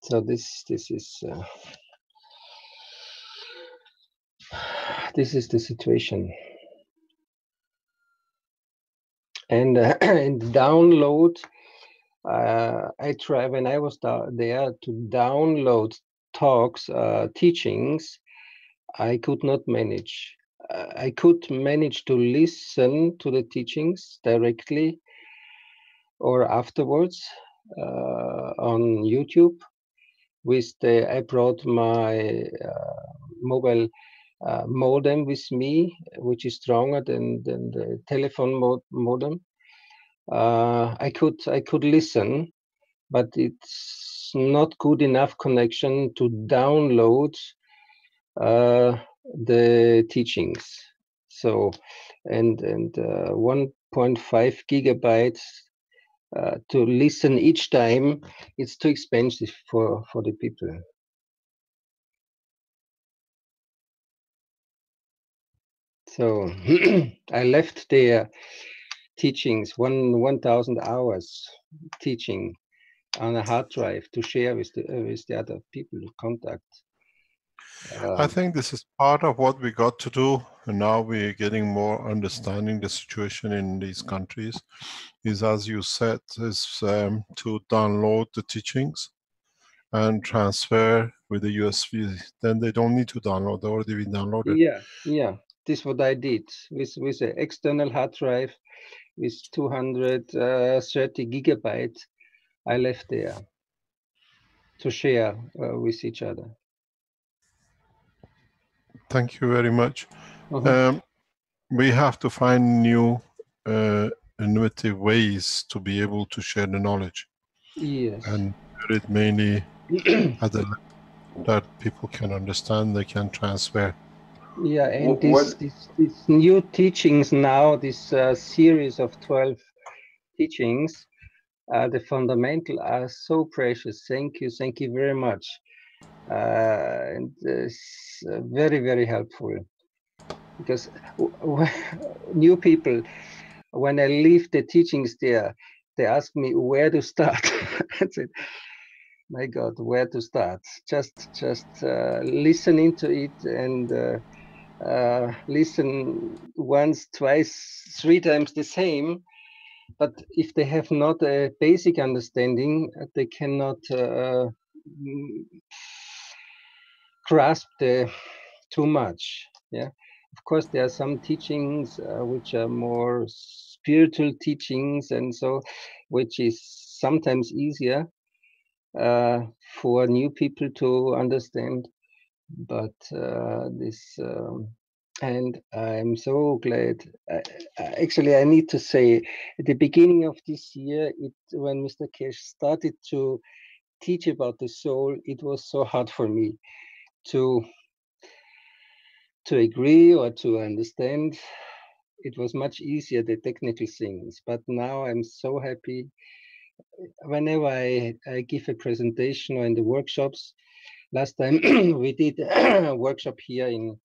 So this is the situation. And and download, I try when I was there to download talks, teachings. I could not manage. I could manage to listen to the teachings directly or afterwards on YouTube. I brought my mobile modem with me, which is stronger than the telephone modem. I could listen, but it's not good enough connection to download the teachings. So, and 1.5 gigabytes to listen each time, it's too expensive for the people. So I left their teachings, 1,000 hours teaching on a hard drive to share with the other people who contact. I think this is part of what we got to do, and now we're getting more understanding the situation in these countries, is as you said, is to download the teachings and transfer with the USB. Then they don't need to download, they already been downloaded. Yeah, this is what I did with an external hard drive with 230 gigabytes. I left there to share with each other. Thank you very much. We have to find new innovative ways to be able to share the knowledge. Yes. And share it mainly at the level that people can understand, they can transfer. Yeah, and these new teachings now, this series of 12 teachings, the fundamental are so precious. Thank you very much. And it's very, very helpful, because new people, when I leave the teachings there, they ask me where to start. I said, my God, where to start? Just listening to it and listen once, twice, 3 times the same. But if they have not a basic understanding, they cannot grasp too much. Yeah, of course, there are some teachings which are more spiritual teachings, and so which is sometimes easier for new people to understand. But this, and I'm so glad. Actually, I need to say, at the beginning of this year, when Mr. Kesh started to teach about the soul, it was so hard for me to agree or to understand. It was much easier, the technical things. But now I'm so happy. Whenever I give a presentation or in the workshops, last time we did a workshop here in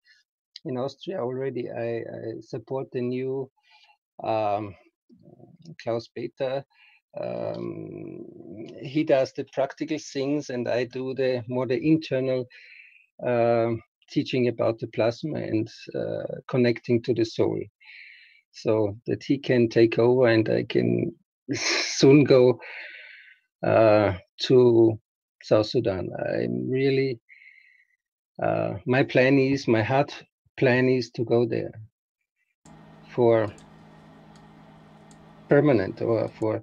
Austria already. I support the new Klaus Peter. He does the practical things, and I do the more the internal teaching about the plasma and connecting to the soul, so that he can take over and I can soon go to South Sudan. I'm really, my heart plan is to go there for permanent, or for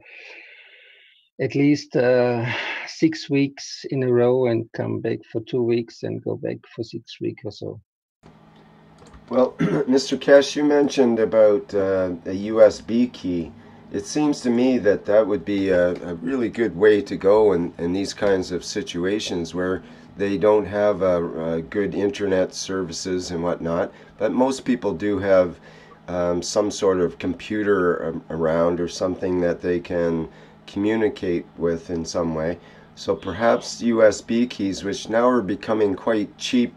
at least 6 weeks in a row, and come back for 2 weeks and go back for 6 weeks or so. Well, Mr. Kesh, you mentioned about a USB key. It seems to me that that would be a really good way to go in these kinds of situations where they don't have good internet services and whatnot, but most people do have some sort of computer around, or something that they can communicate with in some way. So perhaps USB keys, which now are becoming quite cheap,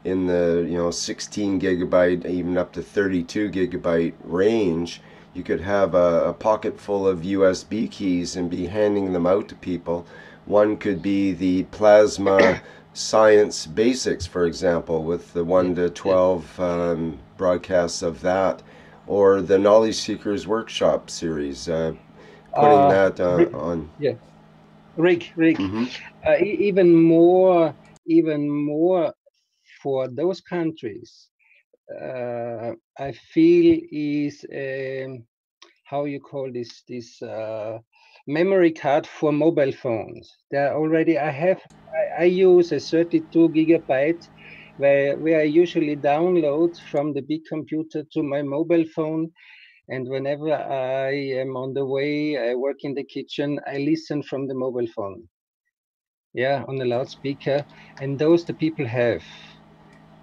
in the 16 gigabyte, even up to 32 gigabyte range, you could have a pocket full of USB keys and be handing them out to people. One could be the plasma science basics, for example, with the 1 to 12 broadcasts of that, or the Knowledge Seekers Workshop series, putting that on. Yeah, Rick. Mm-hmm. Even more for those countries, I feel is how you call this memory card for mobile phones. There already I use a 32 gigabyte where I usually download from the big computer to my mobile phone. And whenever I am on the way, I work in the kitchen, I listen from the mobile phone. Yeah, on the loudspeaker. And those the people have.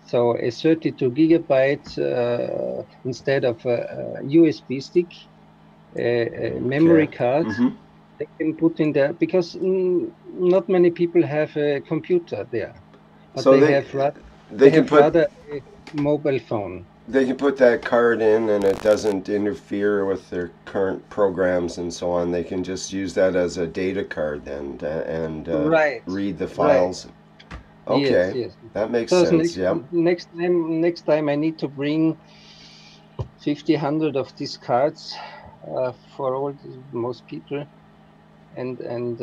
So a 32 gigabyte instead of a USB stick, a memory card, Mm-hmm. they can put in there, because not many people have a computer there, but So they have rather a mobile phone. They can put that card in, and it doesn't interfere with their current programs and so on. They can just use that as a data card then, and Right. read the files. Right. Okay, Yes. that makes So sense. Yeah. next time I need to bring 100 of these cards for most people, and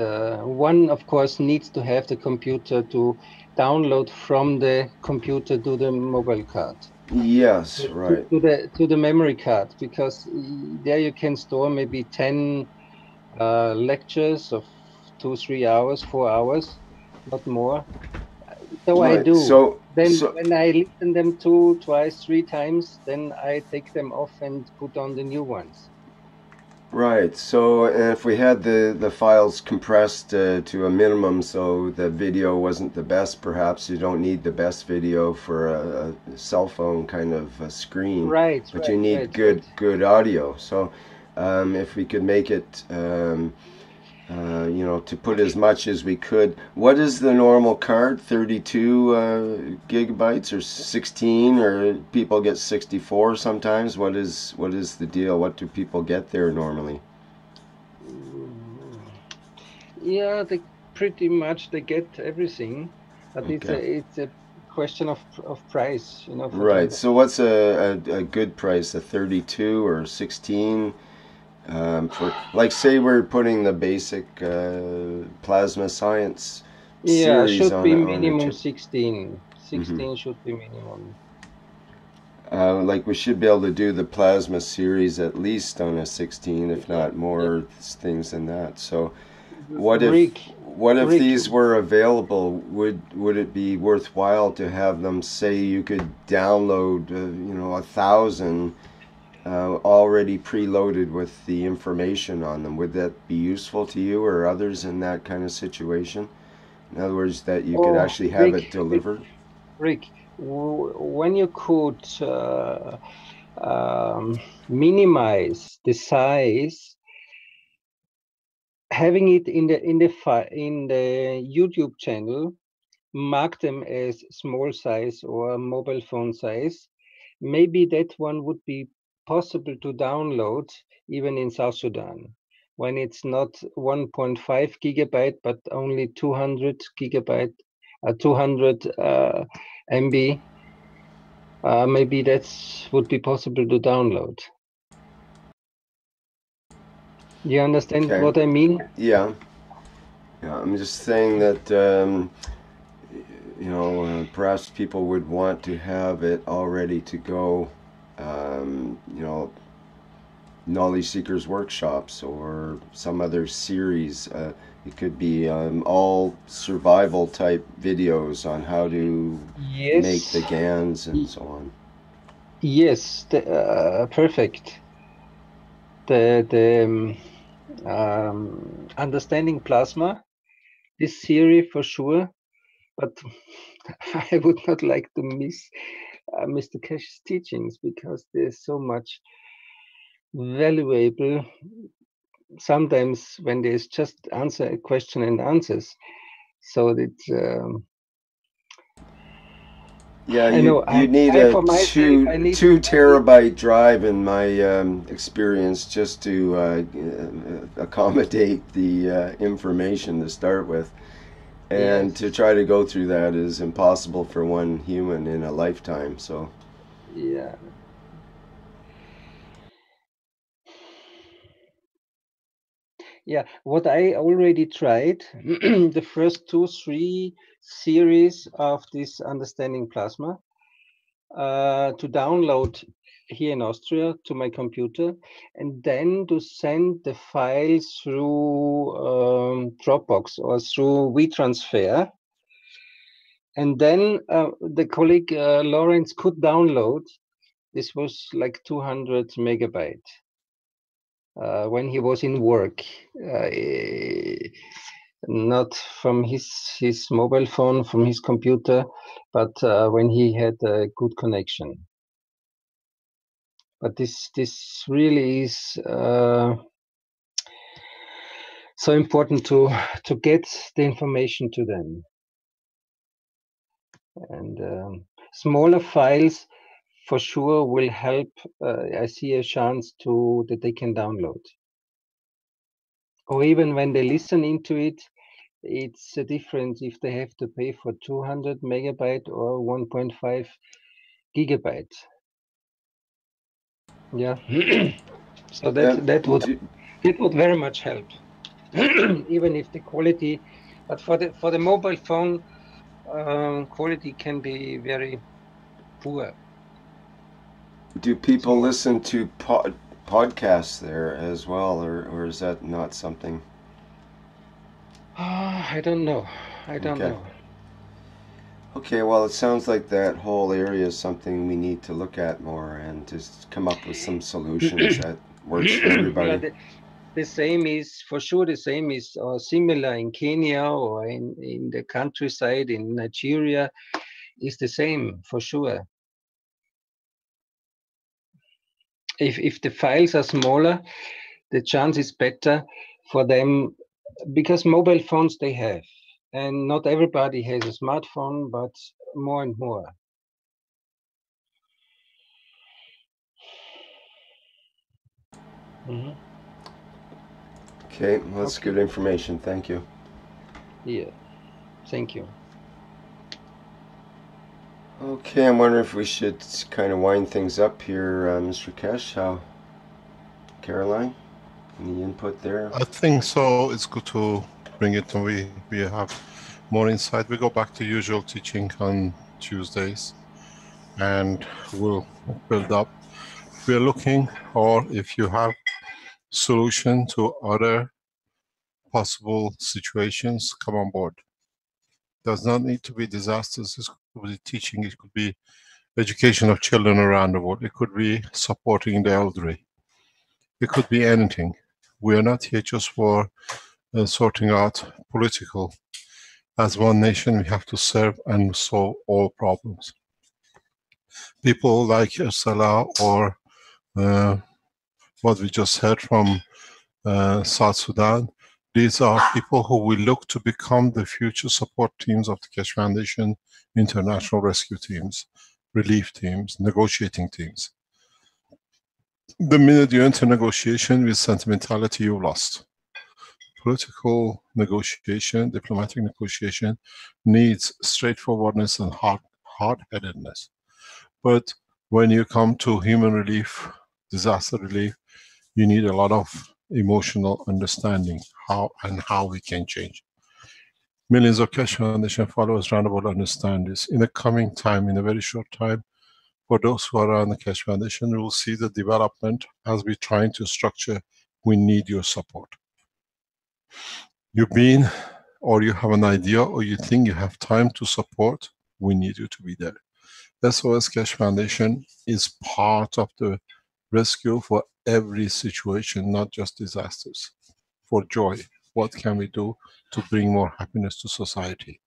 one of course needs to have the computer to download from the computer to the mobile card. Yes, right. To the memory card, because there you can store maybe 10 lectures of 2-3 hours, 4 hours, not more. So right. I do. So When I listen them 2, twice, 3 times, then I take them off and put on the new ones. Right. So if we had the files compressed to a minimum, so the video wasn't the best, perhaps you don't need the best video for a cell phone kind of a screen. Right. But you need good audio. So if we could make it, to put as much as we could. What is the normal card? 32 gigabytes, or 16, or people get 64 sometimes? What is the deal? What do people get there normally? Yeah, they pretty much they get everything, but Okay. it's a question of price, Right. So what's a good price? A 32 or 16? For, like, say we're putting the basic plasma science series should be on minimum a chip. 16. 16 should be minimum. Like, we should be able to do the plasma series at least on a 16, if not more things than that. So what if these were available? Would it be worthwhile to have them? Say you could download 1,000 already preloaded with the information on them. Would that be useful to you or others in that kind of situation? In other words, that you could actually have it delivered? Rick, when you could minimize the size, having it in the YouTube channel, mark them as small size or mobile phone size, maybe that one would be possible to download even in South Sudan, when it's not 1.5 gigabyte but only 200 gigabyte 200 MB. Maybe that's would be possible to download. You understand Okay. what I mean? Yeah. Yeah. I'm just saying that you know, perhaps people would want to have it all ready to go. You know, knowledge seekers workshops or some other series. It could be all survival type videos on how to make the GANs and so on. Yes, perfect. The understanding plasma, this theory for sure, but I would not like to miss Mr. Cash's teachings because there's so much valuable. Sometimes when there's just answer a question and answers, so that yeah, I know you need a two terabyte drive in my experience just to accommodate the information to start with, and to try to go through that is impossible for one human in a lifetime. So yeah. Yeah, what I already tried, the first 2-3 series of this Understanding Plasma, to download here in Austria to my computer, and then to send the files through Dropbox or through WeTransfer. And then the colleague Lawrence could download. This was like 200 megabyte. When he was in work, not from his mobile phone, from his computer, but when he had a good connection. But this really is so important to get the information to them. And smaller files for sure will help. I see a chance that they can download. Or even when they listen into it, it's a difference if they have to pay for 200 megabyte or 1.5 gigabyte. Yeah. So that would very much help. Even if the quality, but for the mobile phone, quality can be very poor. Do people listen to podcasts there as well, or is that not something? I don't know. I don't know. Okay, well, it sounds like that whole area is something we need to look at more and just come up with some solutions that works for everybody. Yeah, the same is for sure. The same is similar in Kenya or in the countryside in Nigeria. Is the same for sure. If the files are smaller, the chance is better for them because mobile phones they have, and not everybody has a smartphone, but more and more. Mm-hmm. Okay, well, that's good information. Thank you. Yeah, thank you. Okay, I'm wondering if we should kind of wind things up here, Mr. Kesh. How, Caroline, any input there? I think so. It's good to bring it, and we have more insight. We go back to usual teaching on Tuesdays, and we'll build up. We're looking, or if you have solution to other possible situations, come on board. Does not need to be disasters. It could be teaching. It could be education of children around the world. It could be supporting the elderly. It could be anything. We are not here just for sorting out political. As one nation, we have to serve and solve all problems. People like Ursula or what we just heard from South Sudan, these are people who will look to become the future support teams of the Keshe Foundation, international rescue teams, relief teams, negotiating teams. The minute you enter negotiation with sentimentality, you've lost. political negotiation, diplomatic negotiation, needs straightforwardness and hard-headedness. But when you come to human relief, disaster relief, you need a lot of emotional understanding how we can change. Millions of Keshe Foundation followers round about understand this. In the coming time, in a very short time, for those who are around the Keshe Foundation, we will see the development as we're trying to structure. We need your support. You've been, or you have an idea, or you think you have time to support, we need you to be there. SOS Keshe Foundation is part of the rescue for every situation, not just disasters. For joy, what can we do to bring more happiness to society?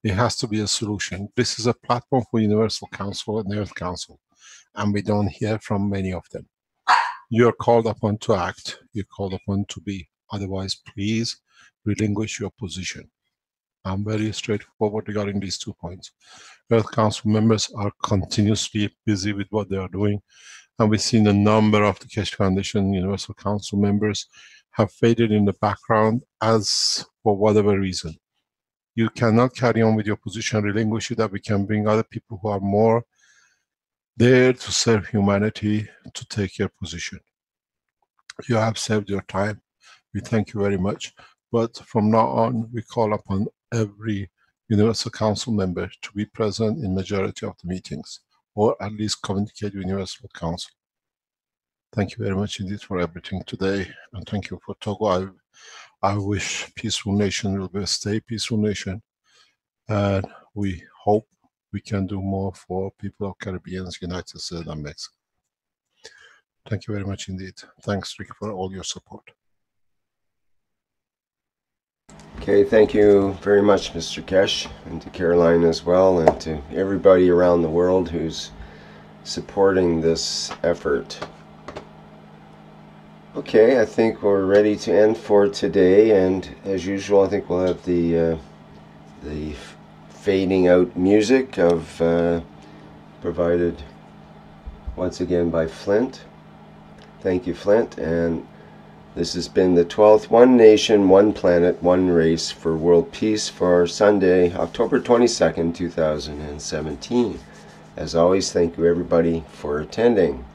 It has to be a solution. This is a platform for Universal Council and Earth Council, and we don't hear from many of them. You're called upon to act, you're called upon to be. Otherwise, please relinquish your position. I'm very straightforward regarding these 2 points. Earth Council members are continuously busy with what they are doing, and we've seen a number of the Keshe Foundation Universal Council members have faded in the background as for whatever reason. You cannot carry on with your position, relinquish it, that we can bring other people who are more there to serve humanity to take your position. You have saved your time. We thank you very much. But from now on, we call upon every Universal Council member to be present in majority of the meetings, or at least communicate with Universal Council. Thank you very much indeed for everything today, and thank you for Togo. I wish peaceful nation will be a stay peaceful nation, and we hope we can do more for people of Caribbean, United States and Mexico. Thank you very much indeed. Thanks, Rick, for all your support. Okay, thank you very much, Mr. Keshe, and to Caroline as well, and to everybody around the world who's supporting this effort. Okay, I think we're ready to end for today, and as usual, I think we'll have the fading out music provided once again by Flint. Thank you, Flint, and this has been the 12th One Nation, One Planet, One Race for World Peace for Sunday, October 22nd, 2017. As always, thank you everybody for attending.